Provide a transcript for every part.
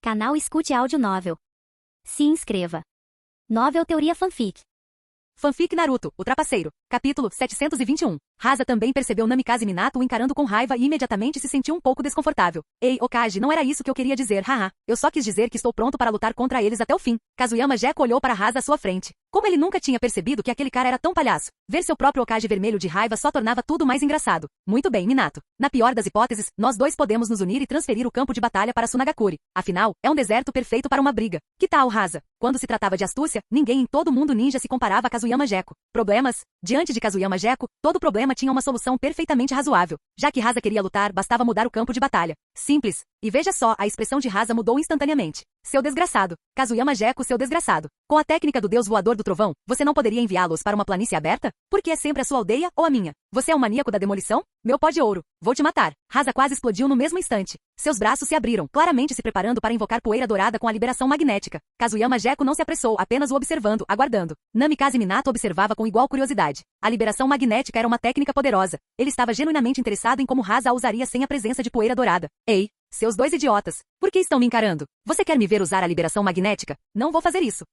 Canal Escute Áudio Novel. Se inscreva. Novel Teoria Fanfic. Fanfic Naruto, o Trapaceiro. Capítulo 721. Rasa também percebeu Namikaze Minato o encarando com raiva e imediatamente se sentiu um pouco desconfortável. Ei, Okage, não era isso que eu queria dizer, haha. Eu só quis dizer que estou pronto para lutar contra eles até o fim. Kazuyama Gekko olhou para Rasa à sua frente. Como ele nunca tinha percebido que aquele cara era tão palhaço. Ver seu próprio Okage vermelho de raiva só tornava tudo mais engraçado. Muito bem, Minato. Na pior das hipóteses, nós dois podemos nos unir e transferir o campo de batalha para Sunagakure. Afinal, é um deserto perfeito para uma briga. Que tal, Rasa? Quando se tratava de astúcia, ninguém em todo mundo ninja se comparava a Kazuyama Gekko. Problemas? Diante de Kazuyama Gekko, todo problema tinha uma solução perfeitamente razoável. Já que Rasa queria lutar, bastava mudar o campo de batalha. Simples. E veja só, a expressão de Rasa mudou instantaneamente. Seu desgraçado. Kazuyama Gekko, seu desgraçado. Com a técnica do deus voador do trovão, você não poderia enviá-los para uma planície aberta? Porque é sempre a sua aldeia ou a minha? Você é um maníaco da demolição? Meu pó de ouro. Vou te matar. Rasa quase explodiu no mesmo instante. Seus braços se abriram, claramente se preparando para invocar poeira dourada com a liberação magnética. Kazuyama Gekko não se apressou, apenas o observando, aguardando. Namikaze Minato observava com igual curiosidade. A liberação magnética era uma técnica poderosa. Ele estava genuinamente interessado em como Rasa a usaria sem a presença de poeira dourada. Ei, seus dois idiotas. Por que estão me encarando? Você quer me ver usar a liberação magnética? Não vou fazer isso.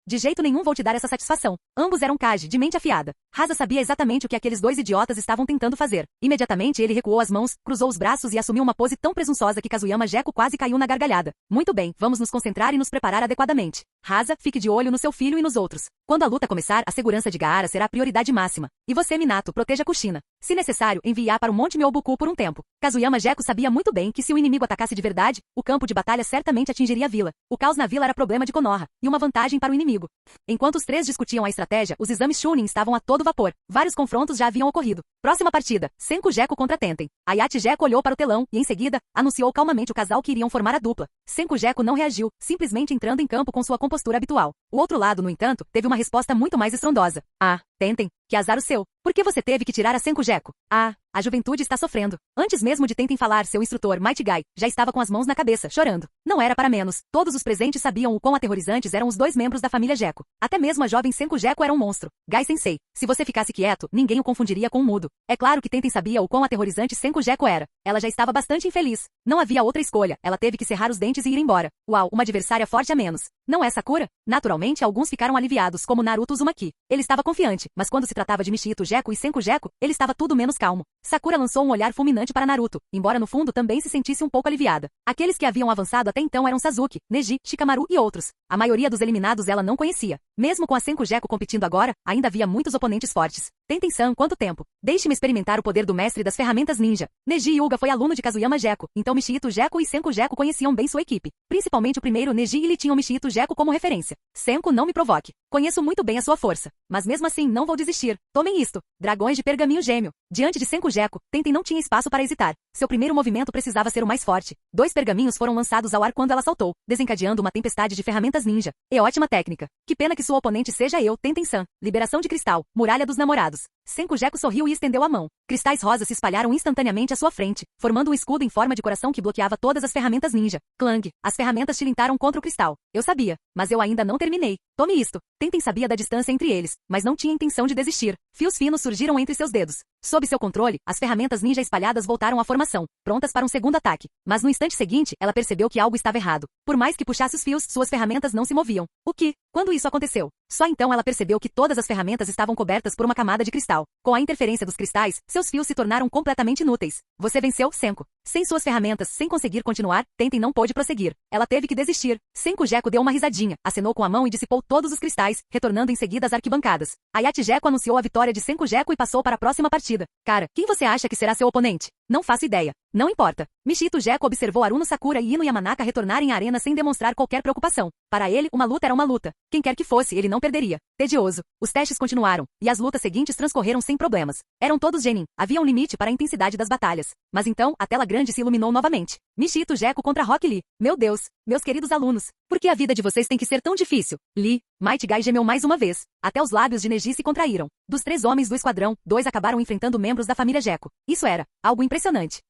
De jeito nenhum vou te dar essa satisfação. Ambos eram Kage, de mente afiada. Rasa sabia exatamente o que aqueles dois idiotas estavam tentando fazer. Imediatamente ele recuou as mãos, cruzou os braços e assumiu uma pose tão presunçosa que Kazuyama Gekko quase caiu na gargalhada. Muito bem, vamos nos concentrar e nos preparar adequadamente. Rasa, fique de olho no seu filho e nos outros. Quando a luta começar, a segurança de Gaara será a prioridade máxima. E você, Minato, proteja Kushina. Se necessário, envie-a para o Monte Myoboku por um tempo. Kazuyama Gekko sabia muito bem que se o inimigo atacasse de verdade, o campo de batalha certamente atingiria a vila. O caos na vila era problema de Konoha, e uma vantagem para o inimigo. Enquanto os três discutiam a estratégia, os exames Chunin estavam a todo vapor. Vários confrontos já haviam ocorrido. Próxima partida, Senku Gekko contra Tenten. Ayate Gekko olhou para o telão e, em seguida, anunciou calmamente o casal que iriam formar a dupla. Senku Gekko não reagiu, simplesmente entrando em campo com sua compostura habitual. O outro lado, no entanto, teve uma resposta muito mais estrondosa. Ah, Tenten, que azar o seu. Por que você teve que tirar a Senku Gekko? Ah, a juventude está sofrendo. Antes mesmo de Tenten falar, seu instrutor, Might Guy, já estava com as mãos na cabeça, chorando. Não era para menos. Todos os presentes sabiam o quão aterrorizantes eram os dois membros da família Gekko. Até mesmo a jovem Senku Gekko era um monstro. Guy Sensei, se você ficasse quieto, ninguém o confundiria com um mudo. É claro que Tenten sabia o quão aterrorizante Senku Gekko era. Ela já estava bastante infeliz. Não havia outra escolha. Ela teve que cerrar os dentes e ir embora. Uau, uma adversária forte a menos. Não é Sakura? Naturalmente, alguns ficaram aliviados, como Naruto Uzumaki. Ele estava confiante, mas quando se tratava de Michito Gekko e Senku Gekko, ele estava tudo menos calmo. Sakura lançou um olhar fulminante para Naruto, embora no fundo também se sentisse um pouco aliviada. Aqueles que haviam avançado até então eram Sasuke, Neji, Shikamaru e outros. A maioria dos eliminados ela não conhecia. Mesmo com a Senku Gekko competindo agora, ainda havia muitos oponentes fortes. Tenten-san, quanto tempo? Deixe-me experimentar o poder do mestre das ferramentas ninja. Neji Hyuga foi aluno de Kazuyama Gekko, então Michito Gekko e Senku Gekko conheciam bem sua equipe. Principalmente o primeiro Neji e ele tinham Michito Gekko como referência. Senku, não me provoque. Conheço muito bem a sua força. Mas mesmo assim, não vou desistir. Tomem isto. Dragões de pergaminho gêmeo. Diante de Senku Gekko, Tenten não tinha espaço para hesitar. Seu primeiro movimento precisava ser o mais forte. 2 pergaminhos foram lançados ao ar quando ela saltou, desencadeando uma tempestade de ferramentas ninja. E ótima técnica. Que pena que sua oponente seja eu, Tenten-san. Liberação de cristal. Muralha dos namorados. Senku Gekko sorriu e estendeu a mão. Cristais rosas se espalharam instantaneamente à sua frente, formando um escudo em forma de coração que bloqueava todas as ferramentas ninja. Clang. As ferramentas tilintaram contra o cristal. Eu sabia, mas eu ainda não terminei. Tome isto. Tenten sabia da distância entre eles, mas não tinha intenção de desistir. Fios finos surgiram entre seus dedos. Sob seu controle, as ferramentas ninja espalhadas voltaram à formação, prontas para um segundo ataque. Mas no instante seguinte, ela percebeu que algo estava errado. Por mais que puxasse os fios, suas ferramentas não se moviam. O que? Quando isso aconteceu? Só então ela percebeu que todas as ferramentas estavam cobertas por uma camada de cristal. Com a interferência dos cristais, seus fios se tornaram completamente inúteis. Você venceu, Senku. Sem suas ferramentas, sem conseguir continuar, Tenten não pôde prosseguir. Ela teve que desistir. Senku Gekko deu uma risadinha, acenou com a mão e dissipou todos os cristais, retornando em seguida às arquibancadas. Ayate Gekko anunciou a vitória de Senku Gekko e passou para a próxima partida. Cara, quem você acha que será seu oponente? Não faço ideia. Não importa. Michito Gekko observou Aruno Sakura e Ino Yamanaka retornarem à arena sem demonstrar qualquer preocupação. Para ele, uma luta era uma luta. Quem quer que fosse, ele não perderia. Tedioso. Os testes continuaram, e as lutas seguintes transcorreram sem problemas. Eram todos genin. Havia um limite para a intensidade das batalhas. Mas então, a tela grande se iluminou novamente. Michito Gekko contra Rock Lee. Meu Deus, meus queridos alunos. Por que a vida de vocês tem que ser tão difícil? Lee, Might Guy gemeu mais uma vez. Até os lábios de Neji se contraíram. Dos 3 homens do esquadrão, 2 acabaram enfrentando membros da família Gekko. Isso era algo impressionante.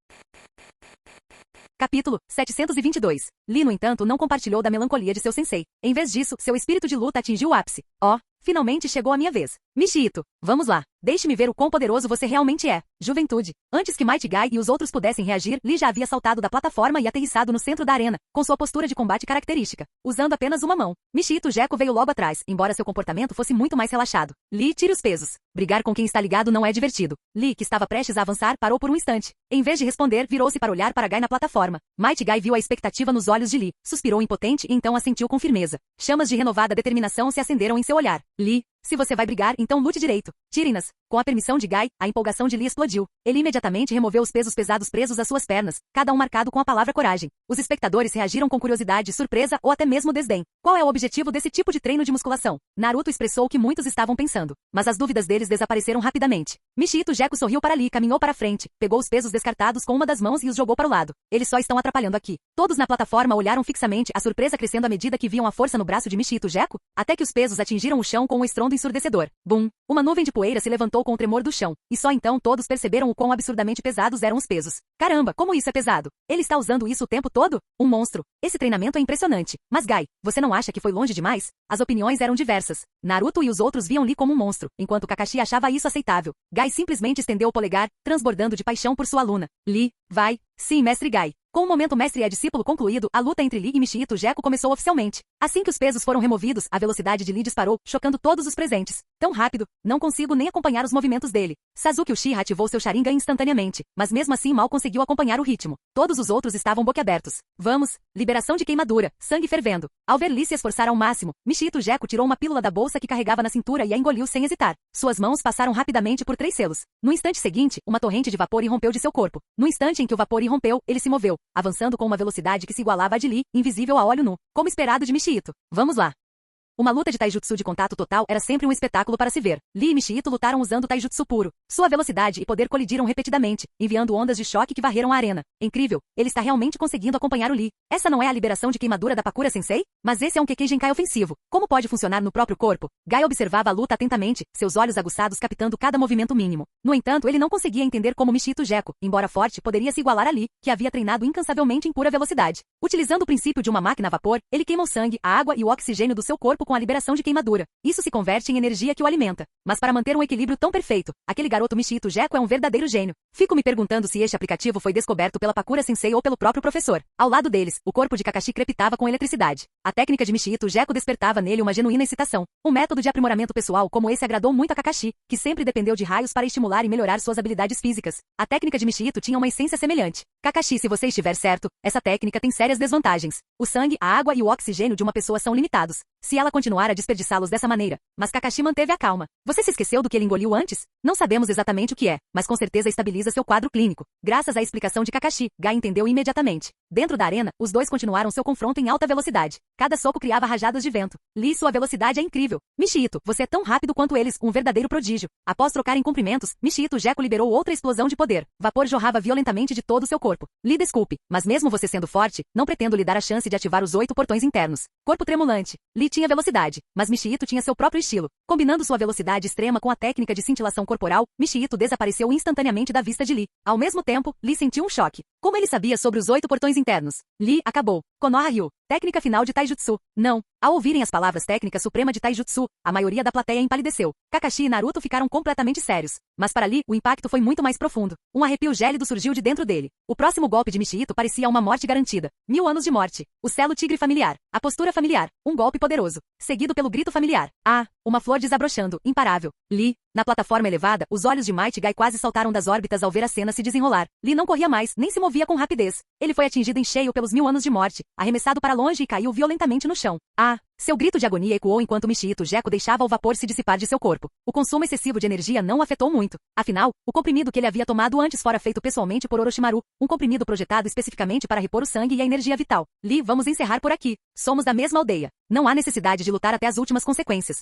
Capítulo 722. Lee, no entanto, não compartilhou da melancolia de seu sensei. Em vez disso, seu espírito de luta atingiu o ápice. Oh, finalmente chegou a minha vez. Michito, vamos lá. Deixe-me ver o quão poderoso você realmente é. Juventude. Antes que Might Guy e os outros pudessem reagir, Lee já havia saltado da plataforma e aterrissado no centro da arena, com sua postura de combate característica, usando apenas uma mão. Michito Gekko veio logo atrás, embora seu comportamento fosse muito mais relaxado. Lee, tire os pesos. Brigar com quem está ligado não é divertido. Lee, que estava prestes a avançar, parou por um instante. Em vez de responder, virou-se para olhar para Guy na plataforma. Might Guy viu a expectativa nos olhos de Lee, suspirou impotente e então assentiu com firmeza. Chamas de renovada determinação se acenderam em seu olhar. Lee, se você vai brigar, então lute direito. Tirem-nas. Com a permissão de Guy, a empolgação de Lee explodiu. Ele imediatamente removeu os pesos pesados presos às suas pernas, cada um marcado com a palavra coragem. Os espectadores reagiram com curiosidade, surpresa ou até mesmo desdém. Qual é o objetivo desse tipo de treino de musculação? Naruto expressou o que muitos estavam pensando, mas as dúvidas deles desapareceram rapidamente. Michito Gekko sorriu para Lee, caminhou para frente, pegou os pesos descartados com uma das mãos e os jogou para o lado. Eles só estão atrapalhando aqui. Todos na plataforma olharam fixamente, a surpresa crescendo à medida que viam a força no braço de Michito Gekko, até que os pesos atingiram o chão com um estrondo ensurdecedor. Bum! Uma nuvem de poeira se levantou com o tremor do chão, e só então todos perceberam o quão absurdamente pesados eram os pesos. Caramba, como isso é pesado! Ele está usando isso o tempo todo? Um monstro! Esse treinamento é impressionante. Mas Guy, você não acha que foi longe demais? As opiniões eram diversas. Naruto e os outros viam Lee como um monstro, enquanto Kakashi achava isso aceitável. Guy simplesmente estendeu o polegar, transbordando de paixão por sua aluna. Lee, vai. Sim, mestre Guy. Com o momento mestre e discípulo concluído, a luta entre Lee e Michito Gekko começou oficialmente. Assim que os pesos foram removidos, a velocidade de Lee disparou, chocando todos os presentes. Tão rápido, não consigo nem acompanhar os movimentos dele. Sasuke Uchiha ativou seu Sharingan instantaneamente, mas mesmo assim mal conseguiu acompanhar o ritmo. Todos os outros estavam boquiabertos. Vamos, liberação de queimadura, sangue fervendo. Ao ver Lee se esforçar ao máximo, Michito Gekko tirou uma pílula da bolsa que carregava na cintura e a engoliu sem hesitar. Suas mãos passaram rapidamente por 3 selos. No instante seguinte, uma torrente de vapor irrompeu de seu corpo. No instante em que o vapor irrompeu, ele se moveu, avançando com uma velocidade que se igualava à de Lee, invisível a olho nu, como esperado de Michito. Vamos lá. Uma luta de taijutsu de contato total era sempre um espetáculo para se ver. Lee e Michito lutaram usando taijutsu puro. Sua velocidade e poder colidiram repetidamente, enviando ondas de choque que varreram a arena. Incrível, ele está realmente conseguindo acompanhar o Lee. Essa não é a liberação de queimadura da Pakura Sensei? Mas esse é um Kekkei Genkai ofensivo. Como pode funcionar no próprio corpo? Guy observava a luta atentamente, seus olhos aguçados captando cada movimento mínimo. No entanto, ele não conseguia entender como Michito Gekko, embora forte, poderia se igualar a Lee, que havia treinado incansavelmente em pura velocidade. Utilizando o princípio de uma máquina a vapor, ele queima o sangue, a água e o oxigênio do seu corpo com a liberação de queimadura. Isso se converte em energia que o alimenta. Mas para manter um equilíbrio tão perfeito, aquele garoto Michito Gekko é um verdadeiro gênio. Fico me perguntando se este aplicativo foi descoberto pela Pakura Sensei ou pelo próprio professor. Ao lado deles, o corpo de Kakashi crepitava com eletricidade. A técnica de Michito Gekko despertava nele uma genuína excitação. Um método de aprimoramento pessoal como esse agradou muito a Kakashi, que sempre dependeu de raios para estimular e melhorar suas habilidades físicas. A técnica de Michito tinha uma essência semelhante. Kakashi, se você estiver certo, essa técnica tem sérias desvantagens. O sangue, a água e o oxigênio de uma pessoa são limitados. Se ela continuar a desperdiçá-los dessa maneira. Mas Kakashi manteve a calma. Você se esqueceu do que ele engoliu antes? Não sabemos exatamente o que é, mas com certeza estabiliza seu quadro clínico. Graças à explicação de Kakashi, Guy entendeu imediatamente. Dentro da arena, os dois continuaram seu confronto em alta velocidade. Cada soco criava rajadas de vento. Lee, sua velocidade é incrível. Michito, você é tão rápido quanto eles, um verdadeiro prodígio. Após trocarem cumprimentos, Michito Gekko liberou outra explosão de poder. Vapor jorrava violentamente de todo seu corpo. Lee, desculpe, mas mesmo você sendo forte, não pretendo lhe dar a chance de ativar os 8 portões internos. Corpo tremulante. Lee tinha velocidade, mas Michito tinha seu próprio estilo. Combinando sua velocidade extrema com a técnica de cintilação corporal, Michito desapareceu instantaneamente da vista de Lee. Ao mesmo tempo, Lee sentiu um choque. Como ele sabia sobre os 8 portões internos? Lee acabou. Konoha Ryu. Técnica final de Taijutsu. Não. Ao ouvirem as palavras técnica suprema de Taijutsu, a maioria da plateia empalideceu. Kakashi e Naruto ficaram completamente sérios. Mas para Lee, o impacto foi muito mais profundo. Um arrepio gélido surgiu de dentro dele. O próximo golpe de Michito parecia uma morte garantida. 1000 anos de morte. O selo tigre familiar. A postura familiar. Um golpe poderoso. Seguido pelo grito familiar. Ah! Uma flor desabrochando, imparável. Lee. Na plataforma elevada, os olhos de Might Guy quase saltaram das órbitas ao ver a cena se desenrolar. Lee não corria mais, nem se movia com rapidez. Ele foi atingido em cheio pelos 1000 anos de morte, arremessado para longe e caiu violentamente no chão. Ah! Seu grito de agonia ecoou enquanto Michito Gekko deixava o vapor se dissipar de seu corpo. O consumo excessivo de energia não o afetou muito. Afinal, o comprimido que ele havia tomado antes fora feito pessoalmente por Orochimaru, um comprimido projetado especificamente para repor o sangue e a energia vital. Lee, vamos encerrar por aqui. Somos da mesma aldeia. Não há necessidade de lutar até as últimas consequências.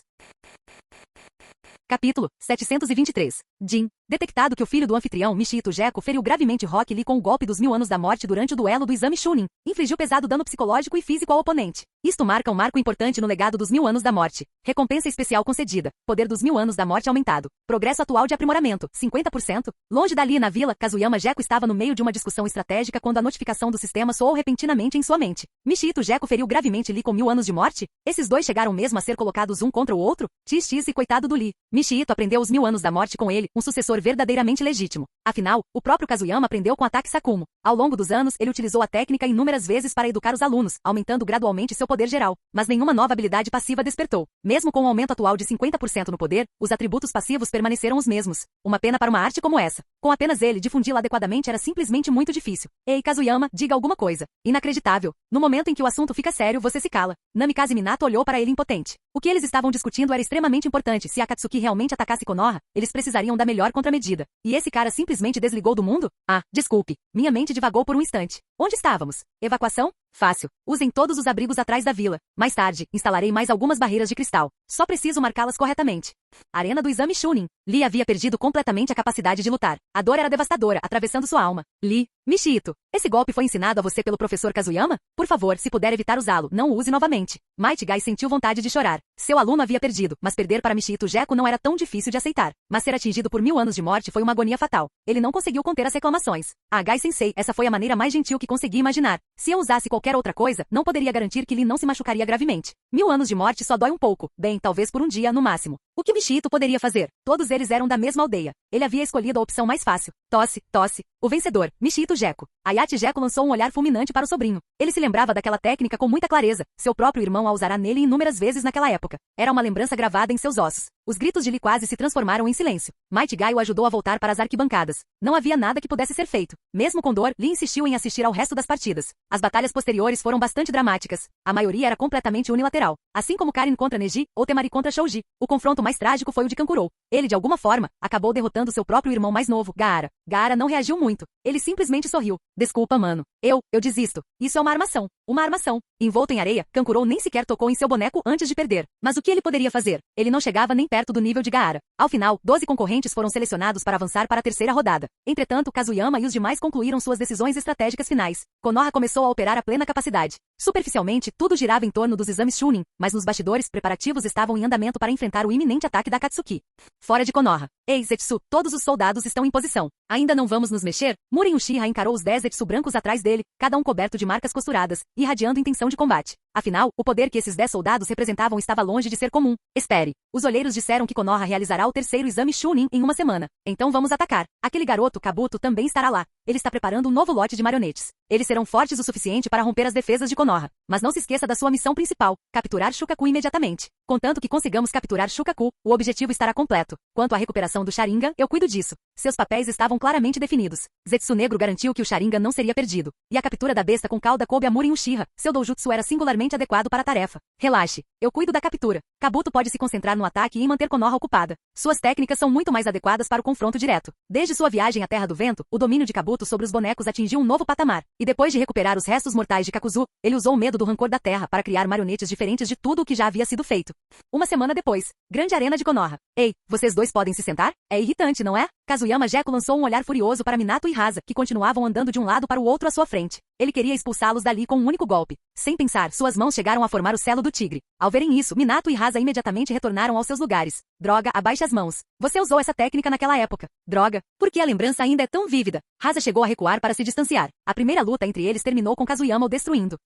Capítulo 723. Jin. Detectado que o filho do anfitrião, Michihito Gekko, feriu gravemente Rock Lee com o golpe dos 1000 anos da morte durante o duelo do exame Chunin, infligiu pesado dano psicológico e físico ao oponente. Isto marca um marco importante no legado dos 1000 anos da morte. Recompensa especial concedida. Poder dos 1000 anos da morte aumentado. Progresso atual de aprimoramento, 50%. Longe dali na vila, Kazuyama Gekko estava no meio de uma discussão estratégica quando a notificação do sistema soou repentinamente em sua mente. Michihito Gekko feriu gravemente Lee com 1000 anos de morte? Esses dois chegaram mesmo a ser colocados um contra o outro? XX e coitado do Lee. Michihito aprendeu os 1000 anos da morte com ele, um sucessor verdadeiramente legítimo. Afinal, o próprio Kazuyama aprendeu com o ataque Sakumo. Ao longo dos anos, ele utilizou a técnica inúmeras vezes para educar os alunos, aumentando gradualmente seu poder geral. Mas nenhuma nova habilidade passiva despertou. Mesmo com o aumento atual de 50% no poder, os atributos passivos permaneceram os mesmos. Uma pena para uma arte como essa. Com apenas ele, difundi-la adequadamente era simplesmente muito difícil. Ei, Kazuyama, diga alguma coisa. Inacreditável. No momento em que o assunto fica sério, você se cala. Namikaze Minato olhou para ele impotente. O que eles estavam discutindo era extremamente importante. Se Akatsuki realmente atacasse Konoha, eles precisariam da melhor contramedida. E esse cara simplesmente desligou do mundo? Ah, desculpe. Minha mente divagou por um instante. Onde estávamos? Evacuação? Fácil. Usem todos os abrigos atrás da vila. Mais tarde, instalarei mais algumas barreiras de cristal. Só preciso marcá-las corretamente. Arena do exame Chunin. Lee havia perdido completamente a capacidade de lutar. A dor era devastadora, atravessando sua alma. Lee, Michihito, esse golpe foi ensinado a você pelo professor Kazuyama? Por favor, se puder evitar usá-lo, não o use novamente. Might Guy sentiu vontade de chorar. Seu aluno havia perdido, mas perder para Michihito Gekko não era tão difícil de aceitar. Mas ser atingido por 1000 anos de morte foi uma agonia fatal. Ele não conseguiu conter as reclamações. Ah, Guy Sensei, essa foi a maneira mais gentil que consegui imaginar. Se eu usasse qualquer outra coisa, não poderia garantir que Lee não se machucaria gravemente. 1000 anos de morte só dói um pouco. Bem, talvez por um dia, no máximo. O que Michihito poderia fazer? Todos eles eram da mesma aldeia. Ele havia escolhido a opção mais fácil. Tosse, tosse. O vencedor, Michihito Gekko. Ayate Gekko lançou um olhar fulminante para o sobrinho. Ele se lembrava daquela técnica com muita clareza. Seu próprio irmão a usará nele inúmeras vezes naquela época. Era uma lembrança gravada em seus ossos. Os gritos de Lee quase se transformaram em silêncio. Might Guy o ajudou a voltar para as arquibancadas. Não havia nada que pudesse ser feito. Mesmo com dor, Lee insistiu em assistir ao resto das partidas. As batalhas posteriores foram bastante dramáticas. A maioria era completamente unilateral. Assim como Karin contra Neji, ou Temari contra Shouji. O confronto mais trágico foi o de Kankuro. Ele, de alguma forma, acabou derrotando seu próprio irmão mais novo, Gaara. Gaara não reagiu muito. Ele simplesmente sorriu. Desculpa, mano. Eu desisto. Isso é uma armação. Uma armação. Envolto em areia, Kankuro nem sequer tocou em seu boneco antes de perder. Mas o que ele poderia fazer? Ele não chegava nem perto do nível de Gaara. Ao final, 12 concorrentes foram selecionados para avançar para a terceira rodada. Entretanto, Kazuyama e os demais concluíram suas decisões estratégicas finais. Konoha começou a operar a plena capacidade. Superficialmente, tudo girava em torno dos exames Chunin, mas nos bastidores, preparativos estavam em andamento para enfrentar o iminente ataque da Akatsuki. Fora de Konoha. Ei, Zetsu, todos os soldados estão em posição. Ainda não vamos nos mexer? Muren Uchiha encarou os 10 Zetsu brancos atrás dele, cada um coberto de marcas costuradas, irradiando intenção de combate. Afinal, o poder que esses 10 soldados representavam estava longe de ser comum. Espere. Os olheiros disseram que Konoha realizará o terceiro exame Chunin em uma semana. Então vamos atacar. Aquele garoto, Kabuto, também estará lá. Ele está preparando um novo lote de marionetes. Eles serão fortes o suficiente para romper as defesas de Konoha. Mas não se esqueça da sua missão principal, capturar Shukaku imediatamente. Contanto que consigamos capturar Shukaku, o objetivo estará completo. Quanto à recuperação do Sharingan, eu cuido disso. Seus papéis estavam claramente definidos. Zetsu Negro garantiu que o Sharingan não seria perdido. E a captura da besta com cauda coube a Muren Uchiha. Seu doujutsu era singularmente adequado para a tarefa. Relaxe. Eu cuido da captura. Kabuto pode se concentrar no ataque e manter Konoha ocupada. Suas técnicas são muito mais adequadas para o confronto direto. Desde sua viagem à Terra do Vento, o domínio de Kabuto sobre os bonecos atingiu um novo patamar. E depois de recuperar os restos mortais de Kakuzu, ele usou o medo do rancor da Terra para criar marionetes diferentes de tudo o que já havia sido feito. Uma semana depois, grande arena de Konoha. Ei, vocês dois podem se sentar? É irritante, não é? Kazuyama Gekko lançou um olhar furioso para Minato e Rasa, que continuavam andando de um lado para o outro à sua frente. Ele queria expulsá-los dali com um único golpe. Sem pensar, suas mãos chegaram a formar o selo do tigre. Ao verem isso, Minato e Rasa imediatamente retornaram aos seus lugares. Droga, abaixe as mãos. Você usou essa técnica naquela época. Droga, por que a lembrança ainda é tão vívida? Rasa chegou a recuar para se distanciar. A primeira luta entre eles terminou com Kazuyama o destruindo.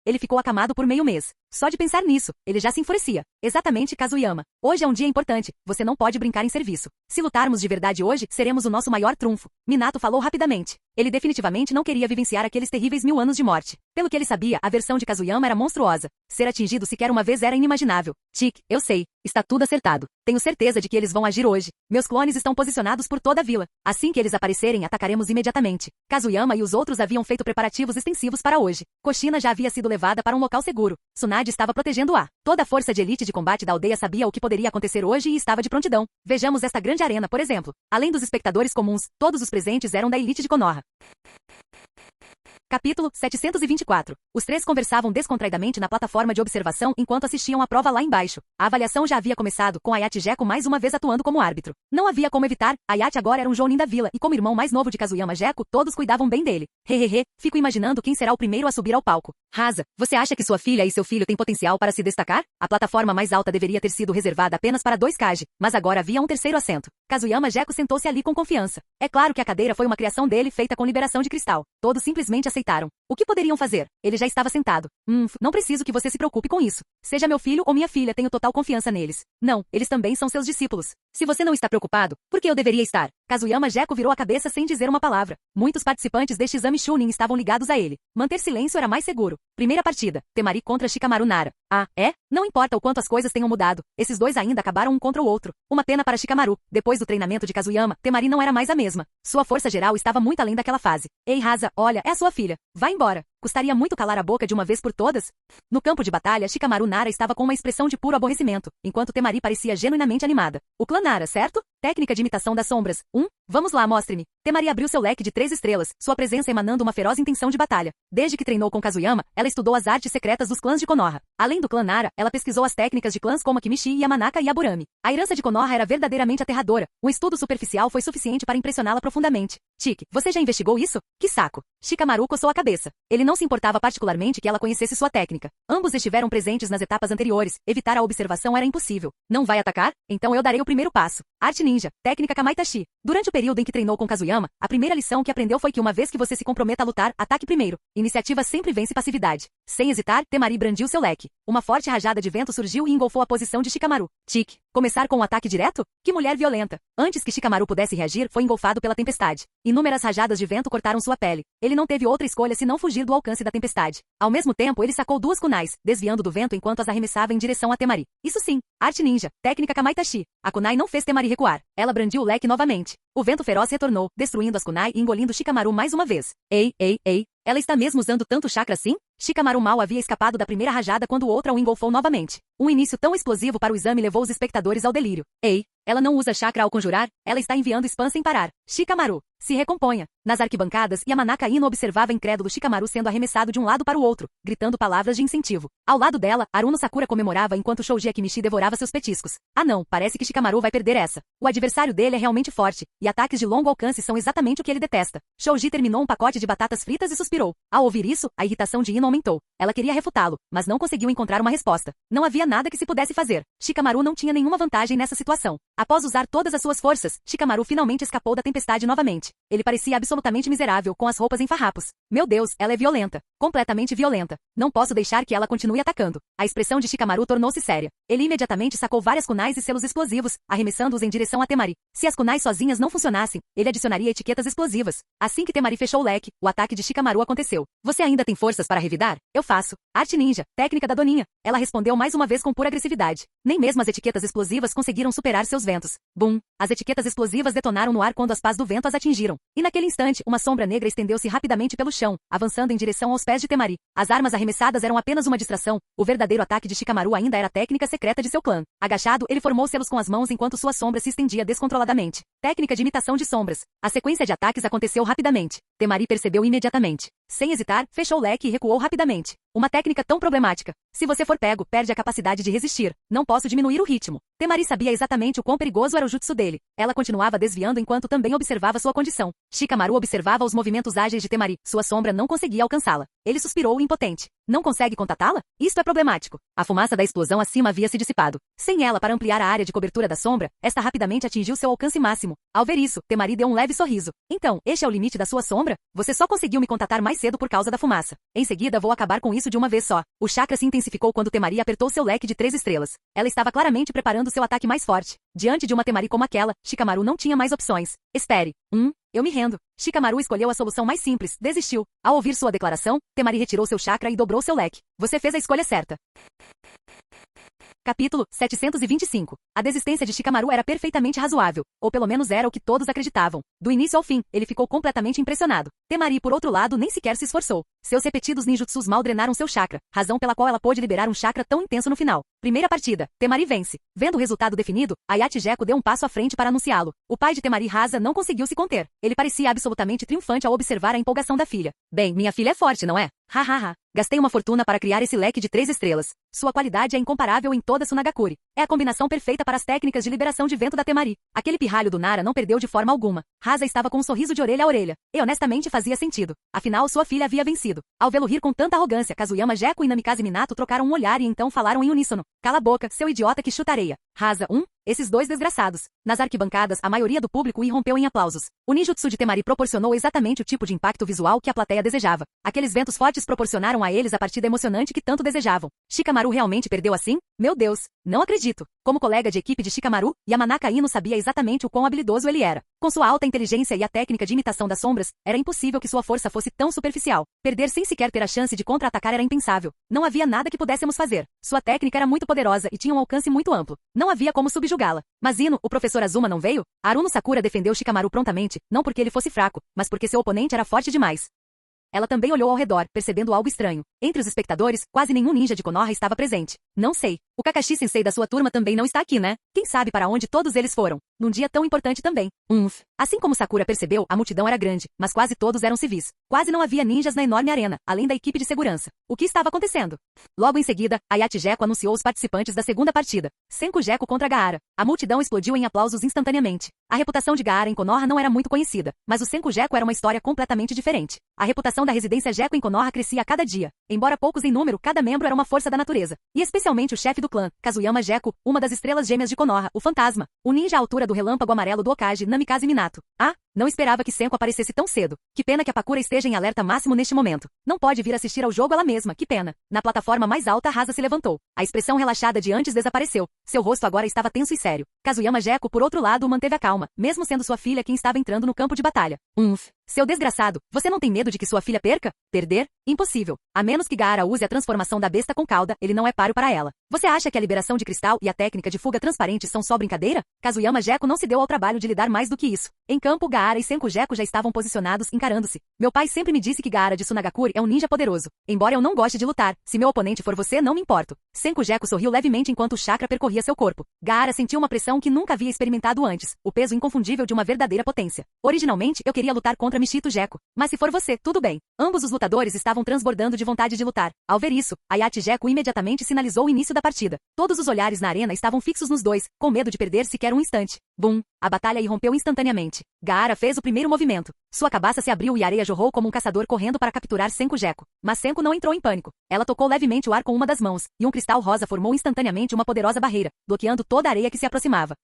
Ele ficou acamado por meio mês. Só de pensar nisso, ele já se enfurecia. Exatamente, Kazuyama. Hoje é um dia importante. Você não pode brincar em serviço. Se lutarmos de verdade hoje, seremos o nosso maior trunfo. Minato falou rapidamente. Ele definitivamente não queria vivenciar aqueles terríveis 1000 anos de morte. Pelo que ele sabia, a versão de Kazuyama era monstruosa. Ser atingido sequer uma vez era inimaginável. Tik, eu sei. Está tudo acertado. Tenho certeza de que eles vão agir hoje. Meus clones estão posicionados por toda a vila. Assim que eles aparecerem, atacaremos imediatamente. Kazuyama e os outros haviam feito preparativos extensivos para hoje. Kushina já havia sido levada para um local seguro. Tsunade estava protegendo-a. Toda a força de elite de combate da aldeia sabia o que poderia acontecer hoje e estava de prontidão. Vejamos esta grande arena, por exemplo. Além dos espectadores comuns, todos os presentes eram da elite de Konoha. Capítulo 724. Os três conversavam descontraidamente na plataforma de observação enquanto assistiam a prova lá embaixo. A avaliação já havia começado, com Ayate Gecko mais uma vez atuando como árbitro. Não havia como evitar, Ayate agora era um Jounin da vila e como irmão mais novo de Kazuyama Gecko, todos cuidavam bem dele. Hehehe, fico imaginando quem será o primeiro a subir ao palco. Rasa, você acha que sua filha e seu filho têm potencial para se destacar? A plataforma mais alta deveria ter sido reservada apenas para 2 Kage, mas agora havia um terceiro assento. Kazuyama Gecko sentou-se ali com confiança. É claro que a cadeira foi uma criação dele feita com liberação de cristal. Todos simplesmente aceitaram. O que poderiam fazer? Ele já estava sentado. Não preciso que você se preocupe com isso. Seja meu filho ou minha filha, tenho total confiança neles. Não, eles também são seus discípulos. Se você não está preocupado, por que eu deveria estar? Kazuyama Gecko virou a cabeça sem dizer uma palavra. Muitos participantes deste exame Chunin estavam ligados a ele. Manter silêncio era mais seguro. Primeira partida. Temari contra Shikamaru Nara. Ah, é? Não importa o quanto as coisas tenham mudado. Esses dois ainda acabaram um contra o outro. Uma pena para Shikamaru. Depois do treinamento de Kazuyama, Temari não era mais a mesma. Sua força geral estava muito além daquela fase. Ei, Rasa, olha, é a sua filha. Vá embora. Custaria muito calar a boca de uma vez por todas? No campo de batalha, Shikamaru Nara estava com uma expressão de puro aborrecimento, enquanto Temari parecia genuinamente animada. O clã Nara, certo? Técnica de imitação das sombras. Vamos lá, mostre-me. Temari abriu seu leque de 3 estrelas, sua presença emanando uma feroz intenção de batalha. Desde que treinou com Kazuyama, ela estudou as artes secretas dos clãs de Konoha. Além do clã Nara, ela pesquisou as técnicas de clãs como Akimishi, Yamanaka e Aburami. A herança de Konoha era verdadeiramente aterradora. Um estudo superficial foi suficiente para impressioná-la profundamente. Tiki, você já investigou isso? Que saco. Shikamaru coçou a cabeça. Ele não se importava particularmente que ela conhecesse sua técnica. Ambos estiveram presentes nas etapas anteriores. Evitar a observação era impossível. Não vai atacar? Então eu darei o primeiro passo. Arte Ninja, técnica Kamaitachi. Durante o período em que treinou com Kazuyama, a primeira lição que aprendeu foi que uma vez que você se comprometa a lutar, ataque primeiro. Iniciativa sempre vence passividade. Sem hesitar, Temari brandiu seu leque. Uma forte rajada de vento surgiu e engolfou a posição de Shikamaru. Tique. Começar com um ataque direto? Que mulher violenta. Antes que Shikamaru pudesse reagir, foi engolfado pela tempestade. Inúmeras rajadas de vento cortaram sua pele. Ele não teve outra escolha senão fugir do alcance da tempestade. Ao mesmo tempo, ele sacou 2 kunais, desviando do vento enquanto as arremessava em direção a Temari. Isso sim, arte ninja, técnica Kamaitachi. A kunai não fez Temari recuar. Ela brandiu o leque novamente. O vento feroz retornou, destruindo as kunai e engolindo Shikamaru mais uma vez. Ei. Ela está mesmo usando tanto chakra assim? Shikamaru mal havia escapado da primeira rajada quando outra o engolfou novamente. Um início tão explosivo para o exame levou os espectadores ao delírio. Ei, ela não usa chakra ao conjurar? Ela está enviando spam sem parar. Shikamaru, se recomponha. Nas arquibancadas, Yamanaka Ino observava incrédulo Shikamaru sendo arremessado de um lado para o outro, gritando palavras de incentivo. Ao lado dela, Aruno Sakura comemorava enquanto Shoji Akimishi devorava seus petiscos. Ah não, parece que Shikamaru vai perder essa. O adversário dele é realmente forte, e ataques de longo alcance são exatamente o que ele detesta. Shoji terminou um pacote de batatas fritas e suspirou. Ao ouvir isso, a irritação de Ino aumentou. Ela queria refutá-lo, mas não conseguiu encontrar uma resposta. Não havia nada que se pudesse fazer. Shikamaru não tinha nenhuma vantagem nessa situação. Após usar todas as suas forças, Shikamaru finalmente escapou da tempestade novamente. Ele parecia absolutamente miserável, com as roupas em farrapos. Meu Deus, ela é violenta. Completamente violenta. Não posso deixar que ela continue atacando. A expressão de Shikamaru tornou-se séria. Ele imediatamente sacou várias kunais e selos explosivos, arremessando-os em direção a Temari. Se as kunais sozinhas não funcionassem, ele adicionaria etiquetas explosivas. Assim que Temari fechou o leque, o ataque de Shikamaru aconteceu. Você ainda tem forças para revidar? Eu faço. Arte ninja, técnica da Doninha. Ela respondeu mais uma vez com pura agressividade. Nem mesmo as etiquetas explosivas conseguiram superar seus ventos. Bum! As etiquetas explosivas detonaram no ar quando as pás do vento as atingiram. E naquele instante, uma sombra negra estendeu-se rapidamente pelo chão, avançando em direção aos pés de Temari. As armas arremessadas eram apenas uma distração. O verdadeiro ataque de Shikamaru ainda era a técnica secreta de seu clã. Agachado, ele formou selos com as mãos enquanto sua sombra se estendia descontroladamente. Técnica de imitação de sombras. A sequência de ataques aconteceu rapidamente. Temari percebeu imediatamente. Sem hesitar, fechou o leque e recuou rapidamente. Uma técnica tão problemática. Se você for pego, perde a capacidade de resistir. Não posso diminuir o ritmo. Temari sabia exatamente o quão perigoso era o jutsu dele. Ela continuava desviando enquanto também observava sua condição. Shikamaru observava os movimentos ágeis de Temari. Sua sombra não conseguia alcançá-la. Ele suspirou impotente. Não consegue contatá-la? Isto é problemático. A fumaça da explosão acima havia se dissipado. Sem ela para ampliar a área de cobertura da sombra, esta rapidamente atingiu seu alcance máximo. Ao ver isso, Temari deu um leve sorriso. Então, este é o limite da sua sombra? Você só conseguiu me contatar mais cedo por causa da fumaça. Em seguida, vou acabar com isso de uma vez só. O chakra se intensificou quando Temari apertou seu leque de 3 estrelas. Ela estava claramente preparando seu ataque mais forte. Diante de uma Temari como aquela, Shikamaru não tinha mais opções. Espere. Eu me rendo. Shikamaru escolheu a solução mais simples, desistiu. Ao ouvir sua declaração, Temari retirou seu chakra e dobrou seu leque. Você fez a escolha certa. Capítulo 725. A desistência de Shikamaru era perfeitamente razoável, ou pelo menos era o que todos acreditavam. Do início ao fim, ele ficou completamente impressionado. Temari, por outro lado, nem sequer se esforçou. Seus repetidos ninjutsus mal drenaram seu chakra, razão pela qual ela pôde liberar um chakra tão intenso no final. Primeira partida, Temari vence. Vendo o resultado definido, Ayate Gecko deu um passo à frente para anunciá-lo. O pai de Temari Rasa não conseguiu se conter. Ele parecia absolutamente triunfante ao observar a empolgação da filha. Bem, minha filha é forte, não é? Hahaha. Gastei uma fortuna para criar esse leque de 3 estrelas. Sua qualidade é incomparável em toda Sunagakure. É a combinação perfeita para as técnicas de liberação de vento da Temari. Aquele pirralho do Nara não perdeu de forma alguma. Rasa estava com um sorriso de orelha a orelha. E honestamente fazia sentido. Afinal, sua filha havia vencido. Ao vê-lo rir com tanta arrogância, Kazuyama Gecko e Namikaze Minato trocaram um olhar e então falaram em uníssono. Cala a boca, seu idiota que chuta areia. Rasa, esses dois desgraçados. Nas arquibancadas, a maioria do público irrompeu em aplausos. O ninjutsu de Temari proporcionou exatamente o tipo de impacto visual que a plateia desejava. Aqueles ventos fortes proporcionaram a eles a partida emocionante que tanto desejavam. Shikamaru realmente perdeu assim? Meu Deus, não acredito. Como colega de equipe de Shikamaru, Yamanaka Ino sabia exatamente o quão habilidoso ele era. Com sua alta inteligência e a técnica de imitação das sombras, era impossível que sua força fosse tão superficial. Perder sem sequer ter a chance de contra-atacar era impensável. Não havia nada que pudéssemos fazer. Sua técnica era muito poderosa e tinha um alcance muito amplo. Não havia como subjugá-la. Mas Ino, o professor Azuma não veio? Aruno Sakura defendeu Shikamaru prontamente, não porque ele fosse fraco, mas porque seu oponente era forte demais. Ela também olhou ao redor, percebendo algo estranho. Entre os espectadores, quase nenhum ninja de Konoha estava presente. Não sei. O Kakashi-sensei da sua turma também não está aqui, né? Quem sabe para onde todos eles foram? Num dia tão importante também. Assim como Sakura percebeu, a multidão era grande, mas quase todos eram civis. Quase não havia ninjas na enorme arena, além da equipe de segurança. O que estava acontecendo? Logo em seguida, Ayate Gecko anunciou os participantes da segunda partida. Senku Gecko contra Gaara. A multidão explodiu em aplausos instantaneamente. A reputação de Gaara em Konoha não era muito conhecida, mas o Senku Gecko era uma história completamente diferente. A reputação da residência Gecko em Konoha crescia a cada dia. Embora poucos em número, cada membro era uma força da natureza. E especialmente o chefe do clã, Kazuyama Gecko, uma das estrelas gêmeas de Konoha, o fantasma. O ninja à altura do relâmpago amarelo do Hokage, Namikaze Minato. Não esperava que Senku aparecesse tão cedo. Que pena que a Pakura esteja em alerta máximo neste momento. Não pode vir assistir ao jogo ela mesma, que pena. Na plataforma mais alta, Rasa se levantou. A expressão relaxada de antes desapareceu. Seu rosto agora estava tenso e sério. Kazuyama Gecko, por outro lado, manteve a calma, mesmo sendo sua filha quem estava entrando no campo de batalha. Seu desgraçado, você não tem medo de que sua filha perca? Perder? Impossível. A menos que Gaara use a transformação da besta com cauda, ele não é páreo para ela. Você acha que a liberação de cristal e a técnica de fuga transparente são só brincadeira? Kazuyama Gecko não se deu ao trabalho de lidar mais do que isso. Em campo, Gaara e Senku Gecko já estavam posicionados, encarando-se. Meu pai sempre me disse que Gaara de Sunagakure é um ninja poderoso. Embora eu não goste de lutar, se meu oponente for você, não me importo. Senku Gecko sorriu levemente enquanto o chakra percorria seu corpo. Gaara sentiu uma pressão que nunca havia experimentado antes, o peso inconfundível de uma verdadeira potência. Originalmente, eu queria lutar contra Michito Gecko. Mas se for você, tudo bem. Ambos os lutadores estavam transbordando de vontade de lutar. Ao ver isso, Ayate Gecko imediatamente sinalizou o início da partida. Todos os olhares na arena estavam fixos nos dois, com medo de perder sequer um instante. Bum! A batalha irrompeu instantaneamente. Gaara fez o primeiro movimento. Sua cabaça se abriu e a areia jorrou como um caçador correndo para capturar Senku Gecko. Mas Senku não entrou em pânico. Ela tocou levemente o ar com uma das mãos, e um cristal rosa formou instantaneamente uma poderosa barreira, bloqueando toda a areia que se aproximava.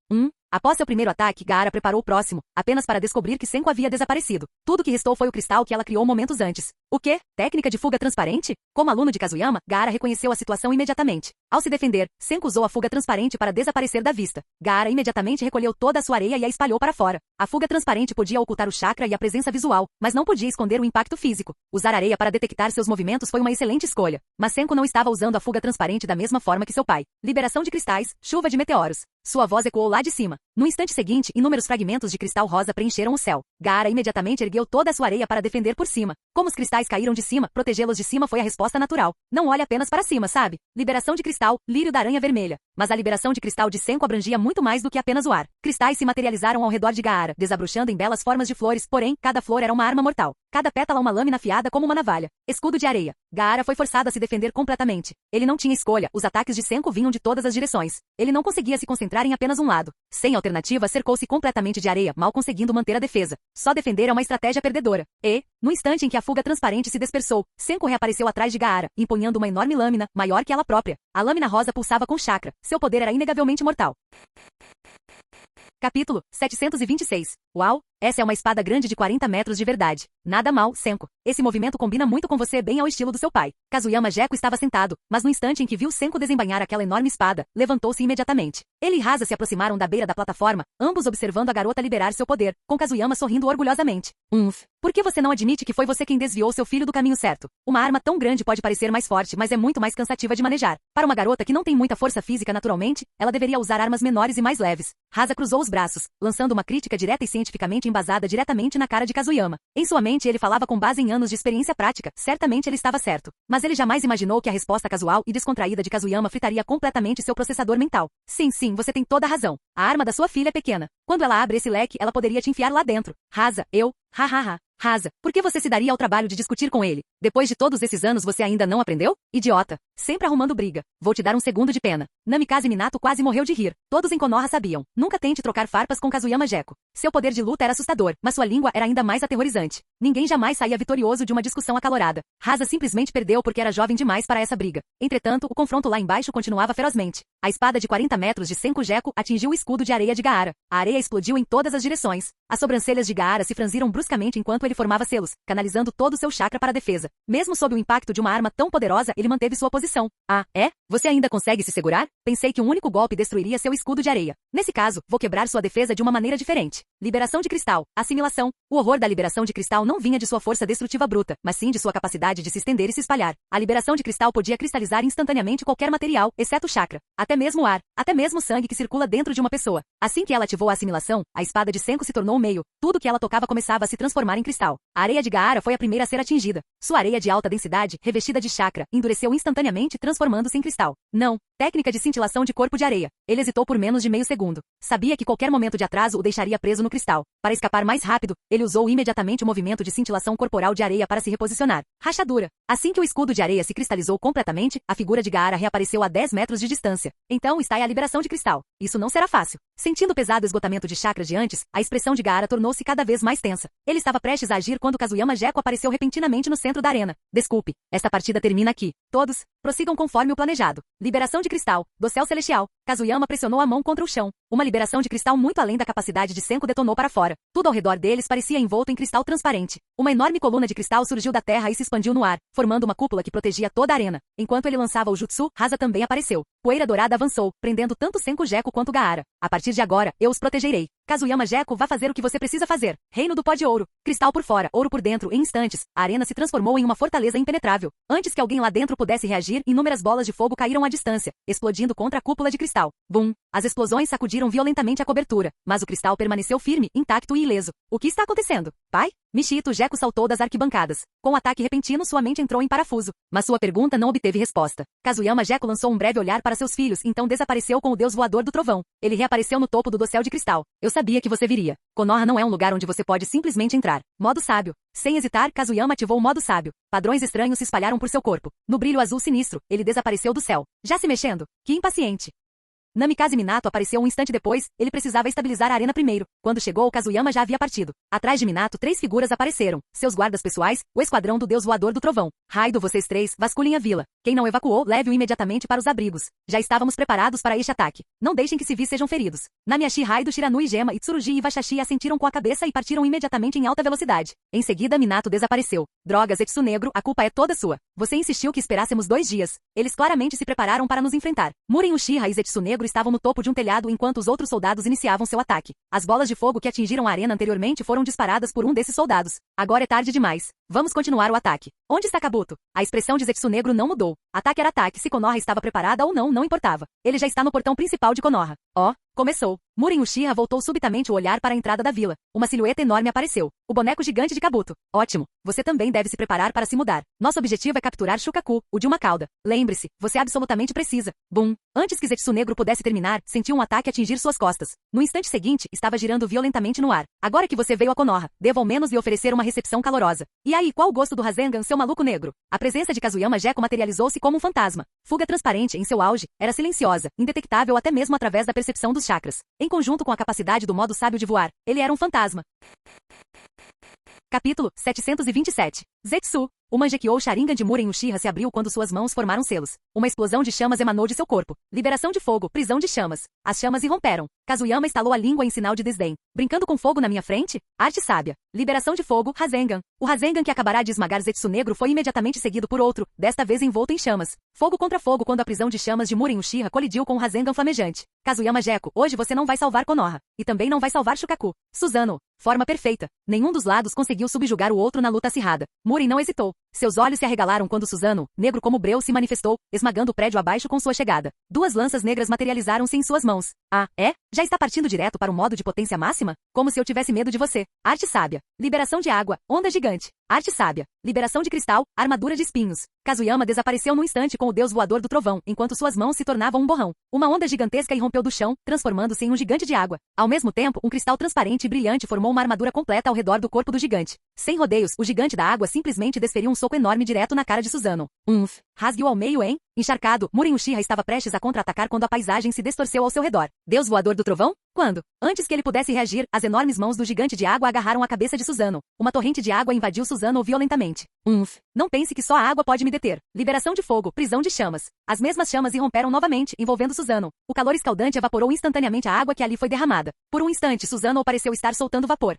Após seu primeiro ataque, Gaara preparou o próximo, apenas para descobrir que Senku havia desaparecido. Tudo que restou foi o cristal que ela criou momentos antes. O quê? Técnica de fuga transparente? Como aluno de Kazuyama, Gaara reconheceu a situação imediatamente. Ao se defender, Senku usou a fuga transparente para desaparecer da vista. Gaara imediatamente recolheu toda a sua areia e a espalhou para fora. A fuga transparente podia ocultar o chakra e a presença visual, mas não podia esconder o impacto físico. Usar areia para detectar seus movimentos foi uma excelente escolha. Mas Senku não estava usando a fuga transparente da mesma forma que seu pai. Liberação de cristais, chuva de meteoros. Sua voz ecoou lá de cima. No instante seguinte, inúmeros fragmentos de cristal rosa preencheram o céu. Gaara imediatamente ergueu toda a sua areia para defender por cima. Como os cristais caíram de cima, protegê-los de cima foi a resposta natural. Não olhe apenas para cima, sabe? Liberação de cristal, lírio da aranha vermelha. Mas a liberação de cristal de Senku abrangia muito mais do que apenas o ar. Cristais se materializaram ao redor de Gaara, desabrochando em belas formas de flores, porém, cada flor era uma arma mortal. Cada pétala uma lâmina afiada como uma navalha. Escudo de areia. Gaara foi forçado a se defender completamente. Ele não tinha escolha, os ataques de Senku vinham de todas as direções. Ele não conseguia se concentrar em apenas um lado. Sem alternativa, cercou-se completamente de areia, mal conseguindo manter a defesa. Só defender é uma estratégia perdedora. E, no instante em que a fuga transparente se dispersou, Senku reapareceu atrás de Gaara, empunhando uma enorme lâmina, maior que ela própria. A lâmina rosa pulsava com chakra. Seu poder era inegavelmente mortal. Capítulo 726. Uau! Essa é uma espada grande de 40 metros de verdade. Nada mal, Senku. Esse movimento combina muito com você bem ao estilo do seu pai. Kazuyama Gecko estava sentado, mas no instante em que viu Senku desembainhar aquela enorme espada, levantou-se imediatamente. Ele e Rasa se aproximaram da beira da plataforma, ambos observando a garota liberar seu poder, com Kazuyama sorrindo orgulhosamente. Por que você não admite que foi você quem desviou seu filho do caminho certo? Uma arma tão grande pode parecer mais forte, mas é muito mais cansativa de manejar. Para uma garota que não tem muita força física naturalmente, ela deveria usar armas menores e mais leves. Rasa cruzou os braços, lançando uma crítica direta e cientificamente embasada diretamente na cara de Kazuyama. Em sua mente ele falava com base em anos de experiência prática, certamente ele estava certo. Mas ele jamais imaginou que a resposta casual e descontraída de Kazuyama fritaria completamente seu processador mental. Sim, você tem toda a razão. A arma da sua filha é pequena. Quando ela abre esse leque, ela poderia te enfiar lá dentro. Rasa, hahaha. Rasa, por que você se daria ao trabalho de discutir com ele? Depois de todos esses anos você ainda não aprendeu? Idiota. Sempre arrumando briga. Vou te dar um segundo de pena. Namikaze Minato quase morreu de rir. Todos em Konoha sabiam. Nunca tente trocar farpas com Kazuyama Gekko. Seu poder de luta era assustador, mas sua língua era ainda mais aterrorizante. Ninguém jamais saía vitorioso de uma discussão acalorada. Rasa simplesmente perdeu porque era jovem demais para essa briga. Entretanto, o confronto lá embaixo continuava ferozmente. A espada de 40 metros de Senku Gekko atingiu o escudo de areia de Gaara. A areia explodiu em todas as direções. As sobrancelhas de Gaara se franziram bruscamente enquanto ele formava selos, canalizando todo o seu chakra para a defesa. Mesmo sob o impacto de uma arma tão poderosa, ele manteve sua posição. Ah, é? Você ainda consegue se segurar? Pensei que um único golpe destruiria seu escudo de areia. Nesse caso, vou quebrar sua defesa de uma maneira diferente. Liberação de cristal. Assimilação. O horror da liberação de cristal não vinha de sua força destrutiva bruta, mas sim de sua capacidade de se estender e se espalhar. A liberação de cristal podia cristalizar instantaneamente qualquer material, exceto o chakra. Até mesmo o ar. Até mesmo o sangue que circula dentro de uma pessoa. Assim que ela ativou a assimilação, a espada de Senku se tornou o meio. Tudo que ela tocava começava a se transformar em cristal. A areia de Gaara foi a primeira a ser atingida. Sua areia de alta densidade, revestida de chakra, endureceu instantaneamente, transformando-se em cristal. Não. Técnica de cintilação de corpo de areia. Ele hesitou por menos de meio segundo. Sabia que qualquer momento de atraso o deixaria preso no cristal. Para escapar mais rápido, ele usou imediatamente o movimento de cintilação corporal de areia para se reposicionar. Rachadura. Assim que o escudo de areia se cristalizou completamente, a figura de Gaara reapareceu a 10 metros de distância. Então está aí a liberação de cristal. Isso não será fácil. Sentindo o pesado esgotamento de chakras de antes, a expressão de Gaara tornou-se cada vez mais tensa. Ele estava prestes a agir quando Kazuyama Gekko apareceu repentinamente no centro da arena. Desculpe, esta partida termina aqui. Todos, prossigam conforme o planejado. Liberação de cristal, do céu celestial. Kazuyama pressionou a mão contra o chão. Uma liberação de cristal muito além da capacidade de Senku detonou para fora. Tudo ao redor deles parecia envolto em cristal transparente. Uma enorme coluna de cristal surgiu da terra e se expandiu no ar, formando uma cúpula que protegia toda a arena. Enquanto ele lançava o jutsu, Rasa também apareceu. Poeira dourada avançou, prendendo tanto Senku Gekko quanto Gaara. A partir de agora, eu os protegerei. Kazuyama Gekko, vá fazer o que você precisa fazer. Reino do pó de ouro. Cristal por fora, ouro por dentro. Em instantes, a arena se transformou em uma fortaleza impenetrável. Antes que alguém lá dentro pudesse reagir, inúmeras bolas de fogo caíram à distância, explodindo contra a cúpula de cristal. Bum! As explosões sacudiram violentamente a cobertura, mas o cristal permaneceu firme, intacto e ileso. O que está acontecendo? Pai? Michito Gekko saltou das arquibancadas. Com um ataque repentino, sua mente entrou em parafuso. Mas sua pergunta não obteve resposta. Kazuyama Gekko lançou um breve olhar para seus filhos, então desapareceu com o deus voador do trovão. Ele reapareceu no topo do dossel de cristal. Eu sabia que você viria. Konoha não é um lugar onde você pode simplesmente entrar. Modo sábio. Sem hesitar, Kazuyama ativou o modo sábio. Padrões estranhos se espalharam por seu corpo. No brilho azul sinistro, ele desapareceu do céu. Já se mexendo? Que impaciente. Namikaze Minato apareceu um instante depois, ele precisava estabilizar a arena primeiro. Quando chegou, Kazuyama já havia partido. Atrás de Minato, 3 figuras apareceram. Seus guardas pessoais, o esquadrão do deus voador do trovão. Raido, vocês 3, vasculhem a vila. Quem não evacuou, leve-o imediatamente para os abrigos. Já estávamos preparados para este ataque. Não deixem que civis sejam feridos. Namiashi, Raido, Shiranui, Gema e Tsurugi e Vashashi assentiram com a cabeça e partiram imediatamente em alta velocidade. Em seguida, Minato desapareceu. Drogas, Etsu Negro, a culpa é toda sua. Você insistiu que esperássemos 2 dias. Eles claramente se prepararam para nos enfrentar. Muren Uchiha e Zetsu Negro estavam no topo de um telhado enquanto os outros soldados iniciavam seu ataque. As bolas de fogo que atingiram a arena anteriormente foram disparadas por um desses soldados. Agora é tarde demais. Vamos continuar o ataque. Onde está Kabuto? A expressão de Zetsu Negro não mudou. Ataque era ataque, se Konoha estava preparada ou não, não importava. Ele já está no portão principal de Konoha. Ó, começou. Muren Uchiha voltou subitamente o olhar para a entrada da vila. Uma silhueta enorme apareceu. O boneco gigante de Kabuto. Ótimo. Você também deve se preparar para se mudar. Nosso objetivo é capturar Shukaku, o de uma cauda. Lembre-se, você absolutamente precisa. Bum. Antes que Zetsu Negro pudesse terminar, sentiu um ataque atingir suas costas. No instante seguinte, estava girando violentamente no ar. Agora que você veio a Konoha, devo ao menos lhe oferecer uma recepção calorosa. E aí, qual o gosto do Rasengan, seu maluco negro? A presença de Kazuyama Gekko materializou-se como um fantasma. Fuga transparente em seu auge, era silenciosa, indetectável até mesmo através da percepção dos chakras. Em conjunto com a capacidade do modo sábio de voar, ele era um fantasma. Capítulo 727. Zetsu. O Mangekyou Sharingan de Muren Uchiha se abriu quando suas mãos formaram selos. Uma explosão de chamas emanou de seu corpo. Liberação de fogo, prisão de chamas. As chamas irromperam. Kazuyama estalou a língua em sinal de desdém. Brincando com fogo na minha frente? Arte sábia. Liberação de fogo, Rasengan. O Rasengan que acabará de esmagar Zetsu Negro foi imediatamente seguido por outro, desta vez envolto em chamas. Fogo contra fogo quando a prisão de chamas de Muren Uchiha colidiu com o Rasengan flamejante. Kazuyama Gekko, hoje você não vai salvar Konoha. E também não vai salvar Shukaku. Suzano. Forma perfeita. Nenhum dos lados conseguiu subjugar o outro na luta acirrada. Muren não hesitou. Seus olhos se arregalaram quando Suzano, negro como breu, se manifestou, esmagando o prédio abaixo com sua chegada. Duas lanças negras materializaram-se em suas mãos. Ah, é? Já está partindo direto para o modo de potência máxima? Como se eu tivesse medo de você. Arte sábia. Liberação de água. Onda gigante. Arte sábia. Liberação de cristal. Armadura de espinhos. Kazuyama desapareceu num instante com o deus voador do trovão, enquanto suas mãos se tornavam um borrão. Uma onda gigantesca irrompeu do chão, transformando-se em um gigante de água. Ao mesmo tempo, um cristal transparente e brilhante formou uma armadura completa ao redor do corpo do gigante. Sem rodeios, o gigante da água simplesmente desferiu um soco enorme direto na cara de Suzano. Rasgue-o ao meio, hein? Encharcado, Muren Uchiha estava prestes a contra-atacar quando a paisagem se distorceu ao seu redor. Deus voador do trovão? Quando? Antes que ele pudesse reagir, as enormes mãos do gigante de água agarraram a cabeça de Suzano. Uma torrente de água invadiu Suzano violentamente. Não pense que só a água pode me deter. Liberação de fogo, prisão de chamas. As mesmas chamas irromperam novamente, envolvendo Suzano. O calor escaldante evaporou instantaneamente a água que ali foi derramada. Por um instante, Suzano pareceu estar soltando vapor.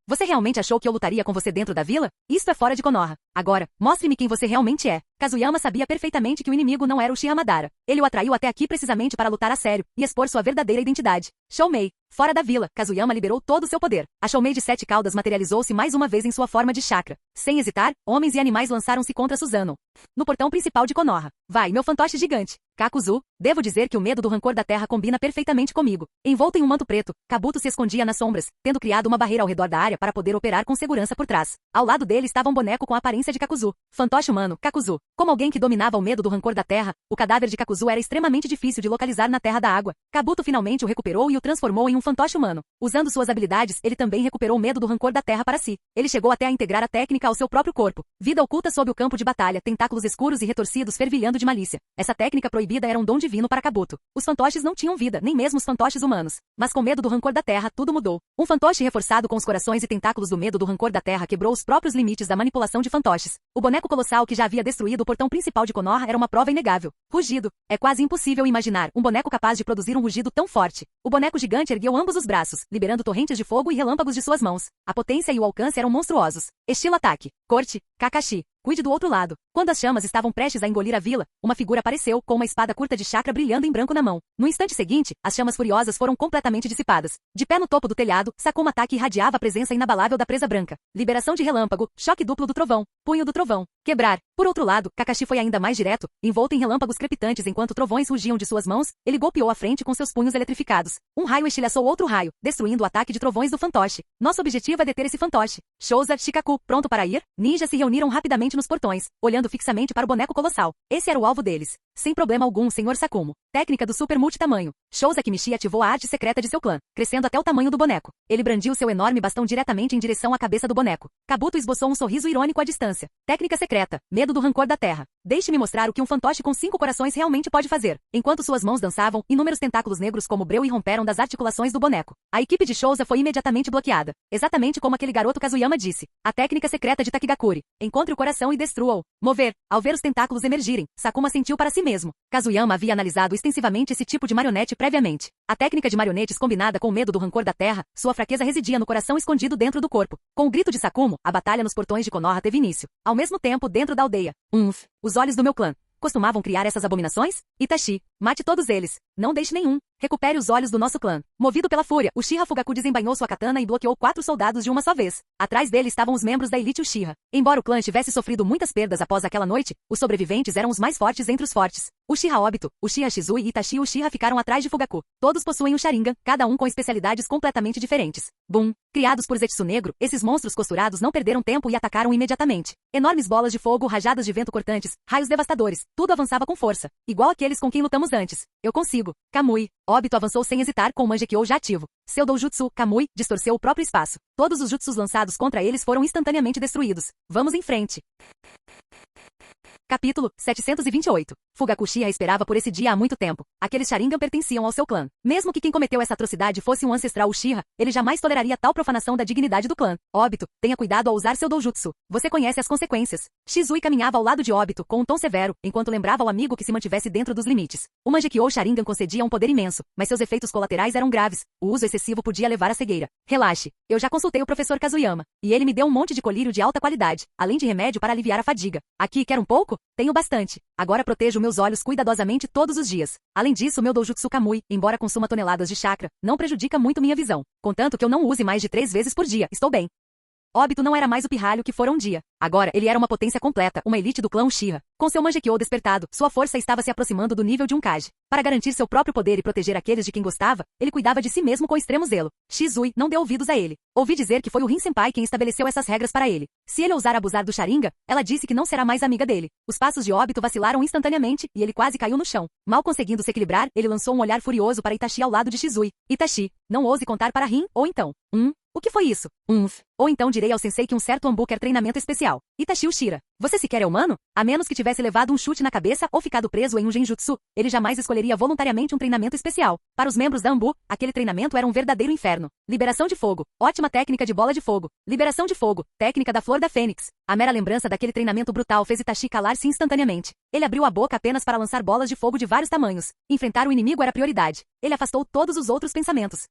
Você realmente achou que eu lutaria com você dentro da vila? Isto é fora de Konoha. Agora, mostre-me quem você realmente é. Kazuyama sabia perfeitamente que o inimigo não era o Uchiha Madara. Ele o atraiu até aqui precisamente para lutar a sério e expor sua verdadeira identidade. Shoumei. Fora da vila, Kazuyama liberou todo o seu poder. A Shoumei de 7 caudas materializou-se mais uma vez em sua forma de chakra. Sem hesitar, homens e animais lançaram-se contra Suzano. No portão principal de Konoha. Vai, meu fantoche gigante. Kakuzu, devo dizer que o medo do rancor da terra combina perfeitamente comigo. Envolto em um manto preto, Kabuto se escondia nas sombras, tendo criado uma barreira ao redor da área para poder operar com segurança por trás. Ao lado dele estava um boneco com a aparência de Kakuzu. Fantoche humano, Kakuzu. Como alguém que dominava o medo do rancor da terra, o cadáver de Kakuzu era extremamente difícil de localizar na terra da água. Kabuto finalmente o recuperou e o transformou em um fantoche humano. Usando suas habilidades, ele também recuperou o medo do rancor da terra para si. Ele chegou até a integrar a técnica ao seu próprio corpo. Vida oculta sob o campo de batalha, tentáculos escuros e retorcidos fervilhando de malícia. Essa técnica proibida era um dom divino para Kabuto. Os fantoches não tinham vida, nem mesmo os fantoches humanos. Mas com medo do rancor da terra, tudo mudou. Um fantoche reforçado com os corações e tentáculos do medo do rancor da terra quebrou os próprios limites da manipulação de fantoches. O boneco colossal que já havia destruído o portão principal de Konoha era uma prova inegável. Rugido. É quase impossível imaginar um boneco capaz de produzir um rugido tão forte. O boneco gigante ergueu ambos os braços, liberando torrentes de fogo e relâmpagos de suas mãos. A potência e o alcance eram monstruosos. Estilo ataque. Corte. Kakashi. Cuide do outro lado. Quando as chamas estavam prestes a engolir a vila, uma figura apareceu, com uma espada curta de chakra brilhando em branco na mão. No instante seguinte, as chamas furiosas foram completamente dissipadas. De pé no topo do telhado, Sakuma Taki irradiava a presença inabalável da presa branca. Liberação de relâmpago, choque duplo do trovão, punho do trovão, quebrar. Por outro lado, Kakashi foi ainda mais direto, envolto em relâmpagos crepitantes enquanto trovões rugiam de suas mãos, ele golpeou a frente com seus punhos eletrificados. Um raio estilhaçou outro raio, destruindo o ataque de trovões do fantoche. Nosso objetivo é deter esse fantoche. Shouza, Shikaku, pronto para ir? Ninjas se reuniram rapidamente nos portões, olhando fixamente para o boneco colossal. Esse era o alvo deles. Sem problema algum, Sr. Sakumo. Técnica do super multitamanho. Shouza Kimichi ativou a arte secreta de seu clã, crescendo até o tamanho do boneco. Ele brandiu seu enorme bastão diretamente em direção à cabeça do boneco. Kabuto esboçou um sorriso irônico à distância. Técnica secreta. Medo do rancor da terra. Deixe-me mostrar o que um fantoche com 5 corações realmente pode fazer. Enquanto suas mãos dançavam, inúmeros tentáculos negros como breu irromperam das articulações do boneco. A equipe de Shouza foi imediatamente bloqueada. Exatamente como aquele garoto Kazuyama disse. A técnica secreta de Takigakuri. Encontre o coração e destrua-o. Mover. Ao ver os tentáculos emergirem, Sakuma sentiu para si mesmo. Kazuyama havia analisado extensivamente esse tipo de marionete previamente. A técnica de marionetes combinada com o medo do rancor da terra, sua fraqueza residia no coração escondido dentro do corpo. Com o grito de Sakumo, a batalha nos portões de Konoha teve início. Ao mesmo tempo, dentro da aldeia. Os olhos do meu clã. Costumavam criar essas abominações? Itachi. Mate todos eles. Não deixe nenhum. Recupere os olhos do nosso clã. Movido pela fúria, Uchiha Fugaku desembainhou sua katana e bloqueou 4 soldados de uma só vez. Atrás dele estavam os membros da elite Uchiha. Embora o clã tivesse sofrido muitas perdas após aquela noite, os sobreviventes eram os mais fortes entre os fortes. Uchiha Obito, Uchiha Shizui e Itachi Uchiha ficaram atrás de Fugaku. Todos possuem o Sharingan, cada um com especialidades completamente diferentes. Boom! Criados por Zetsu Negro, esses monstros costurados não perderam tempo e atacaram imediatamente. Enormes bolas de fogo, rajadas de vento cortantes, raios devastadores, tudo avançava com força. Igual aqueles com quem lutamos antes. Eu consigo. Kamui. Obito avançou sem hesitar com o Mangekyou já ativo. Seu doujutsu, Kamui, distorceu o próprio espaço. Todos os jutsus lançados contra eles foram instantaneamente destruídos. Vamos em frente. Capítulo 728. Fugaku Uchiha esperava por esse dia há muito tempo. Aqueles Sharingan pertenciam ao seu clã. Mesmo que quem cometeu essa atrocidade fosse um ancestral Uchiha, ele jamais toleraria tal profanação da dignidade do clã. Obito, tenha cuidado ao usar seu doujutsu. Você conhece as consequências. Shizui caminhava ao lado de Obito, com um tom severo, enquanto lembrava ao amigo que se mantivesse dentro dos limites. O Mangekyou Sharingan concedia um poder imenso, mas seus efeitos colaterais eram graves. O uso excessivo podia levar à cegueira. Relaxe. Eu já consultei o professor Kazuyama, e ele me deu um monte de colírio de alta qualidade, além de remédio para aliviar a fadiga. Aqui, quer um pouco? Tenho bastante. Agora protejo meus olhos cuidadosamente todos os dias. Além disso, meu doujutsu Kamui, embora consuma toneladas de chakra, não prejudica muito minha visão. Contanto que eu não use mais de 3 vezes por dia, estou bem. Obito não era mais o pirralho que fora um dia. Agora, ele era uma potência completa, uma elite do clã Uchiha. Com seu Mangekyo despertado, sua força estava se aproximando do nível de um Kage. Para garantir seu próprio poder e proteger aqueles de quem gostava, ele cuidava de si mesmo com extremo zelo. Shizui não deu ouvidos a ele. Ouvi dizer que foi o Rin-senpai quem estabeleceu essas regras para ele. Se ele ousar abusar do Sharingan, ela disse que não será mais amiga dele. Os passos de Obito vacilaram instantaneamente, e ele quase caiu no chão. Mal conseguindo se equilibrar, ele lançou um olhar furioso para Itachi ao lado de Shizui. Itachi, não ouse contar para Rin, ou então. O que foi isso? Ou então direi ao sensei que um certo Anbu quer treinamento especial. Itachi Uchiha. Você sequer é humano? A menos que tivesse levado um chute na cabeça ou ficado preso em um genjutsu, ele jamais escolheria voluntariamente um treinamento especial. Para os membros da Anbu, aquele treinamento era um verdadeiro inferno. Liberação de fogo. Ótima técnica de bola de fogo. Liberação de fogo. Técnica da flor da fênix. A mera lembrança daquele treinamento brutal fez Itachi calar-se instantaneamente. Ele abriu a boca apenas para lançar bolas de fogo de vários tamanhos. Enfrentar o inimigo era prioridade. Ele afastou todos os outros pensamentos.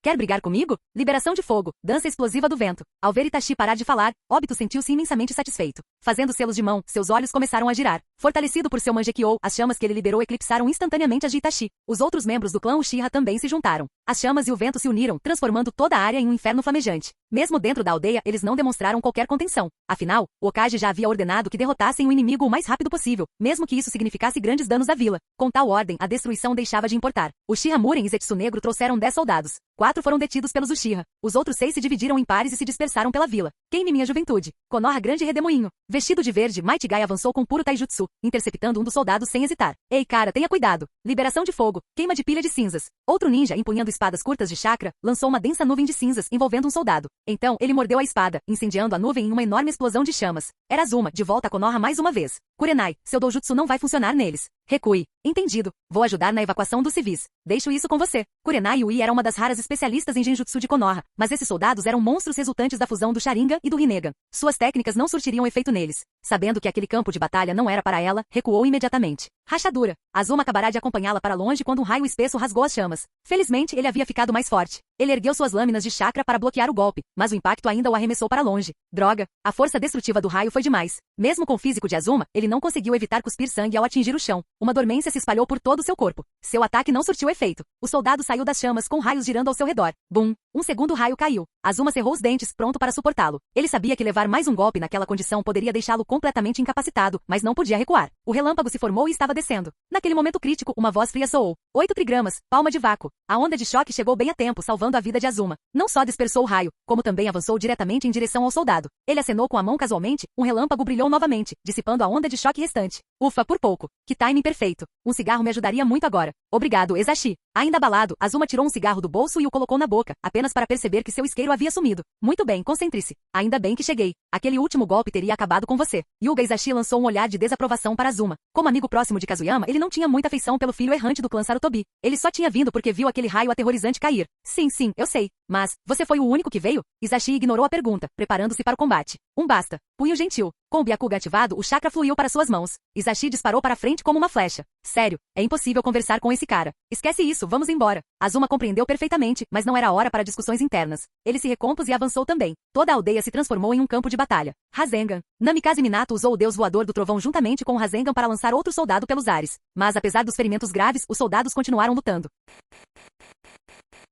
Quer brigar comigo? Liberação de fogo. Dança explosiva do vento. Ao ver Itachi parar de falar, Obito sentiu-se imensamente satisfeito. Fazendo selos de mão, seus olhos começaram a girar. Fortalecido por seu Mangekyo, as chamas que ele liberou eclipsaram instantaneamente as de Itachi. Os outros membros do clã Uchiha também se juntaram. As chamas e o vento se uniram, transformando toda a área em um inferno flamejante. Mesmo dentro da aldeia, eles não demonstraram qualquer contenção. Afinal, o Hokage já havia ordenado que derrotassem o inimigo o mais rápido possível, mesmo que isso significasse grandes danos à vila. Com tal ordem, a destruição deixava de importar. Uchiha Muren e Zetsu Negro trouxeram 10 soldados. 4 foram detidos pelos Uchiha. Os outros 6 se dividiram em pares e se dispersaram pela vila. Queime minha juventude. Konoha Grande Redemoinho. Vestido de verde, Might Guy avançou com puro taijutsu, interceptando um dos soldados sem hesitar. Ei cara, tenha cuidado. Liberação de fogo. Queima de pilha de cinzas. Outro ninja, empunhando espadas curtas de chakra, lançou uma densa nuvem de cinzas, envolvendo um soldado. Então, ele mordeu a espada, incendiando a nuvem em uma enorme explosão de chamas. Era Azuma, de volta a Konoha mais uma vez. Kurenai, seu doujutsu não vai funcionar neles. Recue. Entendido. Vou ajudar na evacuação dos civis. Deixo isso com você. Kurenai Ui era uma das raras especialistas em genjutsu de Konoha, mas esses soldados eram monstros resultantes da fusão do Sharingan e do Rinnegan. Suas técnicas não surtiriam efeito neles. Sabendo que aquele campo de batalha não era para ela, recuou imediatamente. Rachadura. Azuma acabará de acompanhá-la para longe quando um raio espesso rasgou as chamas. Felizmente, ele havia ficado mais forte. Ele ergueu suas lâminas de chakra para bloquear o golpe, mas o impacto ainda o arremessou para longe. Droga! A força destrutiva do raio foi demais. Mesmo com o físico de Azuma, ele não conseguiu evitar cuspir sangue ao atingir o chão. Uma dormência se espalhou por todo o seu corpo. Seu ataque não surtiu efeito. O soldado saiu das chamas com raios girando ao seu redor. Bum! Um segundo raio caiu. Azuma cerrou os dentes, pronto para suportá-lo. Ele sabia que levar mais um golpe naquela condição poderia deixá-lo completamente incapacitado, mas não podia recuar. O relâmpago se formou e estava descendo. Naquele momento crítico, uma voz fria soou. 8 trigramas, palma de vácuo. A onda de choque chegou bem a tempo, salvando a vida de Azuma. Não só dispersou o raio, como também avançou diretamente em direção ao soldado. Ele acenou com a mão casualmente, um relâmpago brilhou novamente, dissipando a onda de choque restante. Ufa, por pouco. Que timing perfeito. Um cigarro me ajudaria muito agora. Obrigado, Ezashi. Ainda abalado, Azuma tirou um cigarro do bolso e o colocou na boca, apenas para perceber que seu isqueiro havia sumido. Muito bem, concentre-se. Ainda bem que cheguei. Aquele último golpe teria acabado com você. Yuga Ezashi lançou um olhar de desaprovação para Azuma. Como amigo próximo de Kazuyama, ele não tinha muita afeição pelo filho errante do clã Sarutobi. Ele só tinha vindo porque viu aquele raio aterrorizante cair. Sim, eu sei. Mas, você foi o único que veio? Ezashi ignorou a pergunta, preparando-se para o combate. Basta. Punho gentil. Com o Byakugan ativado, o chakra fluiu para suas mãos. Ezashi disparou para frente como uma flecha. Sério, é impossível conversar com esse cara. Esquece isso, vamos embora. Azuma compreendeu perfeitamente, mas não era hora para discussões internas. Ele se recompôs e avançou também. Toda a aldeia se transformou em um campo de batalha. Rasengan. Namikaze Minato usou o deus voador do trovão juntamente com o Rasengan para lançar outro soldado pelos ares. Mas apesar dos ferimentos graves, os soldados continuaram lutando.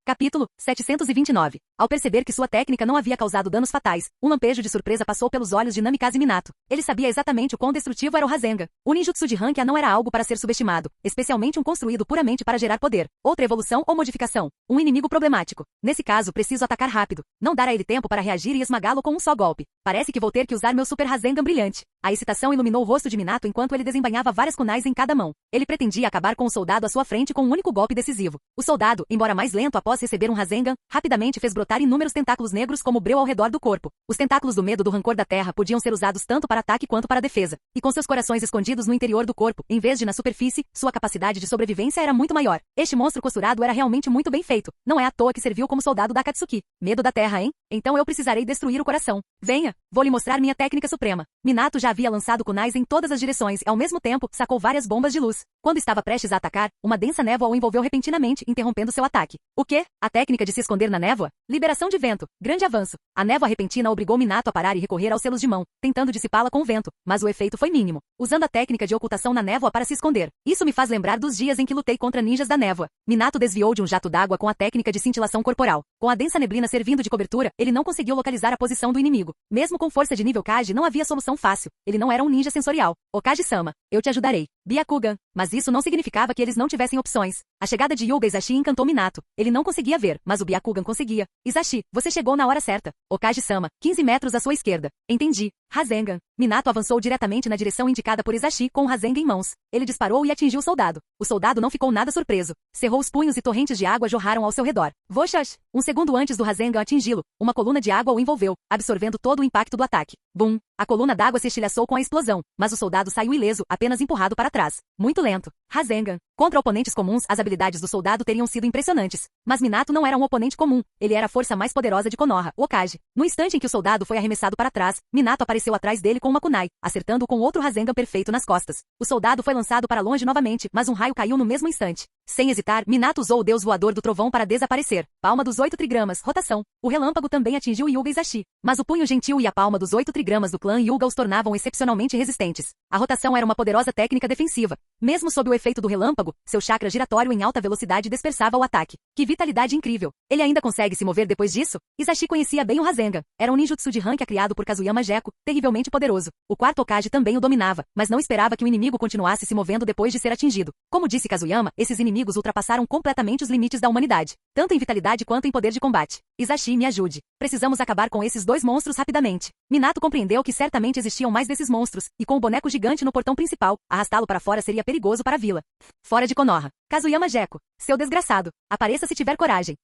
Capítulo 729. Ao perceber que sua técnica não havia causado danos fatais, um lampejo de surpresa passou pelos olhos de Namikaze Minato. Ele sabia exatamente o quão destrutivo era o Rasengan. O ninjutsu de Hankia não era algo para ser subestimado, especialmente um construído puramente para gerar poder. Outra evolução ou modificação. Um inimigo problemático. Nesse caso, preciso atacar rápido. Não dar a ele tempo para reagir e esmagá-lo com um só golpe. Parece que vou ter que usar meu Super Rasengan brilhante. A excitação iluminou o rosto de Minato enquanto ele desembainhava várias kunais em cada mão. Ele pretendia acabar com o soldado à sua frente com um único golpe decisivo. O soldado, embora mais lento após receber um Rasengan, rapidamente fez brotar inúmeros tentáculos negros como breu ao redor do corpo. Os tentáculos do medo do rancor da terra podiam ser usados tanto para ataque quanto para defesa. E com seus corações escondidos no interior do corpo, em vez de na superfície, sua capacidade de sobrevivência era muito maior. Este monstro costurado era realmente muito bem feito. Não é à toa que serviu como soldado da Akatsuki. Medo da terra, hein? Então eu precisarei destruir o coração. Venha, vou lhe mostrar minha técnica suprema. Minato já havia lançado kunais em todas as direções e ao mesmo tempo sacou várias bombas de luz. Quando estava prestes a atacar, uma densa névoa o envolveu repentinamente, interrompendo seu ataque. O quê? A técnica de se esconder na névoa? Liberação de vento. Grande avanço. A névoa repentina obrigou Minato a parar e recorrer aos selos de mão, tentando dissipá-la com o vento, mas o efeito foi mínimo. Usando a técnica de ocultação na névoa para se esconder. Isso me faz lembrar dos dias em que lutei contra ninjas da névoa. Minato desviou de um jato d'água com a técnica de cintilação corporal. Com a densa neblina servindo de cobertura, Ele não conseguiu localizar a posição do inimigo. Mesmo com força de nível Kage, não havia solução fácil. Ele não era um ninja sensorial. Okage-sama, eu te ajudarei. Byakugan. Mas isso não significava que eles não tivessem opções. A chegada de Hyuga Izashi encantou Minato. Ele não conseguia ver, mas o Byakugan conseguia. Izashi, você chegou na hora certa. Okage-sama, 15 metros à sua esquerda. Entendi. Rasengan. Minato avançou diretamente na direção indicada por Izashi com o Rasengan em mãos. Ele disparou e atingiu o soldado. O soldado não ficou nada surpreso. Cerrou os punhos e torrentes de água jorraram ao seu redor. Voxash! Um segundo antes do Rasengan atingi-lo, uma coluna de água o envolveu, absorvendo todo o impacto do ataque. Bum! A coluna d'água se estilhaçou com a explosão, mas o soldado saiu ileso, apenas empurrado para trás. Muito lento. Rasengan. Contra oponentes comuns, as habilidades do soldado teriam sido impressionantes. Mas Minato não era um oponente comum. Ele era a força mais poderosa de Konoha, o Okage. No instante em que o soldado foi arremessado para trás, Minato apareceu atrás dele com uma kunai, acertando-o com outro Rasengan perfeito nas costas. O soldado foi lançado para longe novamente, mas um raio caiu no mesmo instante. Sem hesitar, Minato usou o deus voador do trovão para desaparecer. Palma dos 8 trigramas, rotação. O relâmpago também atingiu Hyuga Izashi. Mas o punho gentil e a palma dos 8 trigramas do clã Hyuga os tornavam excepcionalmente resistentes. A rotação era uma poderosa técnica defensiva. Mesmo sob o efeito do relâmpago, seu chakra giratório em alta velocidade dispersava o ataque. Que vitalidade incrível! Ele ainda consegue se mover depois disso? Izashi conhecia bem o Rasengan. Era um ninjutsu de rank criado por Kazuyama Gekko, terrivelmente poderoso. O quarto Okage também o dominava, mas não esperava que o inimigo continuasse se movendo depois de ser atingido. Como disse Kazuyama, esses inimigos ultrapassaram completamente os limites da humanidade, tanto em vitalidade quanto em poder de combate. Izashi, me ajude. Precisamos acabar com esses dois monstros rapidamente. Minato compreendeu que certamente existiam mais desses monstros, e com o boneco gigante no portão principal, arrastá-lo para fora seria perigoso para a vila. Fora de Konoha. Kazuyama Gekko. Seu desgraçado. Apareça se tiver coragem.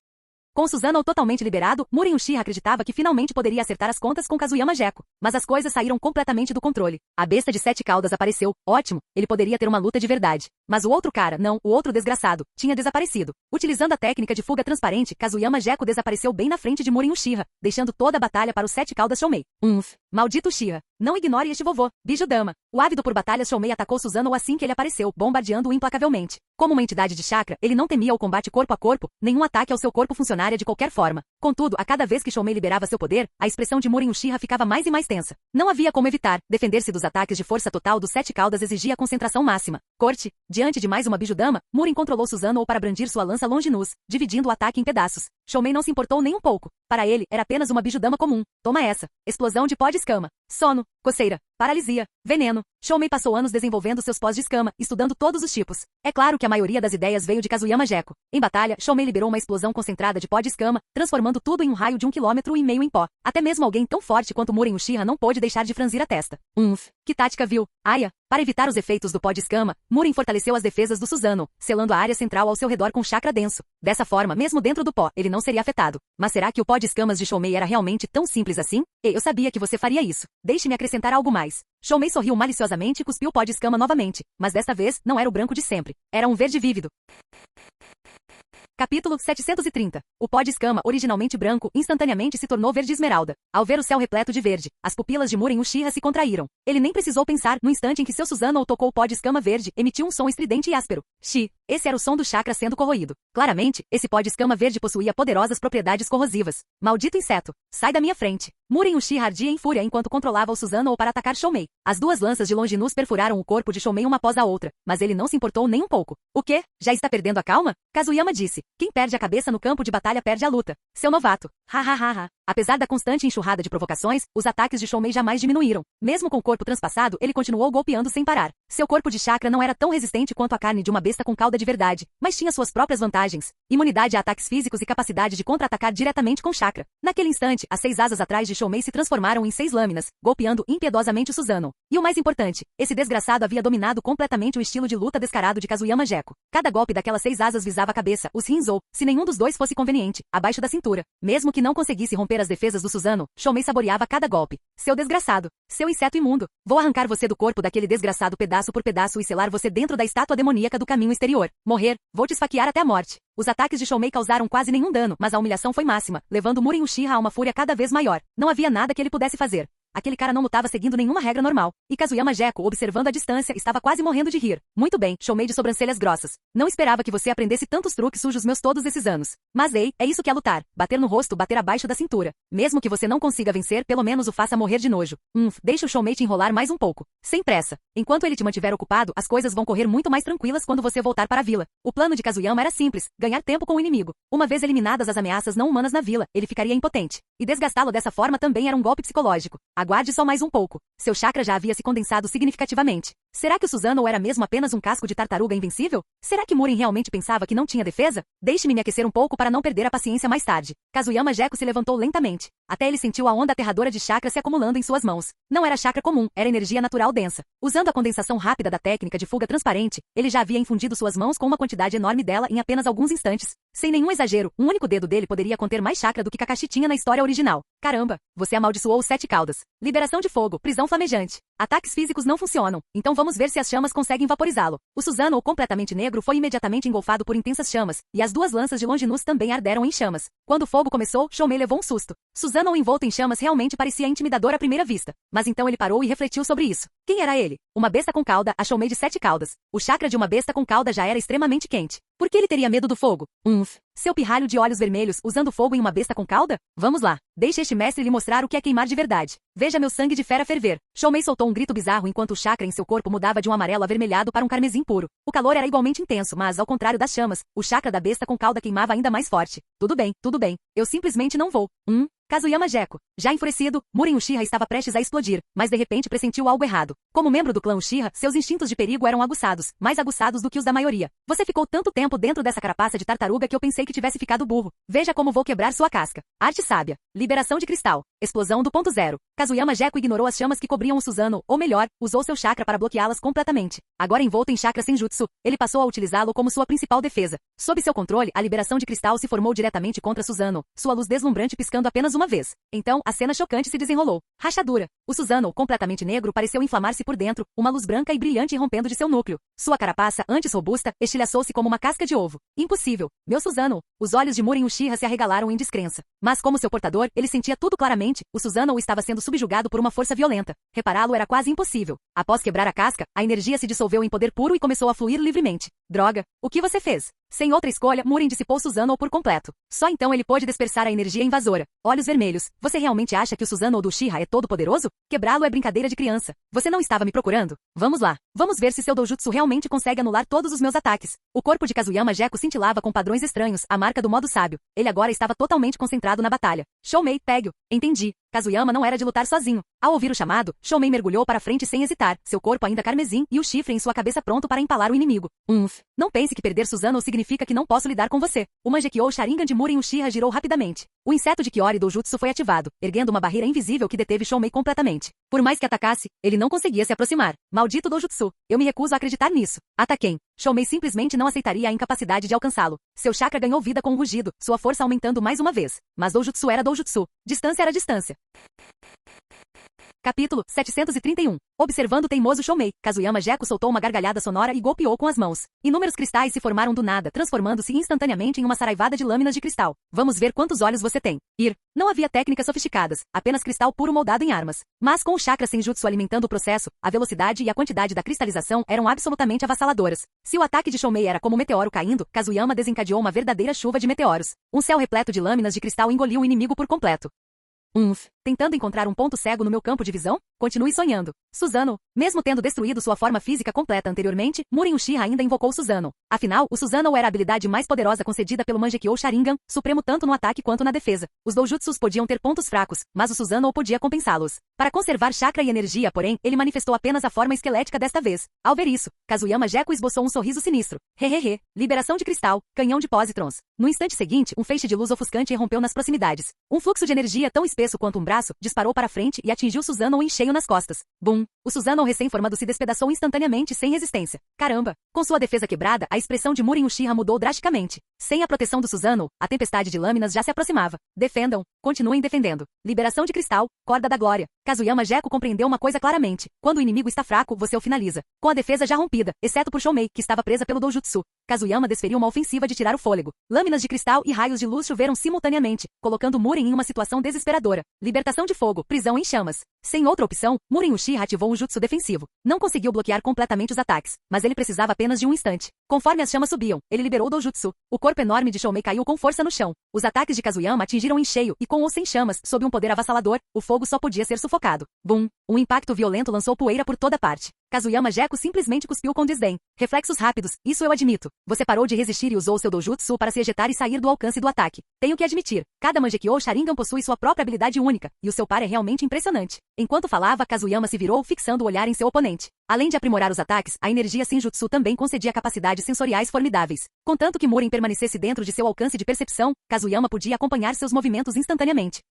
Com Susanoo totalmente liberado, Muren Uchiha acreditava que finalmente poderia acertar as contas com Kazuyama Gekko. Mas as coisas saíram completamente do controle. A besta de 7 caudas apareceu. Ótimo, ele poderia ter uma luta de verdade. Mas o outro cara, não, o outro desgraçado, tinha desaparecido. Utilizando a técnica de fuga transparente, Kazuyama Gekko desapareceu bem na frente de Muren Uchiha, deixando toda a batalha para os 7 caudas Shoumei. Maldito Uchiha. Não ignore este vovô, Bijudama. O ávido por batalhas Shoumei atacou Susanoo assim que ele apareceu, bombardeando-o implacavelmente. Como uma entidade de chakra, ele não temia o combate corpo a corpo, nenhum ataque ao seu corpo funcionaria de qualquer forma. Contudo, a cada vez que Shoumei liberava seu poder, a expressão de Muren Uchiha ficava mais e mais tensa. Não havia como evitar. Defender-se dos ataques de força total dos 7 caudas exigia concentração máxima. Corte. Diante de mais uma Bijudama, Muren controlou Susanoo para brandir sua lança longinus, dividindo o ataque em pedaços. Shoumei não se importou nem um pouco. Para ele, era apenas uma Bijudama comum. Toma essa. Explosão de pó de escama. Sono. Coceira. Paralisia. Veneno. Shoumei passou anos desenvolvendo seus pós de escama, estudando todos os tipos. É claro que a maioria das ideias veio de Kazuyama Gekko. Em batalha, Shoumei liberou uma explosão concentrada de pó de escama, transformando tudo em um raio de 1,5 km em pó. Até mesmo alguém tão forte quanto Muren Uchiha não pôde deixar de franzir a testa. Que tática vil. Aya. Para evitar os efeitos do pó de escama, Muren fortaleceu as defesas do Susanoo, selando a área central ao seu redor com chakra denso. Dessa forma, mesmo dentro do pó, ele não seria afetado. Mas será que o pó de escamas de Shoumei era realmente tão simples assim? Eu sabia que você faria isso. Deixe-me acrescentar algo mais. Shoumei sorriu maliciosamente e cuspiu o pó de escama novamente, mas desta vez não era o branco de sempre. Era um verde vívido. Capítulo 730. O pó de escama, originalmente branco, instantaneamente se tornou verde esmeralda. Ao ver o céu repleto de verde, as pupilas de Muren Uchiha se contraíram. Ele nem precisou pensar, no instante em que seu Susanoo tocou o pó de escama verde, emitiu um som estridente e áspero. Esse era o som do chakra sendo corroído. Claramente, esse pó de escama verde possuía poderosas propriedades corrosivas. Maldito inseto! Sai da minha frente! Muren Uchiha ardia em fúria enquanto controlava o Susanoo para atacar Shoumei. As duas lanças de longinus perfuraram o corpo de Shoumei uma após a outra, mas ele não se importou nem um pouco. O quê? Já está perdendo a calma? Kazuyama disse. Quem perde a cabeça no campo de batalha perde a luta. Seu novato. Apesar da constante enxurrada de provocações, os ataques de Shoumei jamais diminuíram. Mesmo com o corpo transpassado, ele continuou golpeando sem parar. Seu corpo de chakra não era tão resistente quanto a carne de uma besta com cauda de verdade, mas tinha suas próprias vantagens. Imunidade a ataques físicos e capacidade de contra-atacar diretamente com chakra. Naquele instante, as 6 asas atrás de Shoumei se transformaram em 6 lâminas, golpeando impiedosamente o Susanoo. E o mais importante, esse desgraçado havia dominado completamente o estilo de luta descarado de Kazuyama Gekko. Cada golpe daquelas 6 asas visava a cabeça, os rins ou, se nenhum dos dois fosse conveniente, abaixo da cintura. Mesmo que não conseguisse romper as defesas do Susanoo, Shoumei saboreava cada golpe. Seu desgraçado. Seu inseto imundo. Vou arrancar você do corpo daquele desgraçado pedaço por pedaço e selar você dentro da estátua demoníaca do caminho exterior. Morrer. Vou te esfaquear até a morte. Os ataques de Shoumei causaram quase nenhum dano, mas a humilhação foi máxima, levando Muren Uchiha a uma fúria cada vez maior. Não havia nada que ele pudesse fazer. aquele cara não lutava seguindo nenhuma regra normal. E Kazuyama Gekko, observando a distância, estava quase morrendo de rir. Muito bem, Shoumei de sobrancelhas grossas. Não esperava que você aprendesse tantos truques sujos meus todos esses anos. Mas ei, é isso que é lutar. Bater no rosto, bater abaixo da cintura. Mesmo que você não consiga vencer, pelo menos o faça morrer de nojo. Deixa o Shoumei te enrolar mais um pouco. Sem pressa. Enquanto ele te mantiver ocupado, as coisas vão correr muito mais tranquilas quando você voltar para a vila. O plano de Kazuyama era simples, ganhar tempo com o inimigo. Uma vez eliminadas as ameaças não humanas na vila, ele ficaria impotente. E desgastá-lo dessa forma também era um golpe psicológico. Aguarde só mais um pouco. Seu chakra já havia se condensado significativamente. Será que o Susanoo era mesmo apenas um casco de tartaruga invencível? Será que Murin realmente pensava que não tinha defesa? Deixe-me me aquecer um pouco para não perder a paciência mais tarde. Kazuyama Gekko se levantou lentamente. Até ele sentiu a onda aterradora de chakra se acumulando em suas mãos. Não era chakra comum, era energia natural densa. Usando a condensação rápida da técnica de fuga transparente, ele já havia infundido suas mãos com uma quantidade enorme dela em apenas alguns instantes. Sem nenhum exagero, um único dedo dele poderia conter mais chakra do que Kakashi tinha na história original. Caramba, você amaldiçoou os 7 caudas. Liberação de fogo, prisão flamejante. Ataques físicos não funcionam, então vamos ver se as chamas conseguem vaporizá-lo. O Susanoo completamente negro foi imediatamente engolfado por intensas chamas, e as 2 lanças de Longinus também arderam em chamas. Quando o fogo começou, Shoumei levou um susto. Susanoo envolto em chamas realmente parecia intimidador à primeira vista. Mas então ele parou e refletiu sobre isso. Quem era ele? Uma besta com cauda, a Shoumei de 7 caudas. O chakra de uma besta com cauda já era extremamente quente. Por que ele teria medo do fogo? Seu pirralho de olhos vermelhos usando fogo em uma besta com cauda? Vamos lá. Deixe este mestre lhe mostrar o que é queimar de verdade. Veja meu sangue de fera ferver. Shoumei soltou um grito bizarro enquanto o chakra em seu corpo mudava de um amarelo avermelhado para um carmesim puro. O calor era igualmente intenso, mas, ao contrário das chamas, o chakra da besta com cauda queimava ainda mais forte. Tudo bem, tudo bem. Eu simplesmente não vou. Kazuyama Gekko. Já enfurecido, Murin Uchiha estava prestes a explodir, mas de repente pressentiu algo errado. Como membro do clã Uchiha, seus instintos de perigo eram aguçados, mais aguçados do que os da maioria. Você ficou tanto tempo dentro dessa carapaça de tartaruga que eu pensei que tivesse ficado burro. Veja como vou quebrar sua casca. Arte sábia. Liberação de cristal. Explosão do ponto zero. Kazuyama Gekko ignorou as chamas que cobriam o Susanoo, ou melhor, usou seu chakra para bloqueá-las completamente. Agora envolto em chakra senjutsu, ele passou a utilizá-lo como sua principal defesa. Sob seu controle, a liberação de cristal se formou diretamente contra Susanoo, sua luz deslumbrante piscando apenas uma vez. Então, a cena chocante se desenrolou. Rachadura. O Susanoo, completamente negro, pareceu inflamar-se por dentro, uma luz branca e brilhante rompendo de seu núcleo. Sua carapaça, antes robusta, estilhaçou-se como uma casca de ovo. Impossível. Meu Susanoo. Os olhos de Murin Uchiha se arregalaram em descrença. Mas como seu portador, ele sentia tudo claramente. O Susanoo estava sendo subjugado por uma força violenta. Repará-lo era quase impossível. Após quebrar a casca, a energia se dissolveu em poder puro e começou a fluir livremente. Droga. O que você fez? Sem outra escolha, Murin dissipou Susanoo por completo. Só então ele pôde dispersar a energia invasora. Olhos vermelhos. Você realmente acha que o Susanoo do Uchiha é todo poderoso? Quebrá-lo é brincadeira de criança. Você não estava me procurando? Vamos lá. Vamos ver se seu doujutsu realmente consegue anular todos os meus ataques. O corpo de Kazuyama Gekko cintilava com padrões estranhos, a marca do modo sábio. Ele agora estava totalmente concentrado na batalha. Shoumei, pegue-o. Entendi. Kazuyama não era de lutar sozinho. Ao ouvir o chamado, Shoumei mergulhou para frente sem hesitar, seu corpo ainda carmesim e o chifre em sua cabeça pronto para empalar o inimigo. Não pense que perder Susanoo significa que não posso lidar com você. O Mangekyou Sharingan de Murin Uchiha girou rapidamente. O inseto de Kyori do Jutsu foi ativado, erguendo uma barreira invisível que deteve Shoumei completamente. Por mais que atacasse, ele não conseguia se aproximar. Maldito doujutsu. Eu me recuso a acreditar nisso. Ataquem. Shoumei simplesmente não aceitaria a incapacidade de alcançá-lo. Seu chakra ganhou vida com um rugido, sua força aumentando mais uma vez. Mas doujutsu era doujutsu. Distância era distância. Capítulo 731. Observando o teimoso Shoumei, Kazuyama Gekko soltou uma gargalhada sonora e golpeou com as mãos. Inúmeros cristais se formaram do nada, transformando-se instantaneamente em uma saraivada de lâminas de cristal. Vamos ver quantos olhos você tem. Não havia técnicas sofisticadas, apenas cristal puro moldado em armas. Mas com o chakra senjutsu alimentando o processo, a velocidade e a quantidade da cristalização eram absolutamente avassaladoras. Se o ataque de Shoumei era como um meteoro caindo, Kazuyama desencadeou uma verdadeira chuva de meteoros. Um céu repleto de lâminas de cristal engoliu o inimigo por completo. Tentando encontrar um ponto cego no meu campo de visão? Continue sonhando. Susanoo. Mesmo tendo destruído sua forma física completa anteriormente, Murin Uchiha ainda invocou Susanoo. Afinal, o Susanoo era a habilidade mais poderosa concedida pelo Mangekyou Sharingan, supremo tanto no ataque quanto na defesa. Os doujutsus podiam ter pontos fracos, mas o Susanoo podia compensá-los. Para conservar chakra e energia, porém, ele manifestou apenas a forma esquelética desta vez. Ao ver isso, Kazuyama Gekko esboçou um sorriso sinistro. Hehehe. Liberação de cristal, canhão de pósitrons. No instante seguinte, um feixe de luz ofuscante irrompeu nas proximidades. Um fluxo de energia tão espesso quanto um braço disparou para frente e atingiu Susanoo em cheio nas costas. Bum! O Susanoo recém-formado se despedaçou instantaneamente sem resistência. Caramba! Com sua defesa quebrada, a expressão de Murin Uchiha mudou drasticamente. Sem a proteção do Susanoo, a tempestade de lâminas já se aproximava. Defendam. Continuem defendendo. Liberação de cristal, corda da glória. Kazuyama Gekko compreendeu uma coisa claramente. Quando o inimigo está fraco, você o finaliza. Com a defesa já rompida, exceto por Shoumei, que estava presa pelo doujutsu. Kazuyama desferiu uma ofensiva de tirar o fôlego. Lâminas de cristal e raios de luz choveram simultaneamente, colocando Murin em uma situação desesperadora. Libertação de fogo, prisão em chamas. Sem outra opção, Murin Uchiha ativou um jutsu defensivo. Não conseguiu bloquear completamente os ataques, mas ele precisava apenas de um instante. Conforme as chamas subiam, ele liberou o doujutsu. O corpo enorme de Shoumei caiu com força no chão. Os ataques de Kazuyama atingiram em cheio e com ou sem chamas, sob um poder avassalador, o fogo só podia ser sufocado. Bum! Um impacto violento lançou poeira por toda parte. Kazuyama Gecko simplesmente cuspiu com desdém. Reflexos rápidos, isso eu admito. Você parou de resistir e usou seu doujutsu para se ejetar e sair do alcance do ataque. Tenho que admitir, cada Mangekyo Sharingan possui sua própria habilidade única, e o seu par é realmente impressionante. Enquanto falava, Kazuyama se virou, fixando o olhar em seu oponente. Além de aprimorar os ataques, a energia Senjutsu também concedia capacidades sensoriais formidáveis. Contanto que Murin permanecesse dentro de seu alcance de percepção, Kazuyama podia acompanhar seus movimentos instantaneamente.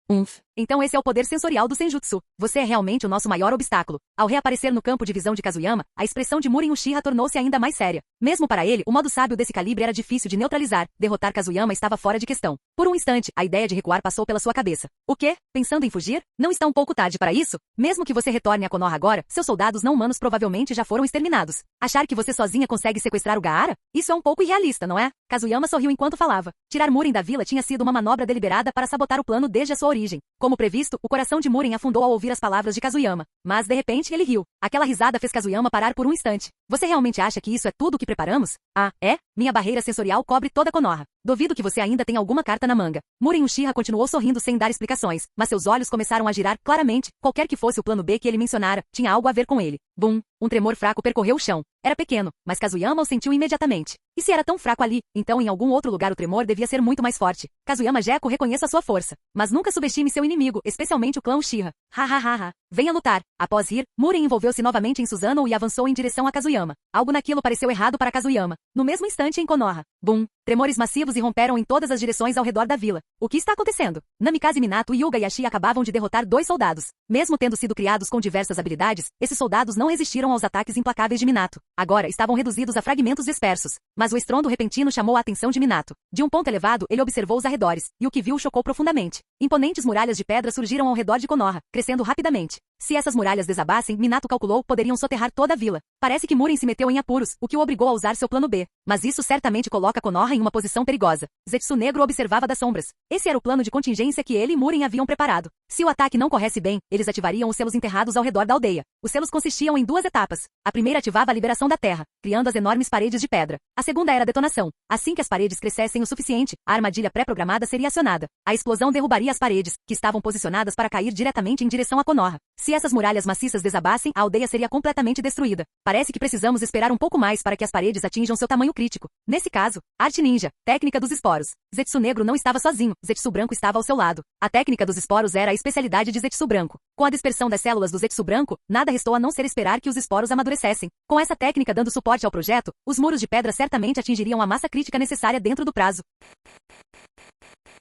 Então esse é o poder sensorial do Senjutsu. Você é realmente o nosso maior obstáculo. Ao reaparecer no campo de visão de Kazuyama, a expressão de Murin Uchiha tornou-se ainda mais séria. Mesmo para ele, o modo sábio desse calibre era difícil de neutralizar. Derrotar Kazuyama estava fora de questão. Por um instante, a ideia de recuar passou pela sua cabeça. O quê? Pensando em fugir? Não está um pouco tarde para isso? Mesmo que você retorne a Konoha agora, seus soldados não humanos provavelmente já foram exterminados. Achar que você sozinha consegue sequestrar o Gaara? Isso é um pouco irrealista, não é? Kazuyama sorriu enquanto falava. Tirar Murin da vila tinha sido uma manobra deliberada para sabotar o plano desde a sua origem. Como previsto, o coração de Murin afundou ao ouvir as palavras de Kazuyama. Mas, de repente, ele riu. Aquela risada fez Kazuyama parar por um instante. Você realmente acha que isso é tudo o que preparamos? Ah, é? Minha barreira sensorial cobre toda Konoha. Duvido que você ainda tenha alguma carta na manga. Murin Uchiha continuou sorrindo sem dar explicações, mas seus olhos começaram a girar claramente. Qualquer que fosse o plano B que ele mencionara, tinha algo a ver com ele. Bum! Um tremor fraco percorreu o chão. Era pequeno, mas Kazuyama o sentiu imediatamente. E se era tão fraco ali, então em algum outro lugar o tremor devia ser muito mais forte. Kazuyama Gecko reconheça sua força. Mas nunca subestime seu inimigo, especialmente o clã Uchiha. Ha. Venha lutar. Após rir, Murin envolveu-se novamente em Susanoo e avançou em direção a Kazuyama. Algo naquilo pareceu errado para Kazuyama. No mesmo instante em Konoha. Bum! Tremores massivos irromperam em todas as direções ao redor da vila. O que está acontecendo? Namikaze Minato e Yuga Yashi acabavam de derrotar 2 soldados. Mesmo tendo sido criados com diversas habilidades, esses soldados não resistiram aos ataques implacáveis de Minato. Agora estavam reduzidos a fragmentos dispersos. Mas o estrondo repentino chamou a atenção de Minato. De um ponto elevado, ele observou os arredores, e o que viu o chocou profundamente. Imponentes muralhas de pedra surgiram ao redor de Konoha, crescendo rapidamente. Se essas muralhas desabassem, Minato calculou, poderiam soterrar toda a vila. Parece que Murin se meteu em apuros, o que o obrigou a usar seu plano B. Mas isso certamente coloca Konoha em uma posição perigosa. Zetsu Negro observava das sombras. Esse era o plano de contingência que ele e Murin haviam preparado. Se o ataque não corresse bem, eles ativariam os selos enterrados ao redor da aldeia. Os selos consistiam em 2 etapas. A primeira ativava a liberação da terra, criando as enormes paredes de pedra. A segunda era a detonação. Assim que as paredes crescessem o suficiente, a armadilha pré-programada seria acionada. A explosão derrubaria as paredes, que estavam posicionadas para cair diretamente em direção a Konoha. Se essas muralhas maciças desabassem, a aldeia seria completamente destruída. Parece que precisamos esperar um pouco mais para que as paredes atinjam seu tamanho crítico. Nesse caso, Arte Ninja, técnica dos esporos. Zetsu Negro não estava sozinho, Zetsu Branco estava ao seu lado. A técnica dos esporos era a especialidade de Zetsu Branco. Com a dispersão das células do Zetsu Branco, nada restou a não ser esperar que os esporos amadurecessem. Com essa técnica dando suporte ao projeto, os muros de pedra certamente atingiriam a massa crítica necessária dentro do prazo.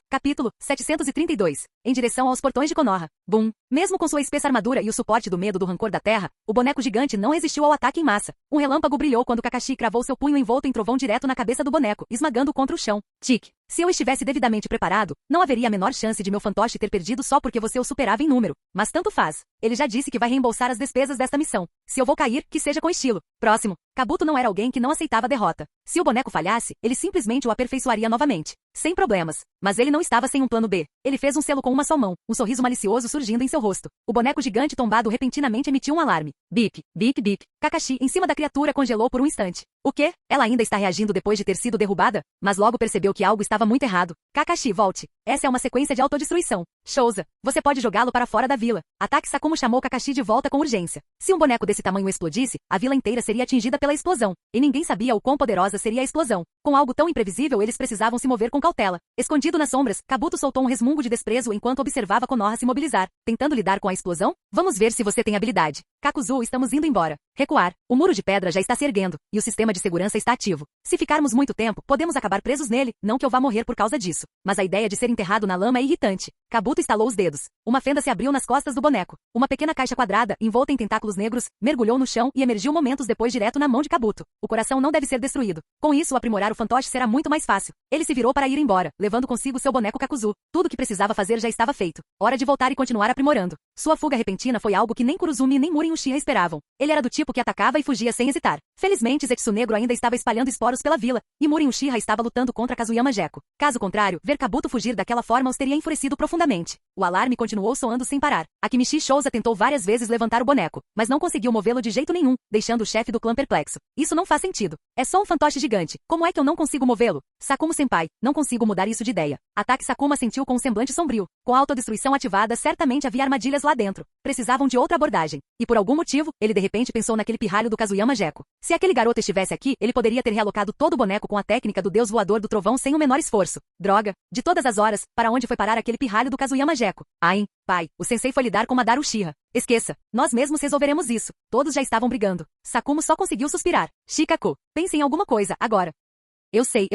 Capítulo 732. Em direção aos portões de Konoha. Bum! Mesmo com sua espessa armadura e o suporte do medo do rancor da terra, o boneco gigante não resistiu ao ataque em massa. Um relâmpago brilhou quando Kakashi cravou seu punho envolto em trovão direto na cabeça do boneco, esmagando contra o chão. Tic! Se eu estivesse devidamente preparado, não haveria a menor chance de meu fantoche ter perdido só porque você o superava em número. Mas tanto faz. Ele já disse que vai reembolsar as despesas desta missão. Se eu vou cair, que seja com estilo. Próximo. Kabuto não era alguém que não aceitava a derrota. Se o boneco falhasse, ele simplesmente o aperfeiçoaria novamente. Sem problemas. Mas ele não estava sem um plano B. Ele fez um selo com uma só mão, um sorriso malicioso surgindo em seu rosto. O boneco gigante tombado repentinamente emitiu um alarme. Bip, bip, bip. Kakashi, em cima da criatura, congelou por um instante. O quê? Ela ainda está reagindo depois de ter sido derrubada? Mas logo percebeu que algo estava muito errado. Kakashi, volte. Essa é uma sequência de autodestruição. Shouza, você pode jogá-lo para fora da vila. Ataque Sakumo chamou Kakashi de volta com urgência. Se um boneco desse tamanho explodisse, a vila inteira seria atingida pela explosão. E ninguém sabia o quão poderosa seria a explosão. Com algo tão imprevisível, eles precisavam se mover com cautela. Escondido nas sombras, Kabuto soltou um resmungo de desprezo enquanto observava Konoha se mobilizar. Tentando lidar com a explosão? Vamos ver se você tem habilidade. Kakuzu, estamos indo embora. Recuar. O muro de pedra já está se erguendo, e o sistema de segurança está ativo. Se ficarmos muito tempo, podemos acabar presos nele, não que eu vá morrer por causa disso. Mas a ideia de ser enterrado na lama é irritante. Kabuto estalou os dedos. Uma fenda se abriu nas costas do boneco. Uma pequena caixa quadrada, envolta em tentáculos negros, mergulhou no chão e emergiu momentos depois direto na mão de Kabuto. O coração não deve ser destruído. Com isso, aprimorar o fantoche será muito mais fácil. Ele se virou para ir embora, levando consigo seu boneco Kakuzu. Tudo o que precisava fazer já estava feito. Hora de voltar e continuar aprimorando. Sua fuga repentina foi algo que nem Kurozumi nem Murin Uchiha esperavam. Ele era do tipo que atacava e fugia sem hesitar. Felizmente, Zetsu Negro ainda estava espalhando esporos pela vila, e Murin Uchiha estava lutando contra Kazuyama Gecko. Caso contrário, ver Kabuto fugir daquela forma os teria enfurecido profundamente. profundamente. O alarme continuou soando sem parar. Akimichi Shouza tentou várias vezes levantar o boneco, mas não conseguiu movê-lo de jeito nenhum, deixando o chefe do clã perplexo. Isso não faz sentido. É só um fantoche gigante. Como é que eu não consigo movê-lo? Sakumo-senpai, não consigo mudar isso de ideia. Ataque Sakuma sentiu com um semblante sombrio. Com a autodestruição ativada, certamente havia armadilhas lá dentro. Precisavam de outra abordagem. E por algum motivo, ele de repente pensou naquele pirralho do Kazuyama Gekko. Se aquele garoto estivesse aqui, ele poderia ter realocado todo o boneco com a técnica do deus voador do trovão sem o menor esforço. Droga! De todas as horas, para onde foi parar aquele pirralho do Kazuyama Gekko? Ai, pai, o sensei foi lidar com Madara Uchiha. Esqueça, nós mesmos resolveremos isso. Todos já estavam brigando. Sakumo só conseguiu suspirar. Shikaku, pense em alguma coisa, agora. Eu sei.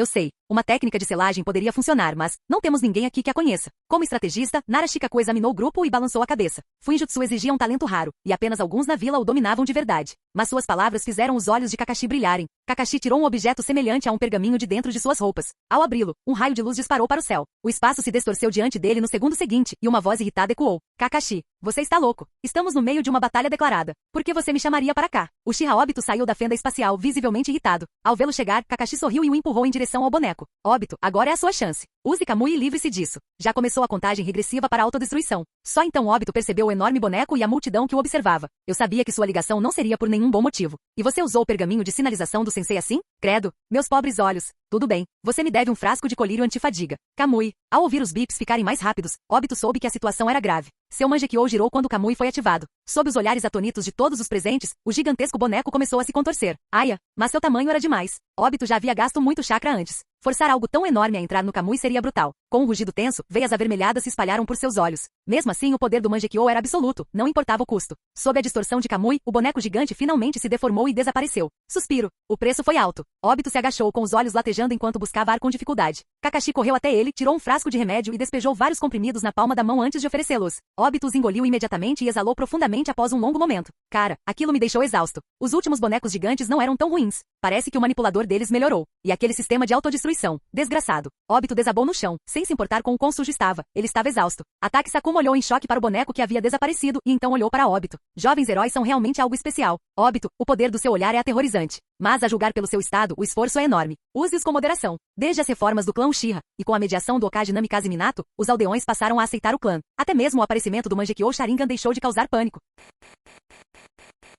Uma técnica de selagem poderia funcionar, mas não temos ninguém aqui que a conheça. Como estrategista, Nara Shikaku examinou o grupo e balançou a cabeça. Fuinjutsu exigia um talento raro, e apenas alguns na vila o dominavam de verdade. Mas suas palavras fizeram os olhos de Kakashi brilharem. Kakashi tirou um objeto semelhante a um pergaminho de dentro de suas roupas. Ao abri-lo, um raio de luz disparou para o céu. O espaço se distorceu diante dele no segundo seguinte, e uma voz irritada ecoou. Kakashi, você está louco. Estamos no meio de uma batalha declarada. Por que você me chamaria para cá? Uchiha Obito saiu da fenda espacial, visivelmente irritado. Ao vê-lo chegar, Kakashi sorriu e o empurrou em direção ao boneco. Obito, agora é a sua chance. Use Kamui e livre-se disso. Já começou a contagem regressiva para a autodestruição. Só então Obito percebeu o enorme boneco e a multidão que o observava. Eu sabia que sua ligação não seria por nenhum bom motivo. E você usou o pergaminho de sinalização do sensei assim? Credo, meus pobres olhos. Tudo bem, você me deve um frasco de colírio antifadiga. Kamui. Ao ouvir os bips ficarem mais rápidos, Obito soube que a situação era grave. Seu Mangekyou girou quando Kamui foi ativado. Sob os olhares atonitos de todos os presentes, o gigantesco boneco começou a se contorcer. Aia, mas seu tamanho era demais. Obito já havia gasto muito chakra antes. Forçar algo tão enorme a entrar no Kamui seria brutal. Com um rugido tenso, veias avermelhadas se espalharam por seus olhos. Mesmo assim, o poder do Mangekyou era absoluto, não importava o custo. Sob a distorção de Kamui, o boneco gigante finalmente se deformou e desapareceu. Suspiro. O preço foi alto. Obito se agachou com os olhos latejando enquanto buscava ar com dificuldade. Kakashi correu até ele, tirou um frasco de remédio e despejou vários comprimidos na palma da mão antes de oferecê-los. Obito os engoliu imediatamente e exalou profundamente após um longo momento. Cara, aquilo me deixou exausto. Os últimos bonecos gigantes não eram tão ruins. Parece que o manipulador deles melhorou. E aquele sistema de autodestruição. Desgraçado. Obito desabou no chão, sem se importar com o quão sujo estava. Ele estava exausto. Ataque Sakuma olhou em choque para o boneco que havia desaparecido e então olhou para Obito. Jovens heróis são realmente algo especial. Obito, o poder do seu olhar é aterrorizante. Mas a julgar pelo seu estado, o esforço é enorme. Use-os com moderação. Desde as reformas do clã Uchiha, e com a mediação do Hokage Namikaze Minato, os aldeões passaram a aceitar o clã. Até mesmo o aparecimento do Mangekyou Sharingan deixou de causar pânico.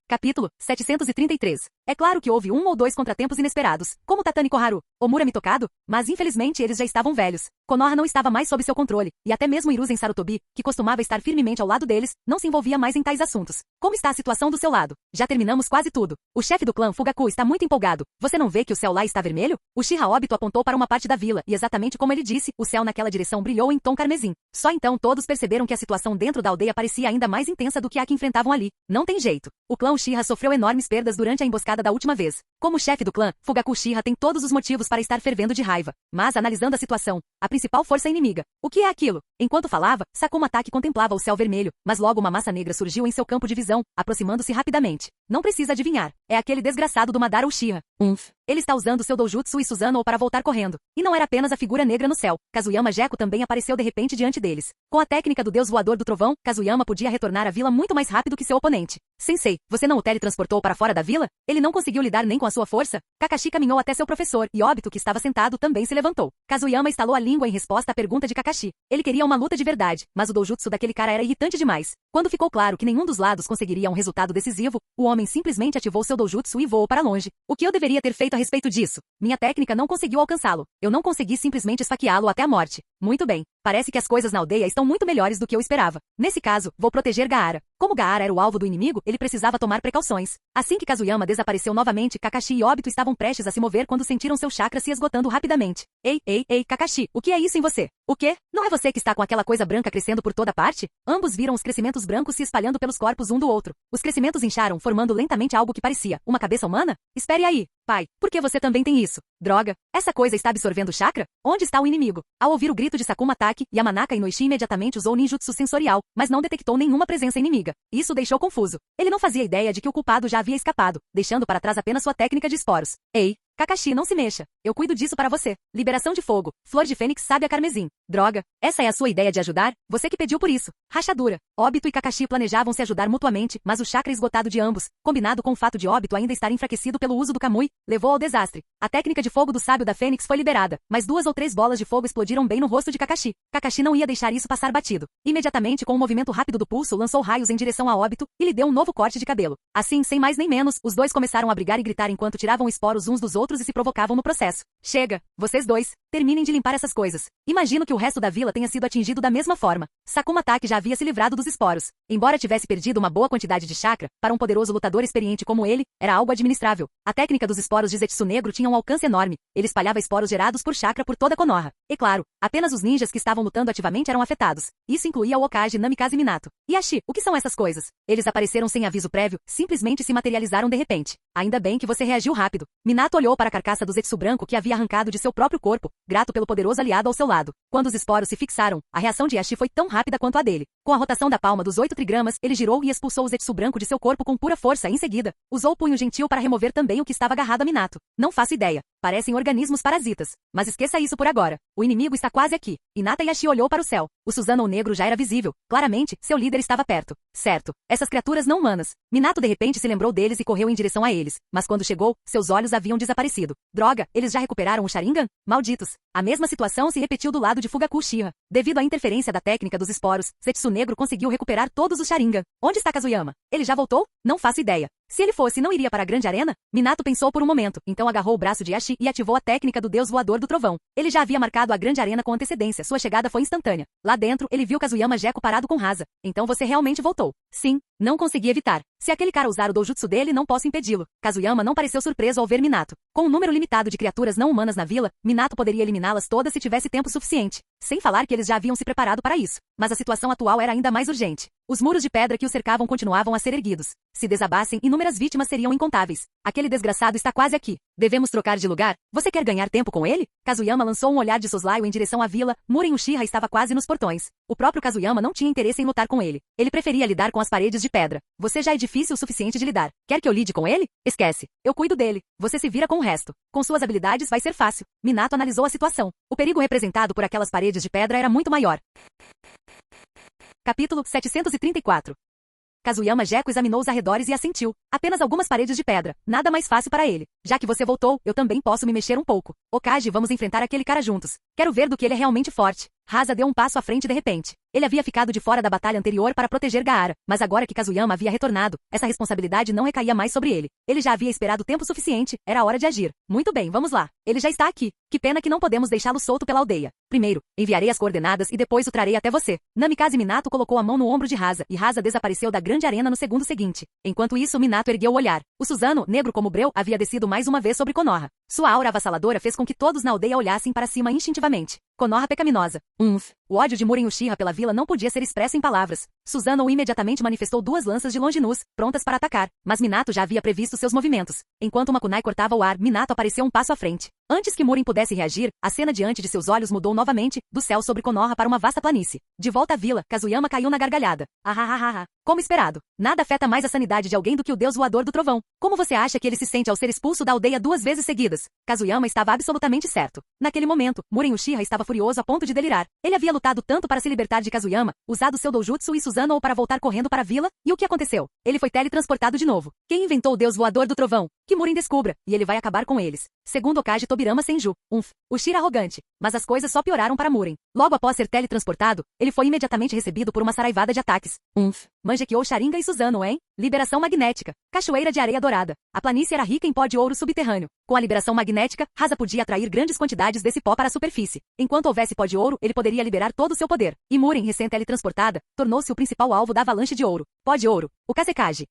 Capítulo 733. É claro que houve um ou dois contratempos inesperados, como Tatani Koharu, Omura Mitokado, mas infelizmente eles já estavam velhos. Konoha não estava mais sob seu controle, e até mesmo Hiruzen Sarutobi, que costumava estar firmemente ao lado deles, não se envolvia mais em tais assuntos. Como está a situação do seu lado? Já terminamos quase tudo. O chefe do clã Fugaku está muito empolgado. Você não vê que o céu lá está vermelho? Uchiha Obito apontou para uma parte da vila, e exatamente como ele disse, o céu naquela direção brilhou em tom carmesim. Só então todos perceberam que a situação dentro da aldeia parecia ainda mais intensa do que a que enfrentavam ali. Não tem jeito. O clã Uchiha sofreu enormes perdas durante a emboscada da última vez. Como chefe do clã, Fugaku Uchiha tem todos os motivos para estar fervendo de raiva. Mas analisando a situação, a principal força é inimiga. O que é aquilo? Enquanto falava, Sakuma Taki contemplava o céu vermelho, mas logo uma massa negra surgiu em seu campo de visão, aproximando-se rapidamente. Não precisa adivinhar. É aquele desgraçado do Madara Uchiha. Ele está usando seu doujutsu e Susanoo para voltar correndo. E não era apenas a figura negra no céu. Kazuyama Gekko também apareceu de repente diante deles. Com a técnica do deus voador do trovão, Kazuyama podia retornar à vila muito mais rápido que seu oponente. Sensei, você não o teletransportou para fora da vila? Ele não conseguiu lidar nem com a sua força? Kakashi caminhou até seu professor, e Obito, que estava sentado, também se levantou. Kazuyama estalou a língua em resposta à pergunta de Kakashi. Ele queria uma luta de verdade, mas o doujutsu daquele cara era irritante demais. Quando ficou claro que nenhum dos lados conseguiria um resultado decisivo, o homem simplesmente ativou seu doujutsu e voou para longe. O que eu deveria ter feito a respeito disso? Minha técnica não conseguiu alcançá-lo. Eu não consegui simplesmente esfaqueá-lo até a morte. Muito bem. Parece que as coisas na aldeia estão muito melhores do que eu esperava. Nesse caso, vou proteger Gaara. Como Gaara era o alvo do inimigo, ele precisava tomar precauções. Assim que Kazuyama desapareceu novamente, Kakashi e Obito estavam prestes a se mover quando sentiram seu chakra se esgotando rapidamente. Ei, Kakashi, o que é isso em você? O quê? Não é você que está com aquela coisa branca crescendo por toda parte? Ambos viram os crescimentos brancos se espalhando pelos corpos um do outro. Os crescimentos incharam, formando lentamente algo que parecia uma cabeça humana? Espere aí. Pai, por que você também tem isso? Droga, essa coisa está absorvendo chakra? Onde está o inimigo? Ao ouvir o grito de Sakuma Taki, Yamanaka Inoishi imediatamente usou ninjutsu sensorial, mas não detectou nenhuma presença inimiga. Isso o deixou confuso. Ele não fazia ideia de que o culpado já havia escapado, deixando para trás apenas sua técnica de esporos. Ei, Kakashi, não se mexa. Eu cuido disso para você. Liberação de fogo. Flor de fênix sábia carmesim. Droga. Essa é a sua ideia de ajudar? Você que pediu por isso. Rachadura. Obito e Kakashi planejavam se ajudar mutuamente, mas o chakra esgotado de ambos, combinado com o fato de Obito ainda estar enfraquecido pelo uso do Kamui, levou ao desastre. A técnica de fogo do sábio da fênix foi liberada, mas 2 ou 3 bolas de fogo explodiram bem no rosto de Kakashi. Kakashi não ia deixar isso passar batido. Imediatamente, com um movimento rápido do pulso, lançou raios em direção a Obito e lhe deu um novo corte de cabelo. Assim, sem mais nem menos, os dois começaram a brigar e gritar enquanto tiravam esporos uns dos outros e se provocavam no processo. Chega, vocês dois, terminem de limpar essas coisas. Imagino que o resto da vila tenha sido atingido da mesma forma. Sakuma Taki já havia se livrado dos esporos. Embora tivesse perdido uma boa quantidade de chakra, para um poderoso lutador experiente como ele, era algo administrável. A técnica dos esporos de Zetsu Negro tinha um alcance enorme. Ele espalhava esporos gerados por chakra por toda Konoha. E claro, apenas os ninjas que estavam lutando ativamente eram afetados. Isso incluía o Hokage Namikaze Minato. E Ashi, o que são essas coisas? Eles apareceram sem aviso prévio, simplesmente se materializaram de repente. Ainda bem que você reagiu rápido. Minato olhou para a carcaça do Zetsu branco que havia arrancado de seu próprio corpo, grato pelo poderoso aliado ao seu lado. Quando os esporos se fixaram, a reação de Ashi foi tão rápida quanto a dele. Com a rotação da palma dos 8 trigramas, ele girou e expulsou o Zetsu branco de seu corpo com pura força e em seguida, usou o punho gentil para remover também o que estava agarrado a Minato. Não faço ideia. Parecem organismos parasitas. Mas esqueça isso por agora. O inimigo está quase aqui. Hinata Yashi olhou para o céu. O Susanoo negro já era visível. Claramente, seu líder estava perto. Certo. Essas criaturas não humanas. Minato de repente se lembrou deles e correu em direção a eles. Mas quando chegou, seus olhos haviam desaparecido. Droga, eles já recuperaram o Sharingan? Malditos. A mesma situação se repetiu do lado de Fugaku Uchiha. Devido à interferência da técnica dos esporos, Zetsu Negro conseguiu recuperar todos os Sharingan. Onde está Kazuyama? Ele já voltou? Não faço ideia. Se ele fosse, não iria para a grande arena? Minato pensou por um momento, então agarrou o braço de Ashi e ativou a técnica do deus voador do trovão. Ele já havia marcado a grande arena com antecedência, sua chegada foi instantânea. Lá dentro, ele viu Kazuyama Gecko parado com Rasa. Então você realmente voltou. Sim, não consegui evitar. Se aquele cara usar o doujutsu dele, não posso impedi-lo. Kazuyama não pareceu surpreso ao ver Minato. Com um número limitado de criaturas não humanas na vila, Minato poderia eliminá-las todas se tivesse tempo suficiente. Sem falar que eles já haviam se preparado para isso. Mas a situação atual era ainda mais urgente. Os muros de pedra que o cercavam continuavam a ser erguidos. Se desabassem, inúmeras vítimas seriam incontáveis. Aquele desgraçado está quase aqui. Devemos trocar de lugar? Você quer ganhar tempo com ele? Kazuyama lançou um olhar de soslaio em direção à vila. Muren Uchiha estava quase nos portões. O próprio Kazuyama não tinha interesse em lutar com ele. Ele preferia lidar com as paredes de pedra. Você já é difícil o suficiente de lidar. Quer que eu lide com ele? Esquece. Eu cuido dele. Você se vira com o resto. Com suas habilidades vai ser fácil. Minato analisou a situação. O perigo representado por aquelas paredes de pedra era muito maior. Capítulo 734. Kazuyama Gecko examinou os arredores e assentiu. Apenas algumas paredes de pedra. Nada mais fácil para ele. Já que você voltou, eu também posso me mexer um pouco. Hokage, vamos enfrentar aquele cara juntos. Quero ver do que ele é realmente forte. Rasa deu um passo à frente de repente. Ele havia ficado de fora da batalha anterior para proteger Gaara, mas agora que Kazuyama havia retornado, essa responsabilidade não recaía mais sobre ele. Ele já havia esperado tempo suficiente, era hora de agir. Muito bem, vamos lá. Ele já está aqui. Que pena que não podemos deixá-lo solto pela aldeia. Primeiro, enviarei as coordenadas e depois o trarei até você. Namikaze Minato colocou a mão no ombro de Rasa, e Rasa desapareceu da grande arena no segundo seguinte. Enquanto isso, Minato ergueu o olhar. O Susanoo, negro como breu, havia descido mais uma vez sobre Konoha. Sua aura avassaladora fez com que todos na aldeia olhassem para cima instintivamente. Konoha pecaminosa. O ódio de Muren Uchiha pela vila não podia ser expresso em palavras. Susanoo imediatamente manifestou 2 lanças de longinus, prontas para atacar, mas Minato já havia previsto seus movimentos. Enquanto uma kunai cortava o ar, Minato apareceu um passo à frente. Antes que Muren pudesse reagir, a cena diante de seus olhos mudou novamente, do céu sobre Konoha para uma vasta planície. De volta à vila, Kazuyama caiu na gargalhada. Como esperado. Nada afeta mais a sanidade de alguém do que o deus voador do trovão. Como você acha que ele se sente ao ser expulso da aldeia 2 vezes seguidas? Kazuyama estava absolutamente certo. Naquele momento, Muren Uchiha estava furioso a ponto de delirar. Ele havia lutado tanto para se libertar de Kazuyama, usado seu doujutsu e Susanoo para voltar correndo para a vila, e o que aconteceu? Ele foi teletransportado de novo. Quem inventou o deus voador do trovão? Que Muren descubra, e ele vai acabar com eles. Segundo Hokage Tobirama Senju. Uchiha arrogante. Mas as coisas só pioraram para Muren. Logo após ser teletransportado, ele foi imediatamente recebido por uma saraivada de ataques. Mangekyou Sharingan e Susanoo, hein? Liberação magnética. Cachoeira de areia dourada. A planície era rica em pó de ouro subterrâneo. Com a liberação magnética, Rasa podia atrair grandes quantidades desse pó para a superfície. Enquanto houvesse pó de ouro, ele poderia liberar todo o seu poder. E Muren, recém-teletransportada, tornou-se o principal alvo da avalanche de ouro. Pó de ouro. O Kazekage.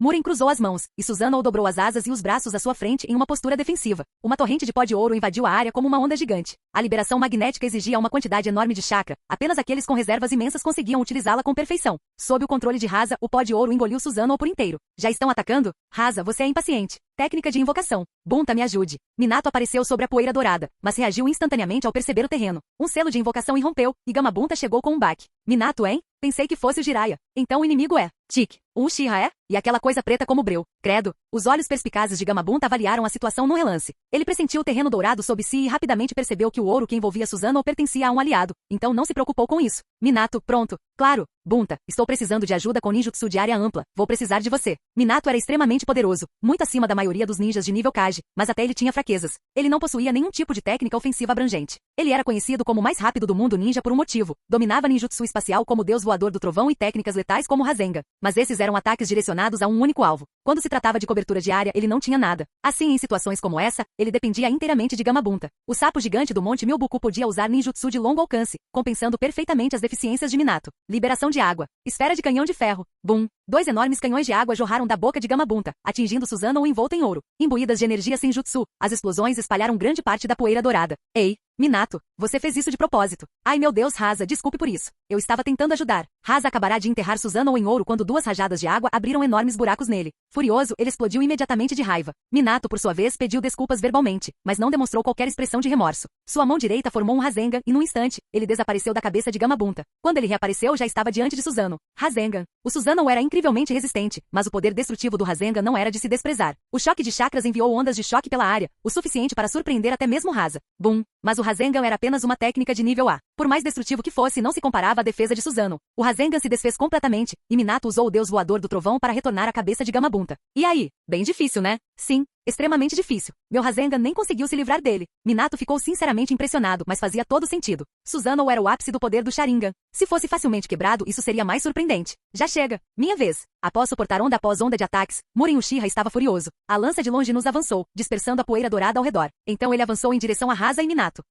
Muren cruzou as mãos, e Susanoo dobrou as asas e os braços à sua frente em uma postura defensiva. Uma torrente de pó de ouro invadiu a área como uma onda gigante. A liberação magnética exigia uma quantidade enorme de chakra. Apenas aqueles com reservas imensas conseguiam utilizá-la com perfeição. Sob o controle de Rasa, o pó de ouro engoliu Susanoo por inteiro. Já estão atacando? Rasa, você é impaciente. Técnica de invocação. Bunta, me ajude. Minato apareceu sobre a poeira dourada, mas reagiu instantaneamente ao perceber o terreno. Um selo de invocação irrompeu, e Gamabunta chegou com um baque. Minato, hein? Pensei que fosse o Jiraiya. Então o inimigo é... Tic. Um Uchiha é? E aquela coisa preta como breu. Credo. Os olhos perspicazes de Gamabunta avaliaram a situação num relance. Ele pressentiu o terreno dourado sob si e rapidamente percebeu que o ouro que envolvia Susanoo pertencia a um aliado, então não se preocupou com isso. Minato, pronto. Claro. Bunta, estou precisando de ajuda com ninjutsu de área ampla. Vou precisar de você. Minato era extremamente poderoso, muito acima da maioria dos ninjas de nível Kage, mas até ele tinha fraquezas. Ele não possuía nenhum tipo de técnica ofensiva abrangente. Ele era conhecido como o mais rápido do mundo ninja por um motivo. Dominava ninjutsu espacial como o deus voador do trovão e técnicas letais como o Rasengan. Mas esses eram ataques direcionados a um único alvo. Quando se tratava de cobertura de área, ele não tinha nada. Assim, em situações como essa, ele dependia inteiramente de Gamabunta. O sapo gigante do Monte Milbuku podia usar ninjutsu de longo alcance, compensando perfeitamente as deficiências de Minato. Liberação de água. Esfera de canhão de ferro. Bum! 2 enormes canhões de água jorraram da boca de Gamabunta, atingindo Susanoo envolta em ouro. Imbuídas de energia senjutsu, as explosões espalharam grande parte da poeira dourada. Ei, Minato, você fez isso de propósito. Ai meu Deus, Rasa, desculpe por isso. Eu estava tentando ajudar. Rasa acabará de enterrar Susanoo em ouro quando 2 rajadas de água abriram enormes buracos nele. Furioso, ele explodiu imediatamente de raiva. Minato, por sua vez, pediu desculpas verbalmente, mas não demonstrou qualquer expressão de remorso. Sua mão direita formou um Rasengan e, num instante, ele desapareceu da cabeça de Gamabunta. Quando ele reapareceu, já estava diante de Susanoo. Rasengan. O Susanoo era incrivelmente resistente, mas o poder destrutivo do Rasengan não era de se desprezar. O choque de chakras enviou ondas de choque pela área, o suficiente para surpreender até mesmo Rasa. Bum! Mas o Rasengan era apenas uma técnica de nível A. Por mais destrutivo que fosse, não se comparava à defesa de Susanoo. O Rasengan se desfez completamente, e Minato usou o deus voador do trovão para retornar a cabeça de Gamabunta. E aí? Bem difícil, né? Sim. Extremamente difícil. Meu Rasengan nem conseguiu se livrar dele. Minato ficou sinceramente impressionado, mas fazia todo sentido. Susanoo era o ápice do poder do Sharingan. Se fosse facilmente quebrado, isso seria mais surpreendente. Já chega. Minha vez. Após suportar onda após onda de ataques, Murin Uchiha estava furioso. A lança de Longinus avançou, dispersando a poeira dourada ao redor. Então ele avançou em direção a Rasa e Minato.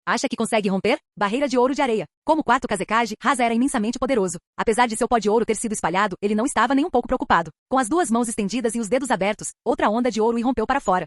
Acha que consegue romper? Barreira de ouro de areia. Como o 4º Kazekage, Rasa era imensamente poderoso. Apesar de seu pó de ouro ter sido espalhado, ele não estava nem um pouco preocupado. Com as 2 mãos estendidas e os dedos abertos, outra onda de ouro irrompeu para fora.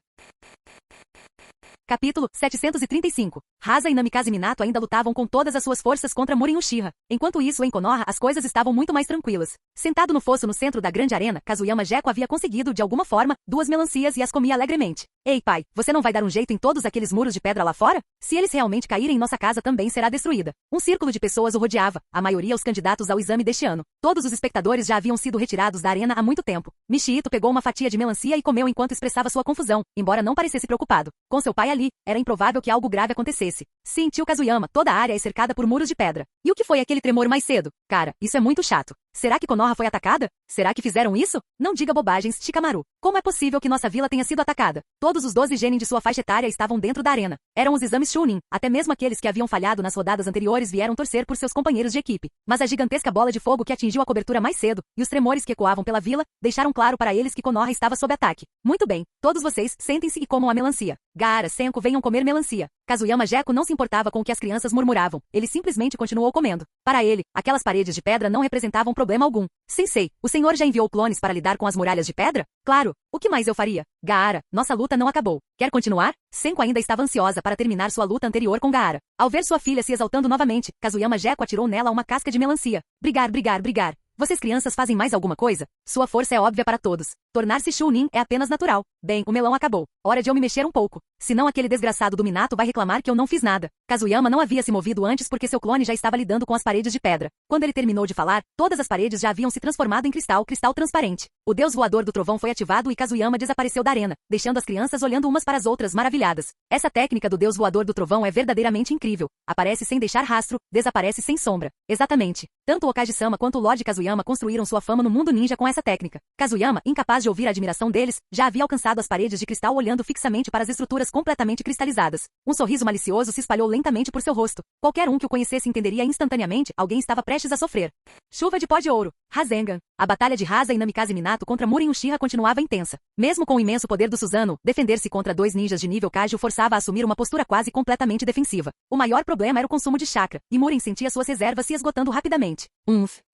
Capítulo 735. Rasa e Namikaze Minato ainda lutavam com todas as suas forças contra Murin Uchiha. Enquanto isso, em Konoha, as coisas estavam muito mais tranquilas. Sentado no fosso no centro da grande arena, Kazuyama Gekko havia conseguido, de alguma forma, 2 melancias e as comia alegremente. Ei, pai, você não vai dar um jeito em todos aqueles muros de pedra lá fora? Se eles realmente caírem, nossa casa também será destruída. Um círculo de pessoas o rodeava, a maioria os candidatos ao exame deste ano. Todos os espectadores já haviam sido retirados da arena há muito tempo. Michito pegou uma fatia de melancia e comeu enquanto expressava sua confusão, embora não parecesse preocupado. Com seu pai ali, era improvável que algo grave acontecesse. Sim, tio Kazuyama, toda a área é cercada por muros de pedra. E o que foi aquele tremor mais cedo? Cara, isso é muito chato. Será que Konoha foi atacada? Será que fizeram isso? Não diga bobagens, Shikamaru. Como é possível que nossa vila tenha sido atacada? Todos os 12 genin de sua faixa etária estavam dentro da arena. Eram os exames Chunin, até mesmo aqueles que haviam falhado nas rodadas anteriores vieram torcer por seus companheiros de equipe. Mas a gigantesca bola de fogo que atingiu a cobertura mais cedo, e os tremores que ecoavam pela vila, deixaram claro para eles que Konoha estava sob ataque. Muito bem, todos vocês, sentem-se e comam a melancia. Gaara, Senko, venham comer melancia. Kazuyama Gekko não se importava com o que as crianças murmuravam, ele simplesmente continuou comendo. Para ele, aquelas paredes de pedra não representavam problema algum. Sensei, o senhor já enviou clones para lidar com as muralhas de pedra? Claro. O que mais eu faria? Gaara, nossa luta não acabou. Quer continuar? Senko ainda estava ansiosa para terminar sua luta anterior com Gaara. Ao ver sua filha se exaltando novamente, Kazuyama Gekko atirou nela uma casca de melancia. Brigar, brigar, brigar. Vocês crianças fazem mais alguma coisa? Sua força é óbvia para todos. Tornar-se Chunin é apenas natural. Bem, o melão acabou. Hora de eu me mexer um pouco. Senão aquele desgraçado do Minato vai reclamar que eu não fiz nada. Kazuyama não havia se movido antes porque seu clone já estava lidando com as paredes de pedra. Quando ele terminou de falar, todas as paredes já haviam se transformado em cristal transparente. O deus voador do trovão foi ativado e Kazuyama desapareceu da arena, deixando as crianças olhando umas para as outras maravilhadas. Essa técnica do deus voador do trovão é verdadeiramente incrível. Aparece sem deixar rastro, desaparece sem sombra. Exatamente. Tanto o Okage-sama quanto o Lord Kazuyama construíram sua fama no mundo ninja com essa técnica. Kazuyama, incapaz de ouvir a admiração deles, já havia alcançado as paredes de cristal olhando fixamente para as estruturas completamente cristalizadas. Um sorriso malicioso se espalhou lentamente por seu rosto. Qualquer um que o conhecesse entenderia instantaneamente, alguém estava prestes a sofrer. Chuva de pó de ouro. Rasengan. A batalha de Rasa e Namikaze Minato contra Murin Uchiha continuava intensa. Mesmo com o imenso poder do Susanoo, defender-se contra 2 ninjas de nível Kage o forçava a assumir uma postura quase completamente defensiva. O maior problema era o consumo de chakra, e Murin sentia suas reservas se esgotando rapidamente.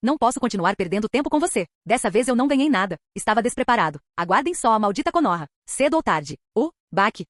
Não posso continuar perdendo tempo com você. Dessa vez eu não ganhei nada. Estava despreparado. Aguardem só a maldita Konoha. Cedo ou tarde. Baki.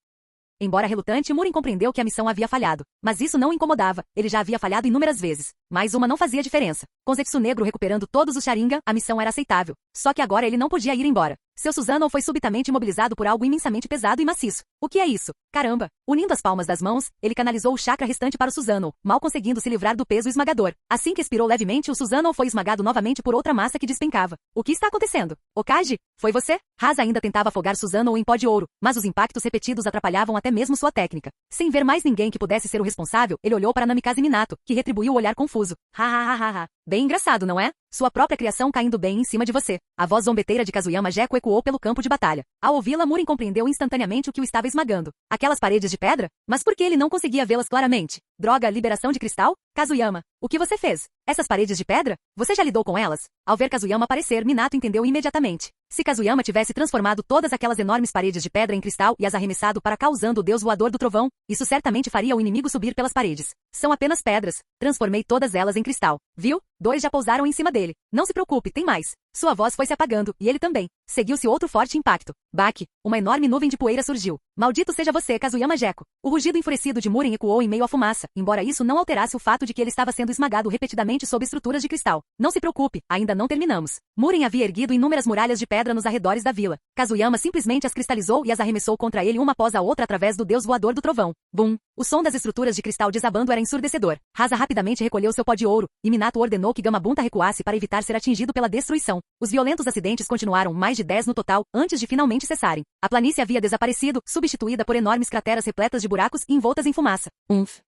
Embora relutante, Murin compreendeu que a missão havia falhado. Mas isso não o incomodava. Ele já havia falhado inúmeras vezes. Mais uma não fazia diferença. Com Zetsu Negro recuperando todos os Sharingan, a missão era aceitável. Só que agora ele não podia ir embora. Seu Susanoo foi subitamente imobilizado por algo imensamente pesado e maciço. O que é isso? Caramba! Unindo as palmas das mãos, ele canalizou o chakra restante para o Susanoo, mal conseguindo se livrar do peso esmagador. Assim que expirou levemente, o Susanoo foi esmagado novamente por outra massa que despencava. O que está acontecendo? Okage? Foi você? Rasa ainda tentava afogar Susanoo em pó de ouro, mas os impactos repetidos atrapalhavam até mesmo sua técnica. Sem ver mais ninguém que pudesse ser o responsável, ele olhou para Namikaze Minato, que retribuiu o olhar confuso. Ha ha ha ha ha. Bem engraçado, não é? Sua própria criação caindo bem em cima de você. A voz zombeteira de Kazuyama Gekko ecoou pelo campo de batalha. Ao ouvi-la, Murin compreendeu instantaneamente o que o estava esmagando. Aquelas paredes de pedra? Mas por que ele não conseguia vê-las claramente? Droga, liberação de cristal? Kazuyama, o que você fez? Essas paredes de pedra? Você já lidou com elas? Ao ver Kazuyama aparecer, Minato entendeu imediatamente. Se Kazuyama tivesse transformado todas aquelas enormes paredes de pedra em cristal e as arremessado para cá usando o deus voador do trovão, isso certamente faria o inimigo subir pelas paredes. São apenas pedras. Transformei todas elas em cristal. Viu? 2 já pousaram em cima dele. Não se preocupe, tem mais. Sua voz foi se apagando, e ele também. Seguiu-se outro forte impacto. Baque. Uma enorme nuvem de poeira surgiu. Maldito seja você, Kazuyama Gekko. O rugido enfurecido de Murin ecoou em meio à fumaça, embora isso não alterasse o fato de que ele estava sendo esmagado repetidamente sob estruturas de cristal. Não se preocupe, ainda não terminamos. Murin havia erguido inúmeras muralhas de pedra nos arredores da vila. Kazuyama simplesmente as cristalizou e as arremessou contra ele uma após a outra através do deus voador do trovão. Bum! O som das estruturas de cristal desabando era ensurdecedor. Rasa rapidamente recolheu seu pó de ouro, e Minato ordenou que Gamabunta recuasse para evitar ser atingido pela destruição. Os violentos acidentes continuaram, mais de 10 no total, antes de finalmente cessarem. A planície havia desaparecido, substituída por enormes crateras repletas de buracos e envoltas em fumaça.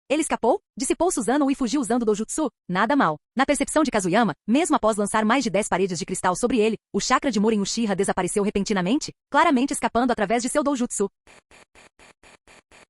Ele escapou? Dissipou Susanoo e fugiu usando Dojutsu? Nada mal. Na percepção de Kazuyama, mesmo após lançar mais de 10 paredes de cristal sobre ele, o chakra de Murin Uchiha desapareceu repentinamente, claramente escapando através de seu Dojutsu.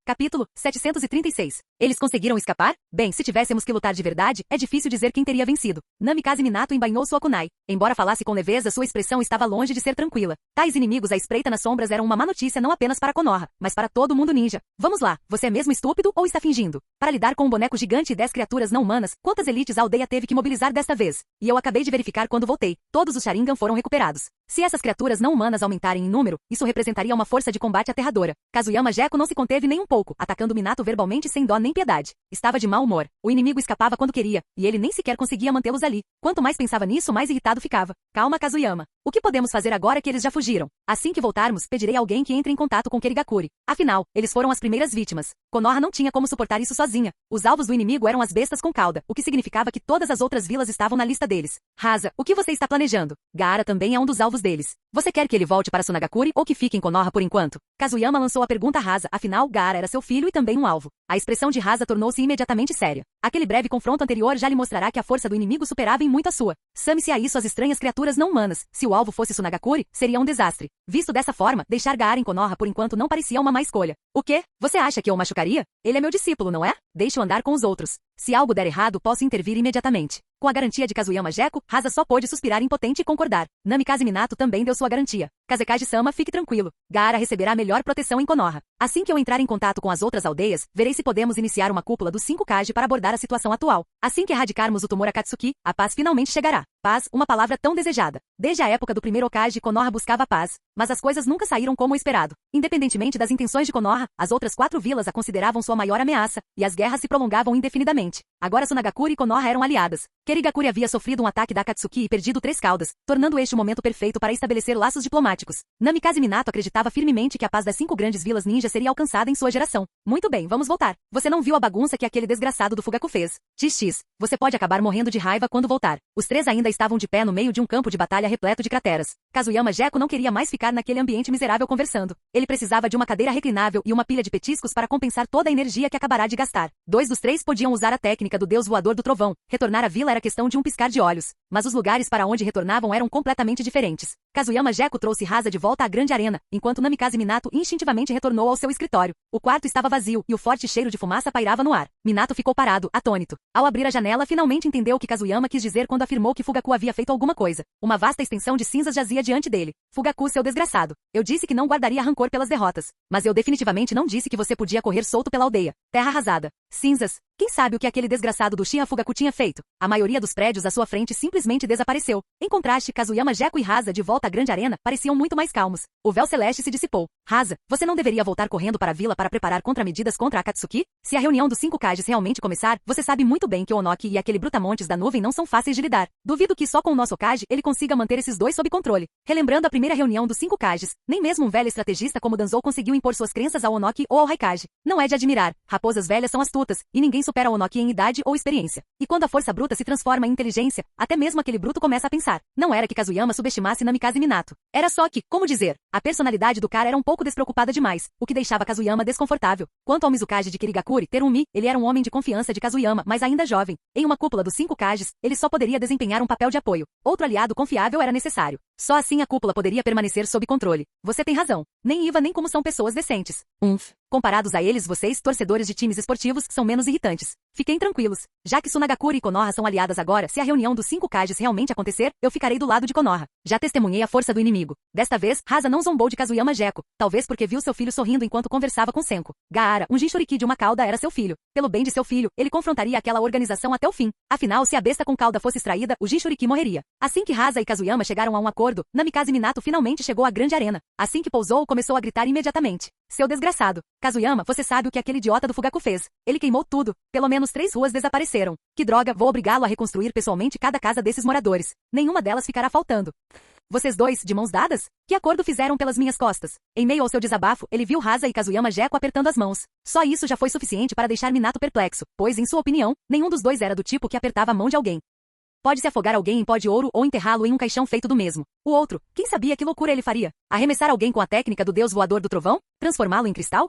Capítulo 736. Eles conseguiram escapar? Bem, se tivéssemos que lutar de verdade, é difícil dizer quem teria vencido. Namikaze Minato embainhou sua kunai. Embora falasse com leveza, sua expressão estava longe de ser tranquila. Tais inimigos à espreita nas sombras eram uma má notícia não apenas para Konoha, mas para todo mundo ninja. Vamos lá, você é mesmo estúpido ou está fingindo? Para lidar com um boneco gigante e 10 criaturas não humanas, quantas elites a aldeia teve que mobilizar desta vez? E eu acabei de verificar quando voltei. Todos os Sharingan foram recuperados. Se essas criaturas não humanas aumentarem em número, isso representaria uma força de combate aterradora. Kazuyama Gekko não se conteve nem um pouco, atacando Minato verbalmente sem dó nem piedade. Estava de mau humor. O inimigo escapava quando queria, e ele nem sequer conseguia mantê-los ali. Quanto mais pensava nisso, mais irritado ficava. Calma, Kazuyama. O que podemos fazer agora que eles já fugiram? Assim que voltarmos, pedirei a alguém que entre em contato com Kirigakuri. Afinal, eles foram as primeiras vítimas. Konoha não tinha como suportar isso sozinha. Os alvos do inimigo eram as bestas com cauda, o que significava que todas as outras vilas estavam na lista deles. Rasa, o que você está planejando? Gaara também é um dos alvos deles. Você quer que ele volte para Sunagakure ou que fique em Konoha por enquanto? Kazuyama lançou a pergunta a Rasa, afinal, Gaara era seu filho e também um alvo. A expressão de Rasa tornou-se imediatamente séria. Aquele breve confronto anterior já lhe mostrará que a força do inimigo superava em muito a sua. Some-se a isso as estranhas criaturas não humanas. Se o alvo fosse Sunagakure, seria um desastre. Visto dessa forma, deixar Gaara em Konoha por enquanto não parecia uma má escolha. O quê? Você acha que eu o machucaria? Ele é meu discípulo, não é? Deixe-o andar com os outros. Se algo der errado, posso intervir imediatamente. Com a garantia de Kazuyama Gekko, Rasa só pôde suspirar impotente e concordar. Namikaze Minato também deu sua garantia. Kazekage-sama, fique tranquilo. Gaara receberá a melhor proteção em Konoha. Assim que eu entrar em contato com as outras aldeias, verei se podemos iniciar uma cúpula dos 5 Kage para abordar a situação atual. Assim que erradicarmos o tumor Akatsuki, a paz finalmente chegará. Paz, uma palavra tão desejada. Desde a época do primeiro Hokage, Konoha buscava paz. Mas as coisas nunca saíram como esperado. Independentemente das intenções de Konoha, as outras 4 vilas a consideravam sua maior ameaça, e as guerras se prolongavam indefinidamente. Agora Sunagakure e Konoha eram aliadas. Kirigakure havia sofrido um ataque da Akatsuki e perdido 3 caudas, tornando este o momento perfeito para estabelecer laços diplomáticos. Namikaze Minato acreditava firmemente que a paz das 5 grandes vilas ninja seria alcançada em sua geração. Muito bem, vamos voltar. Você não viu a bagunça que aquele desgraçado do Fugaku fez. XX. Você pode acabar morrendo de raiva quando voltar. Os 3 ainda estavam de pé no meio de um campo de batalha repleto de crateras. Kazuyama Gekko não queria mais ficar naquele ambiente miserável conversando. Ele precisava de uma cadeira reclinável e uma pilha de petiscos para compensar toda a energia que acabará de gastar. 2 dos 3 podiam usar a técnica do deus voador do trovão. Retornar à vila era questão de um piscar de olhos. Mas os lugares para onde retornavam eram completamente diferentes. Kazuyama Gekko trouxe Rasa de volta à grande arena, enquanto Namikaze Minato instintivamente retornou ao seu escritório. O quarto estava vazio e o forte cheiro de fumaça pairava no ar. Minato ficou parado, atônito. Ao abrir a janela, finalmente entendeu o que Kazuyama quis dizer quando afirmou que Fugaku havia feito alguma coisa. Uma vasta extensão de cinzas jazia diante dele. Fugaku, seu desgraçado. Eu disse que não guardaria rancor pelas derrotas. Mas eu definitivamente não disse que você podia correr solto pela aldeia. Terra arrasada. Cinzas. Quem sabe o que aquele desgraçado do Uchiha Fugaku tinha feito? A maioria dos prédios à sua frente simplesmente desapareceu. Em contraste, Kazuyama Gekko e Hasa de volta à grande arena pareciam muito mais calmos. O véu celeste se dissipou. Hasa, você não deveria voltar correndo para a vila para preparar contramedidas contra Akatsuki? Se a reunião dos 5 Kages realmente começar, você sabe muito bem que o Onoki e aquele brutamontes da nuvem não são fáceis de lidar. Duvido que só com o nosso Kage ele consiga manter esses dois sob controle. Relembrando a primeira reunião dos 5 Kages, nem mesmo um velho estrategista como Danzou conseguiu impor suas crenças ao Onoki ou ao Raikage. Não é de admirar, raposas velhas são astutas, e ninguém supera o Onoki em idade ou experiência. E quando a força bruta se transforma em inteligência, até mesmo aquele bruto começa a pensar. Não era que Kazuyama subestimasse Namikaze Minato. Era só que, como dizer, a personalidade do cara era um pouco despreocupada demais, o que deixava Kazuyama desconfortável. Quanto ao Mizukage de Kirigakuri, Terumi, ele era um homem de confiança de Kazuyama, mas ainda jovem. Em uma cúpula dos 5 Kages, ele só poderia desempenhar um papel de apoio. Outro aliado confiável era necessário. Só assim a cúpula poderia permanecer sob controle. Você tem razão. Nem Iva nem como são pessoas decentes. Comparados a eles, vocês, torcedores de times esportivos, são menos irritantes. Fiquem tranquilos. Já que Sunagakure e Konoha são aliadas agora, se a reunião dos 5 Kages realmente acontecer, eu ficarei do lado de Konoha. Já testemunhei a força do inimigo. Desta vez, Hasa não zombou de Kazuyama Gekko, talvez porque viu seu filho sorrindo enquanto conversava com Senko. Gaara, um Jinchuriki de uma cauda era seu filho. Pelo bem de seu filho, ele confrontaria aquela organização até o fim. Afinal, se a besta com cauda fosse extraída, o Jinchuriki morreria. Assim que Hasa e Kazuyama chegaram a um acordo, Namikaze Minato finalmente chegou à grande arena. Assim que pousou, começou a gritar imediatamente. Seu desgraçado. Kazuyama, você sabe o que aquele idiota do Fugaku fez. Ele queimou tudo. Pelo menos 3 ruas desapareceram. Que droga, vou obrigá-lo a reconstruir pessoalmente cada casa desses moradores. Nenhuma delas ficará faltando. Vocês dois, de mãos dadas? Que acordo fizeram pelas minhas costas? Em meio ao seu desabafo, ele viu Hasa e Kazuyama Gekko apertando as mãos. Só isso já foi suficiente para deixar Minato perplexo, pois, em sua opinião, nenhum dos dois era do tipo que apertava a mão de alguém. Pode-se afogar alguém em pó de ouro ou enterrá-lo em um caixão feito do mesmo. O outro, quem sabia que loucura ele faria? Arremessar alguém com a técnica do deus voador do trovão? Transformá-lo em cristal?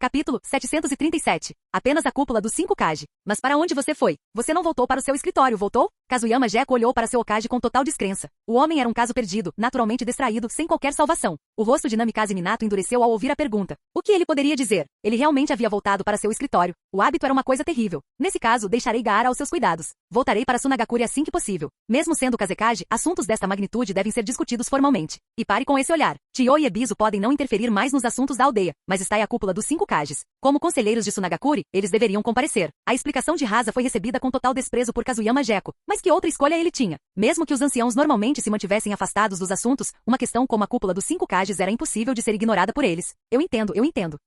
Capítulo 737. Apenas a cúpula dos 5 Kage. Mas para onde você foi? Você não voltou para o seu escritório, voltou? Kazuyama Gekko olhou para seu Okage com total descrença. O homem era um caso perdido, naturalmente distraído, sem qualquer salvação. O rosto de Namikaze Minato endureceu ao ouvir a pergunta. O que ele poderia dizer? Ele realmente havia voltado para seu escritório. O hábito era uma coisa terrível. Nesse caso, deixarei Gaara aos seus cuidados. Voltarei para Sunagakure assim que possível. Mesmo sendo Kazekage, assuntos desta magnitude devem ser discutidos formalmente. E pare com esse olhar. Chiyo e Ebisu podem não interferir mais nos assuntos da aldeia, mas está aí a cúpula dos 5 Kages. Como conselheiros de Sunagakure, eles deveriam comparecer. A explicação de Hasa foi recebida com total desprezo por Kazuyama Gekko. Mas que outra escolha ele tinha? Mesmo que os anciãos normalmente se mantivessem afastados dos assuntos, uma questão como a cúpula dos 5 Kages era impossível de ser ignorada por eles. Eu entendo.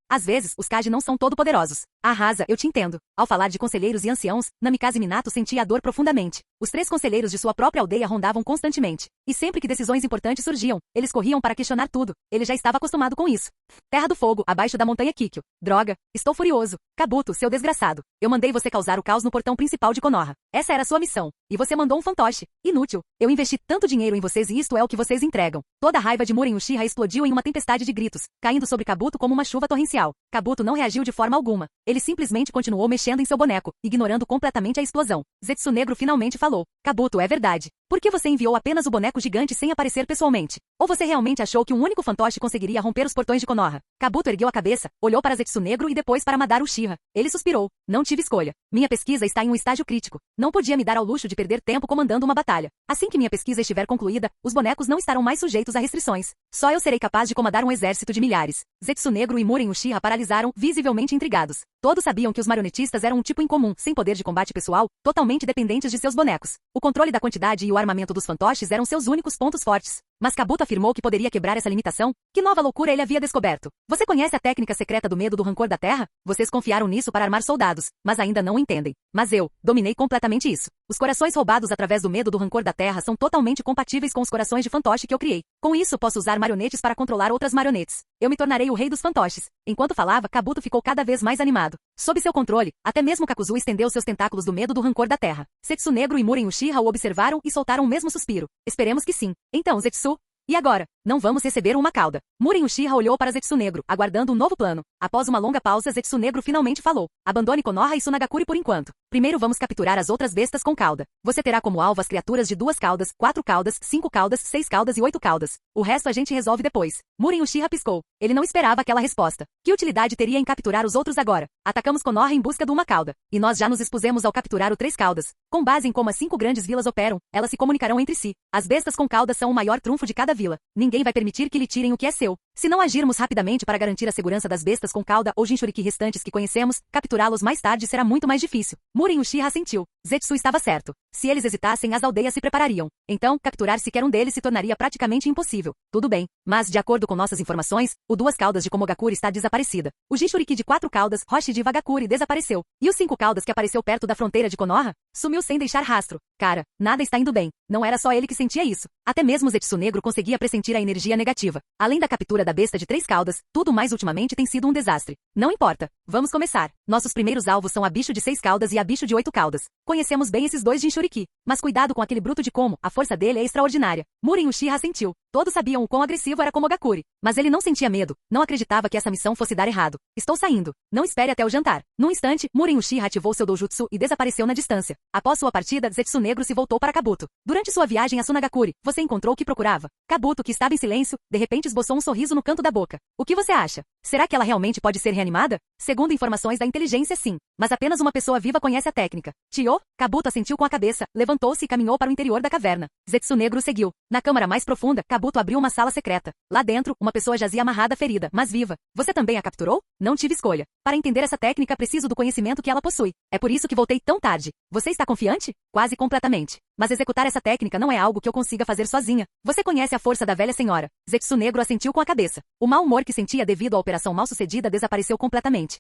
Às vezes, os Kage não são todo-poderosos. Ah, Hasa, eu te entendo. Ao falar de conselheiros e anciãos, Namikaze Minato sentia a dor profundamente. Os 3 conselheiros de sua própria aldeia rondavam constantemente. E sempre que decisões importantes surgiam, eles corriam para questionar tudo. Ele já estava acostumado com isso. Terra do Fogo, abaixo da montanha Kikyo. Droga, estou furioso. Kabuto, seu desgraçado. Eu mandei você causar o caos no portão principal de Konoha. Essa era sua missão. E você mandou um fantoche. Inútil. Eu investi tanto dinheiro em vocês e isto é o que vocês entregam. Toda a raiva de Muren Uchiha explodiu em uma tempestade de gritos, caindo sobre Kabuto como uma chuva torrencial. Kabuto não reagiu de forma alguma. Ele simplesmente continuou mexendo em seu boneco, ignorando completamente a explosão. Zetsu Negro finalmente falou. Kabuto, é verdade. Por que você enviou apenas o boneco gigante sem aparecer pessoalmente? Ou você realmente achou que um único fantoche conseguiria romper os portões de Konoha? Kabuto ergueu a cabeça, olhou para Zetsu Negro e depois para Madara Uchiha. Ele suspirou. Não tive escolha. Minha pesquisa está em um estágio crítico. Não podia me dar ao luxo de perder tempo comandando uma batalha. Assim que minha pesquisa estiver concluída, os bonecos não estarão mais sujeitos a restrições. Só eu serei capaz de comandar um exército de milhares. Zetsu Negro e Muren Uchiha paralisaram, visivelmente intrigados. Todos sabiam que os marionetistas eram um tipo incomum, sem poder de combate pessoal, totalmente dependentes de seus bonecos. O controle da quantidade e o armamento dos fantoches eram seus únicos pontos fortes. Mas Kabuto afirmou que poderia quebrar essa limitação? Que nova loucura ele havia descoberto? Você conhece a técnica secreta do medo do rancor da terra? Vocês confiaram nisso para armar soldados, mas ainda não entendem. Mas eu dominei completamente isso. Os corações roubados através do medo do rancor da terra são totalmente compatíveis com os corações de fantoche que eu criei. Com isso, posso usar marionetes para controlar outras marionetes. Eu me tornarei o rei dos fantoches. Enquanto falava, Kabuto ficou cada vez mais animado. Sob seu controle, até mesmo Kakuzu estendeu seus tentáculos do medo do rancor da terra. Zetsu Negro e Muren Uchiha o observaram e soltaram o mesmo suspiro. Esperemos que sim. Então, Zetsu, e agora? Não vamos receber uma cauda. Muren Uchiha olhou para Zetsu Negro, aguardando um novo plano. Após uma longa pausa, Zetsu Negro finalmente falou. Abandone Konoha e Sunagakure por enquanto. Primeiro vamos capturar as outras bestas com cauda. Você terá como alvo as criaturas de 2 caudas, 4 caudas, 5 caudas, 6 caudas e 8 caudas. O resto a gente resolve depois. Muren Uchiha piscou. Ele não esperava aquela resposta. Que utilidade teria em capturar os outros agora? Atacamos Konoha em busca de uma cauda. E nós já nos expusemos ao capturar o 3 caudas. Com base em como as 5 grandes vilas operam, elas se comunicarão entre si. As bestas com caudas são o maior trunfo de cada vila. Ninguém vai permitir que lhe tirem o que é seu. Se não agirmos rapidamente para garantir a segurança das bestas com cauda ou Jinchuriki restantes que conhecemos, capturá-los mais tarde será muito mais difícil. Murin Uchiha assentiu. Zetsu estava certo. Se eles hesitassem, as aldeias se preparariam. Então, capturar sequer um deles se tornaria praticamente impossível. Tudo bem, mas, de acordo com nossas informações, o 2 caudas de Komogakuri está desaparecida. O Jinchuriki de 4 caudas, Roshi de Wagakuri, desapareceu. E os 5 caudas que apareceu perto da fronteira de Konoha? Sumiu sem deixar rastro. Cara, nada está indo bem. Não era só ele que sentia isso. Até mesmo Zetsu Negro conseguia pressentir a energia negativa. Além da captura da besta de 3 caudas, tudo mais ultimamente tem sido um desastre. Não importa. Vamos começar. Nossos primeiros alvos são a bicho de 6 caudas e a bicho de 8 caudas. Conhecemos bem esses dois Jinchuriki. Mas cuidado com aquele bruto de Komo, a força dele é extraordinária. Murin Uchiha assentiu. Todos sabiam o quão agressivo era Komogakuri. Mas ele não sentia medo. Não acreditava que essa missão fosse dar errado. Estou saindo. Não espere até o jantar. Num instante, Murin Uchiha ativou seu doujutsu e desapareceu na distância. Após sua partida, Zetsu Negro se voltou para Kabuto. Durante sua viagem a Sunagakuri, você encontrou o que procurava. Kabuto, que estava em silêncio, de repente esboçou um sorriso no canto da boca. O que você acha? Será que ela realmente pode ser reanimada? Segundo informações da inteligência, sim. Mas apenas uma pessoa viva conhece a técnica. Tio? Kabuto assentiu com a cabeça, levantou-se e caminhou para o interior da caverna. Zetsu Negro seguiu. Na câmara mais profunda, Kabuto abriu uma sala secreta. Lá dentro, uma pessoa jazia amarrada ferida, mas viva. Você também a capturou? Não tive escolha. Para entender essa técnica, preciso do conhecimento que ela possui. É por isso que voltei tão tarde. Você está confiante? Quase completamente. Mas executar essa técnica não é algo que eu consiga fazer sozinha. Você conhece a força da velha senhora. Zetsu Negro assentiu com a cabeça. O mau humor que sentia devido à operação mal-sucedida desapareceu completamente.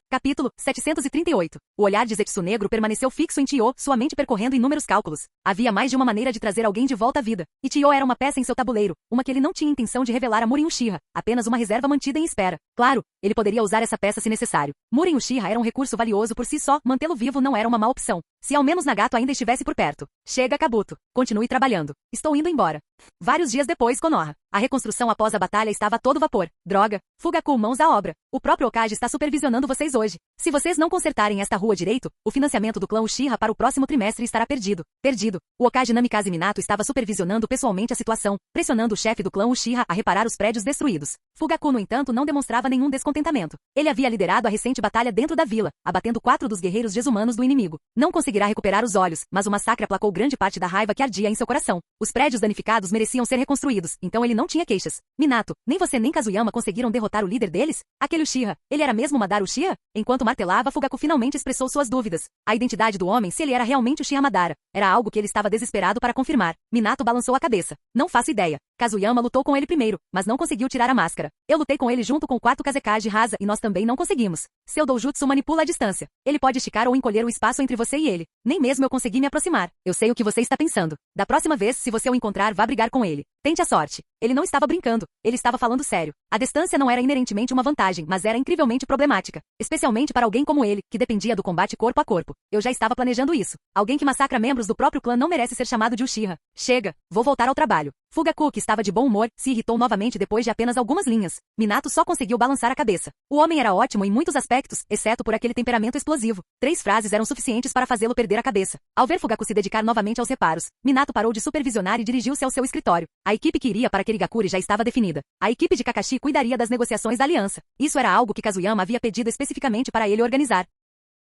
Capítulo 738. O olhar de Zetsu Negro permaneceu fixo em Tio, sua mente percorrendo inúmeros cálculos. Havia mais de uma maneira de trazer alguém de volta à vida. E Tio era uma peça em seu tabuleiro, uma que ele não tinha intenção de revelar a Murin Uchiha, apenas uma reserva mantida em espera. Claro, ele poderia usar essa peça se necessário. Murin Uchiha era um recurso valioso por si só, mantê-lo vivo não era uma má opção. Se ao menos Nagato ainda estivesse por perto. Chega, Kabuto. Continue trabalhando. Estou indo embora. Vários dias depois, Konoha. A reconstrução após a batalha estava a todo vapor. Droga. Fugaku, mãos à obra. O próprio Okage está supervisionando vocês hoje. Se vocês não consertarem esta rua direito, o financiamento do clã Uchiha para o próximo trimestre estará perdido. Perdido. O Okage Namikaze Minato estava supervisionando pessoalmente a situação, pressionando o chefe do clã Uchiha a reparar os prédios destruídos. Fugaku, no entanto, não demonstrava nenhum descontentamento. Ele havia liderado a recente batalha dentro da vila, abatendo 4 dos guerreiros desumanos do inimigo. Não conseguirá recuperar os olhos, mas o massacre aplacou grande parte da raiva que ardia em seu coração. Os prédios danificados mereciam ser reconstruídos, então ele não tinha queixas. Minato, nem você nem Kazuyama conseguiram derrotar o líder deles? Aquele Uchiha, ele era mesmo Madara Uchiha? Enquanto martelava, Fugaku finalmente expressou suas dúvidas. A identidade do homem, se ele era realmente Uchiha Madara, era algo que ele estava desesperado para confirmar. Minato balançou a cabeça. Não faço ideia. Kazuyama lutou com ele primeiro, mas não conseguiu tirar a máscara. Eu lutei com ele junto com 4 Kazekage Rasa e nós também não conseguimos. Seu doujutsu manipula a distância. Ele pode esticar ou encolher o espaço entre você e ele. Nem mesmo eu consegui me aproximar. Eu sei o que você está pensando. Da próxima vez, se você o encontrar, vá brigar com ele. Tente a sorte. Ele não estava brincando. Ele estava falando sério. A distância não era inerentemente uma vantagem, mas era incrivelmente problemática. Especialmente para alguém como ele, que dependia do combate corpo a corpo. Eu já estava planejando isso. Alguém que massacra membros do próprio clã não merece ser chamado de Uchiha. Chega. Vou voltar ao trabalho. Fugaku, que estava de bom humor, se irritou novamente depois de apenas algumas linhas. Minato só conseguiu balançar a cabeça. O homem era ótimo em muitos aspectos, exceto por aquele temperamento explosivo. 3 frases eram suficientes para fazê-lo perder a cabeça. Ao ver Fugaku se dedicar novamente aos reparos, Minato parou de supervisionar e dirigiu-se ao seu escritório. A equipe que iria para Kirigakuri já estava definida. A equipe de Kakashi cuidaria das negociações da aliança. Isso era algo que Kazuyama havia pedido especificamente para ele organizar.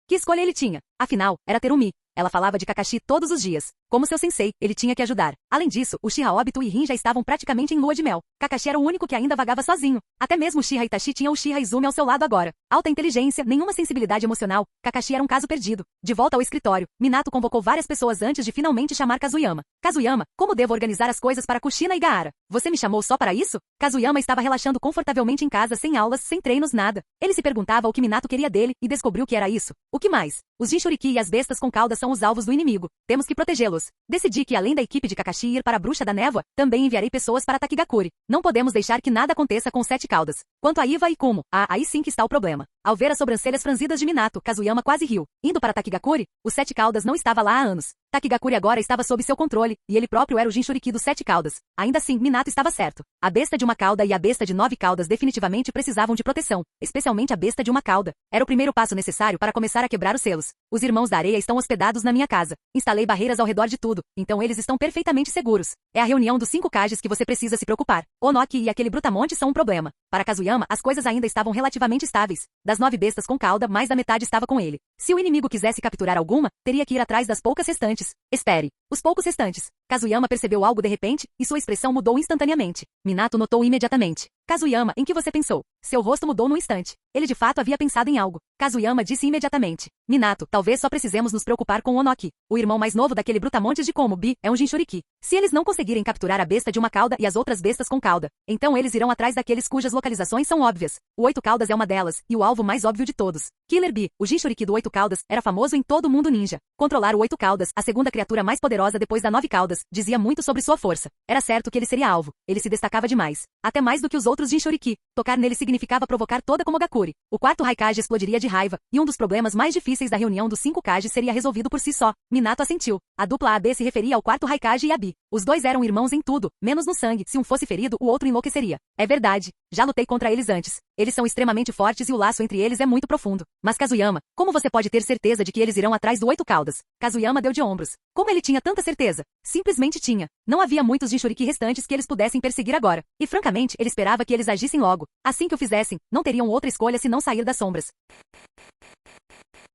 Que escolha ele tinha? Afinal, era Terumi. Ela falava de Kakashi todos os dias. Como seu sensei, ele tinha que ajudar. Além disso, Uchiha Obito e Rin já estavam praticamente em lua de mel. Kakashi era o único que ainda vagava sozinho. Até mesmo Uchiha Itachi tinha Uchiha Izumi ao seu lado agora. Alta inteligência, nenhuma sensibilidade emocional. Kakashi era um caso perdido. De volta ao escritório, Minato convocou várias pessoas antes de finalmente chamar Kazuyama. Kazuyama, como devo organizar as coisas para Kushina e Gaara? Você me chamou só para isso? Kazuyama estava relaxando confortavelmente em casa, sem aulas, sem treinos, nada. Ele se perguntava o que Minato queria dele e descobriu que era isso. O que mais? Os Jinchuriki e as bestas com cauda são os alvos do inimigo. Temos que protegê-los. Decidi que além da equipe de Kakashi ir para a Bruxa da Névoa, também enviarei pessoas para Takigakuri. Não podemos deixar que nada aconteça com 7 caudas. Quanto a Iva e Kumo, aí sim que está o problema. Ao ver as sobrancelhas franzidas de Minato, Kazuyama quase riu. Indo para Takigakuri, os 7 caudas não estava lá há anos. Takigakuri agora estava sob seu controle, e ele próprio era o Jinchuriki dos 7 caudas. Ainda assim, Minato estava certo. A besta de uma cauda e a besta de 9 caudas definitivamente precisavam de proteção, especialmente a besta de uma cauda. Era o primeiro passo necessário para começar a quebrar os selos. Os irmãos da areia estão hospedados na minha casa. Instalei barreiras ao redor de tudo, então eles estão perfeitamente seguros. É a reunião dos 5 Kages que você precisa se preocupar. Onoki e aquele Brutamonte são um problema. Para Kazuyama, as coisas ainda estavam relativamente estáveis. Das 9 bestas com cauda, mais da metade estava com ele. Se o inimigo quisesse capturar alguma, teria que ir atrás das poucas restantes. Espere. Os poucos restantes. Kazuyama percebeu algo de repente, e sua expressão mudou instantaneamente. Minato notou imediatamente. Kazuyama, em que você pensou? Seu rosto mudou num instante. Ele de fato havia pensado em algo. Kazuyama disse imediatamente. Minato, talvez só precisemos nos preocupar com Onoki. O irmão mais novo daquele brutamontes de Komobi é um Jinchuriki. Se eles não conseguirem capturar a besta de uma cauda e as outras bestas com cauda, então eles irão atrás daqueles cujas localizações são óbvias. O Oito Caudas é uma delas, e o alvo mais óbvio de todos. Killer Bee, o Jinchuriki do Oito Caudas, era famoso em todo o mundo ninja. Controlar o Oito Caudas, a segunda criatura mais poderosa depois da Nove Caudas, dizia muito sobre sua força. Era certo que ele seria alvo. Ele se destacava demais. Até mais do que os outros Jinchuriki. Tocar nele significava provocar toda Komogakure. O quarto Raikage explodiria de raiva, e um dos problemas mais difíceis da reunião dos 5 Kages seria resolvido por si só. Minato assentiu. A dupla AB se referia ao quarto Raikage e a Bi. Os dois eram irmãos em tudo, menos no sangue. Se um fosse ferido, o outro enlouqueceria. É verdade. Já lutei contra eles antes. Eles são extremamente fortes e o laço entre eles é muito profundo. Mas Kazuyama, como você pode ter certeza de que eles irão atrás do Oito Caudas? Kazuyama deu de ombros. Como ele tinha tanta certeza? Simplesmente tinha. Não havia muitos Jinchuriki restantes que eles pudessem perseguir agora. E francamente, ele esperava que eles agissem logo. Assim que o fizessem, não teriam outra escolha se não sair das sombras.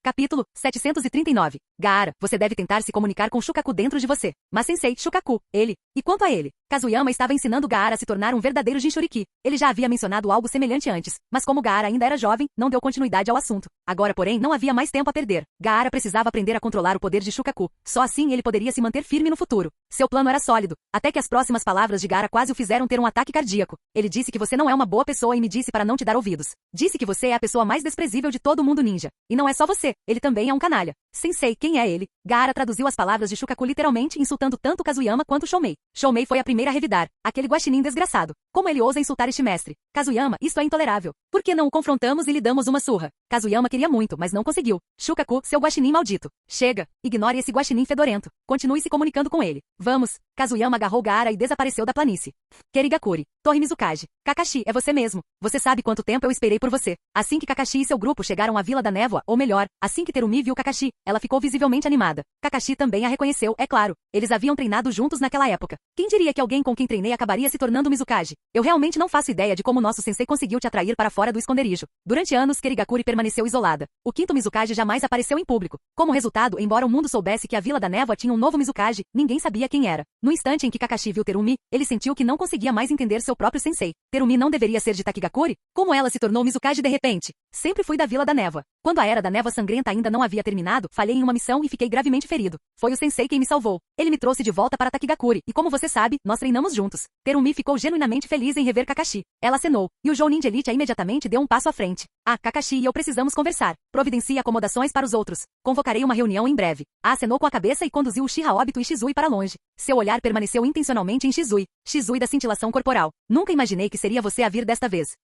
Capítulo 739. Gaara, você deve tentar se comunicar com Shukaku dentro de você. Mas Sensei, Shukaku, ele. E quanto a ele? Kazuyama estava ensinando Gaara a se tornar um verdadeiro Jinchuriki. Ele já havia mencionado algo semelhante antes, mas como Gaara ainda era jovem, não deu continuidade ao assunto. Agora, porém, não havia mais tempo a perder. Gaara precisava aprender a controlar o poder de Shukaku. Só assim ele poderia se manter firme no futuro. Seu plano era sólido, até que as próximas palavras de Gaara quase o fizeram ter um ataque cardíaco. Ele disse que você não é uma boa pessoa e me disse para não te dar ouvidos. Disse que você é a pessoa mais desprezível de todo o mundo ninja. E não é só você, ele também é um canalha. Sensei, quem é ele? Gaara traduziu as palavras de Shukaku literalmente, insultando tanto Kazuyama quanto Shoumei. Shoumei foi a primeira a revidar. Aquele guaxinim desgraçado. Como ele ousa insultar este mestre? Kazuyama, isto é intolerável. Por que não o confrontamos e lhe damos uma surra? Kazuyama queria muito, mas não conseguiu. Shukaku, seu guaxinim maldito. Chega. Ignore esse guaxinim fedorento. Continue se comunicando com ele. Vamos. Kazuyama agarrou Gaara e desapareceu da planície. Kerigakure. Torre Mizukage. Kakashi, é você mesmo. Você sabe quanto tempo eu esperei por você. Assim que Kakashi e seu grupo chegaram à Vila da Névoa, ou melhor, assim que Terumi viu Kakashi, ela ficou visivelmente animada. Kakashi também a reconheceu, é claro. Eles haviam treinado juntos naquela época. Quem diria que alguém com quem treinei acabaria se tornando Mizukage? Eu realmente não faço ideia de como nosso sensei conseguiu te atrair para fora do esconderijo. Durante anos, Kerigakure permaneceu isolada. O quinto Mizukage jamais apareceu em público. Como resultado, embora o mundo soubesse que a Vila da Névoa tinha um novo Mizukage, ninguém sabia quem era. No instante em que Kakashi viu Terumi, ele sentiu que não conseguia mais entender seu próprio sensei. Terumi não deveria ser de Takigakure? Como ela se tornou Mizukage de repente? Sempre fui da Vila da Névoa. Quando a Era da Névoa Sangrenta ainda não havia terminado, falhei em uma missão e fiquei gravemente ferido. Foi o sensei quem me salvou. Ele me trouxe de volta para Takigakure, e como você sabe, nós treinamos juntos. Terumi ficou genuinamente feliz em rever Kakashi. Ela acenou, e o Jounin de Elite imediatamente deu um passo à frente. Ah, Kakashi e eu precisamos conversar. Providencie acomodações para os outros. Convocarei uma reunião em breve. A acenou com a cabeça e conduziu Uchiha Obito e Shizui para longe. Seu olhar permaneceu intencionalmente em Shizui. Shizui da cintilação corporal. Nunca imaginei que seria você a vir desta vez.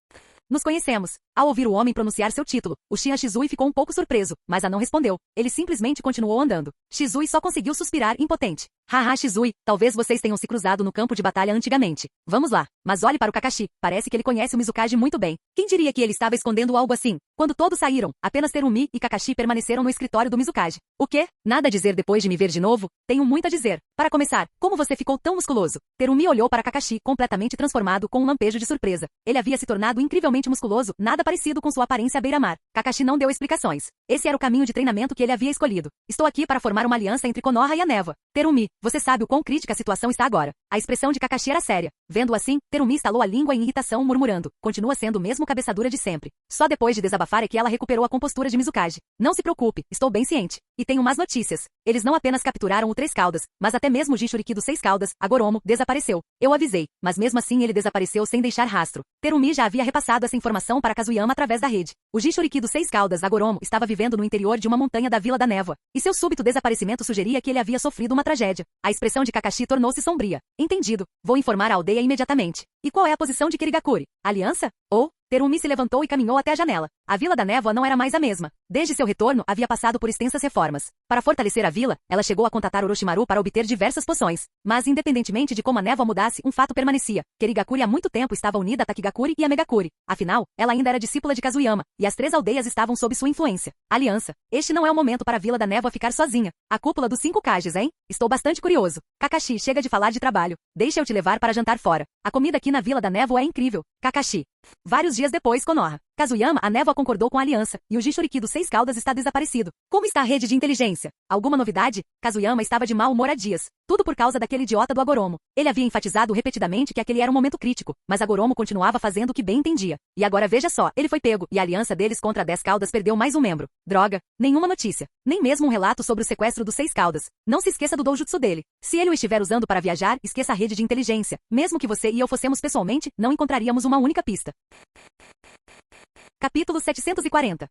Nos conhecemos. Ao ouvir o homem pronunciar seu título, Uchiha Shizui ficou um pouco surpreso, mas a não respondeu. Ele simplesmente continuou andando. Shizui só conseguiu suspirar impotente. Haha, Shizui, talvez vocês tenham se cruzado no campo de batalha antigamente. Vamos lá. Mas olhe para o Kakashi. Parece que ele conhece o Mizukage muito bem. Quem diria que ele estava escondendo algo assim? Quando todos saíram, apenas Terumi e Kakashi permaneceram no escritório do Mizukage. O quê? Nada a dizer depois de me ver de novo? Tenho muito a dizer. Para começar, como você ficou tão musculoso? Terumi olhou para Kakashi, completamente transformado, com um lampejo de surpresa. Ele havia se tornado incrivelmente musculoso, nada parecido com sua aparência à beira-mar. Kakashi não deu explicações. Esse era o caminho de treinamento que ele havia escolhido. Estou aqui para formar uma aliança entre Konoha e a Névoa. Terumi, você sabe o quão crítica a situação está agora. A expressão de Kakashi era séria. Vendo assim, Terumi estalou a língua em irritação, murmurando. Continua sendo o mesmo cabeçadura de sempre. Só depois de desabafar é que ela recuperou a compostura de Mizukage. Não se preocupe, estou bem ciente. E tenho más notícias. Eles não apenas capturaram o Três Caudas, mas até mesmo o Jinchuriki do Seis Caudas, Agoromo, desapareceu. Eu avisei, mas mesmo assim ele desapareceu sem deixar rastro. Terumi já havia repassado essa informação para Kazuyama através da rede. O Jinchuriki do Seis Caudas, Agoromo, estava vivendo no interior de uma montanha da Vila da Névoa, e seu súbito desaparecimento sugeria que ele havia sofrido uma tragédia. A expressão de Kakashi tornou-se sombria. Entendido. Vou informar a aldeia imediatamente. E qual é a posição de Kerigakure? Aliança? Ou... Terumi se levantou e caminhou até a janela. A Vila da Névoa não era mais a mesma. Desde seu retorno, havia passado por extensas reformas. Para fortalecer a vila, ela chegou a contatar Orochimaru para obter diversas poções. Mas, independentemente de como a névoa mudasse, um fato permanecia. Kerigakure há muito tempo estava unida a Takigakure e a Megakure. Afinal, ela ainda era discípula de Kazuyama, e as 3 aldeias estavam sob sua influência. Aliança. Este não é o momento para a Vila da Névoa ficar sozinha. A cúpula dos 5 Kages, hein? Estou bastante curioso. Kakashi, chega de falar de trabalho. Deixa eu te levar para jantar fora. A comida aqui na Vila da Névoa é incrível. Kakashi. Vários dias depois, Konoha. Kazuyama, a névoa concordou com a aliança, e o Jinchuriki dos 6 caudas está desaparecido. Como está a rede de inteligência? Alguma novidade? Kazuyama estava de mau humor há dias. Tudo por causa daquele idiota do Agoromo. Ele havia enfatizado repetidamente que aquele era um momento crítico, mas Agoromo continuava fazendo o que bem entendia. E agora veja só, ele foi pego, e a aliança deles contra 10 caudas perdeu mais um membro. Droga, nenhuma notícia. Nem mesmo um relato sobre o sequestro dos 6 caudas. Não se esqueça do doujutsu dele. Se ele o estiver usando para viajar, esqueça a rede de inteligência. Mesmo que você e eu fossemos pessoalmente, não encontraríamos uma única pista. Capítulo 740.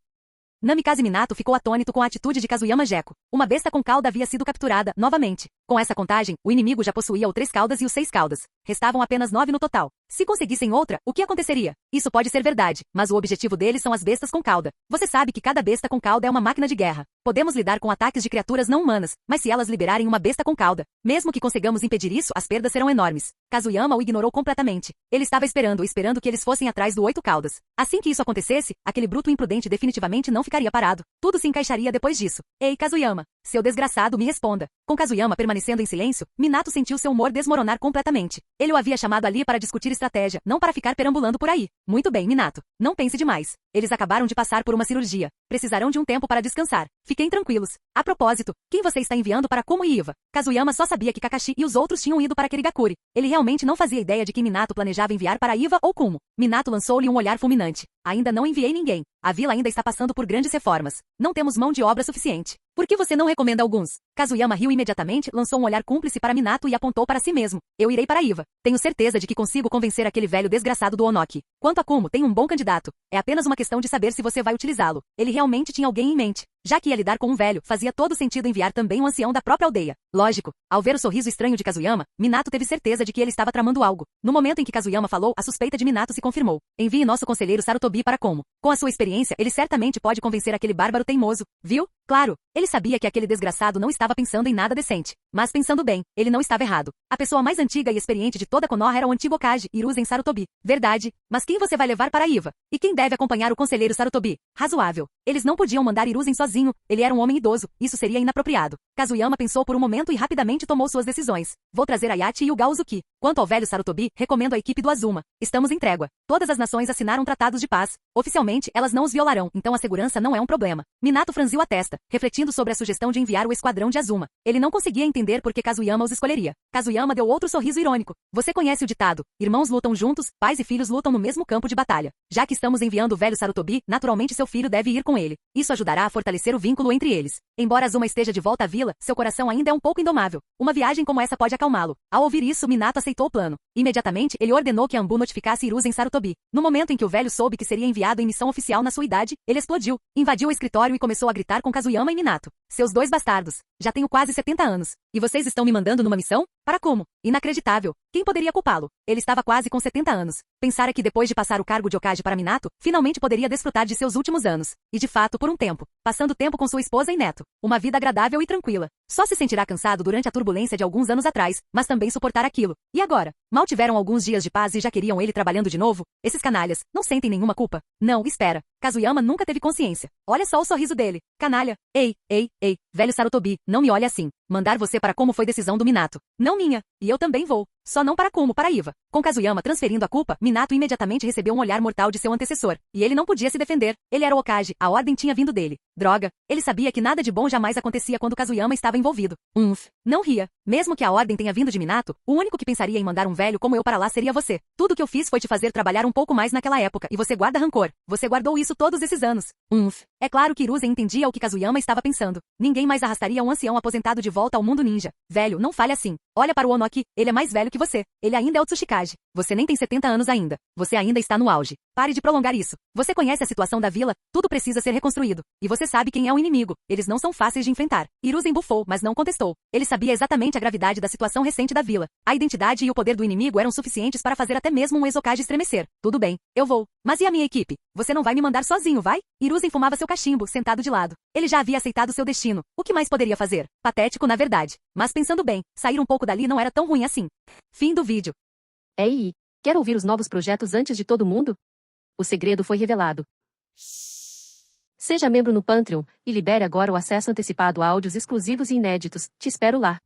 Namikaze Minato ficou atônito com a atitude de Kazuyama Gecko. Uma besta com cauda havia sido capturada, novamente. Com essa contagem, o inimigo já possuía os 3 caudas e os 6 caudas. Restavam apenas 9 no total. Se conseguissem outra, o que aconteceria? Isso pode ser verdade, mas o objetivo deles são as bestas com cauda. Você sabe que cada besta com cauda é uma máquina de guerra. Podemos lidar com ataques de criaturas não humanas, mas se elas liberarem uma besta com cauda, mesmo que consigamos impedir isso, as perdas serão enormes. Kazuyama o ignorou completamente. Ele estava esperando que eles fossem atrás do 8 caudas. Assim que isso acontecesse, aquele bruto imprudente definitivamente não ficaria parado. Tudo se encaixaria depois disso. Ei, Kazuyama, seu desgraçado, me responda. Com Kazuyama permanecendo em silêncio, Minato sentiu seu humor desmoronar completamente. Ele o havia chamado ali para discutir estratégia, não para ficar perambulando por aí. Muito bem, Minato. Não pense demais. Eles acabaram de passar por uma cirurgia. Precisarão de um tempo para descansar. Fiquem tranquilos. A propósito, quem você está enviando para Kumo e Iva? Kazuyama só sabia que Kakashi e os outros tinham ido para Kirigakuri. Ele realmente não fazia ideia de quem Minato planejava enviar para Iva ou Kumo. Minato lançou-lhe um olhar fulminante. Ainda não enviei ninguém. A vila ainda está passando por grandes reformas. Não temos mão de obra suficiente. Por que você não recomenda alguns? Kazuyama riu imediatamente, lançou um olhar cúmplice para Minato e apontou para si mesmo. Eu irei para Iva. Tenho certeza de que consigo convencer aquele velho desgraçado do Onoki. Quanto a Kumo, tem um bom candidato. É apenas uma questão de saber se você vai utilizá-lo. Ele realmente tinha alguém em mente. Já que ia lidar com um velho, fazia todo sentido enviar também um ancião da própria aldeia. Lógico, ao ver o sorriso estranho de Kazuyama, Minato teve certeza de que ele estava tramando algo. No momento em que Kazuyama falou, a suspeita de Minato se confirmou. Envie nosso conselheiro Sarutobi para Kumo. Com a sua experiência, ele certamente pode convencer aquele bárbaro teimoso. Viu? Claro, ele sabia que aquele desgraçado não estava pensando em nada decente. Mas pensando bem, ele não estava errado. A pessoa mais antiga e experiente de toda Konoha era o antigo Okage, Hiruzen Sarutobi. Verdade, mas quem você vai levar para Iva? E quem deve acompanhar o conselheiro Sarutobi? Razoável. Eles não podiam mandar Hiruzen sozinho, ele era um homem idoso, isso seria inapropriado. Kazuyama pensou por um momento e rapidamente tomou suas decisões. Vou trazer Ayachi e o Gaozuki. Quanto ao velho Sarutobi, recomendo a equipe do Azuma. Estamos em trégua. Todas as nações assinaram tratados de paz. Oficialmente, elas não os violarão, então a segurança não é um problema. Minato franziu a testa, refletindo sobre a sugestão de enviar o esquadrão de Azuma. Ele não conseguia entender por que Kazuyama os escolheria. Kazuyama deu outro sorriso irônico. Você conhece o ditado: irmãos lutam juntos, pais e filhos lutam no mesmo campo de batalha. Já que estamos enviando o velho Sarutobi, naturalmente seu filho deve ir com ele. Isso ajudará a fortalecer o vínculo entre eles. Embora Azuma esteja de volta à vila, seu coração ainda é um pouco indomável. Uma viagem como essa pode acalmá-lo. Ao ouvir isso, Minato aceitou o plano. Imediatamente, ele ordenou que Anbu notificasse Hiruzen Sarutobi. No momento em que o velho soube que seria enviado em missão oficial na sua idade, ele explodiu, invadiu o escritório e começou a gritar com Kazuyama e Minato. Seus 2 bastardos. Já tenho quase 70 anos. E vocês estão me mandando numa missão? Para como? Inacreditável. Quem poderia culpá-lo? Ele estava quase com 70 anos. Pensara que depois de passar o cargo de Okage para Minato, finalmente poderia desfrutar de seus últimos anos. E de fato, por um tempo. Passando tempo com sua esposa e neto. Uma vida agradável e tranquila. Só se sentirá cansado durante a turbulência de alguns anos atrás, mas também suportar aquilo. E agora? Mal tiveram alguns dias de paz e já queriam ele trabalhando de novo? Esses canalhas, não sentem nenhuma culpa? Não, espera. Kazuyama nunca teve consciência. Olha só o sorriso dele. Canalha. Ei, velho Sarutobi, não me olhe assim. Mandar você para Como foi decisão do Minato. Não minha. E eu também vou. Só não para Como, para Iva. Com Kazuyama transferindo a culpa, Minato imediatamente recebeu um olhar mortal de seu antecessor. E ele não podia se defender. Ele era o Okage, a ordem tinha vindo dele. Droga. Ele sabia que nada de bom jamais acontecia quando Kazuyama estava envolvido. Não ria. Mesmo que a ordem tenha vindo de Minato, o único que pensaria em mandar um velho como eu para lá seria você. Tudo que eu fiz foi te fazer trabalhar um pouco mais naquela época, e você guarda rancor. Você guardou isso todos esses anos. É claro que Hiruzen entendia o que Kazuyama estava pensando. Ninguém mais arrastaria um ancião aposentado de volta ao mundo ninja. Velho, não fale assim. Olha para o Onoki, ele é mais velho que você. Ele ainda é o Tsuchikage. Você nem tem 70 anos ainda. Você ainda está no auge. Pare de prolongar isso. Você conhece a situação da vila, tudo precisa ser reconstruído. E você sabe quem é o inimigo. Eles não são fáceis de enfrentar. Hiruzen bufou, mas não contestou. Ele sabia exatamente a gravidade da situação recente da vila. A identidade e o poder do inimigo eram suficientes para fazer até mesmo um ex-Hokage estremecer. Tudo bem, eu vou. Mas e a minha equipe? Você não vai me mandar sozinho, vai? Hiruzen fumava seu cachimbo, sentado de lado. Ele já havia aceitado seu destino. O que mais poderia fazer? Patético, na verdade. Mas pensando bem, sair um pouco dali não era tão ruim assim. Fim do vídeo. Ei, quer ouvir os novos projetos antes de todo mundo? O segredo foi revelado. Seja membro no Patreon e libere agora o acesso antecipado a áudios exclusivos e inéditos. Te espero lá.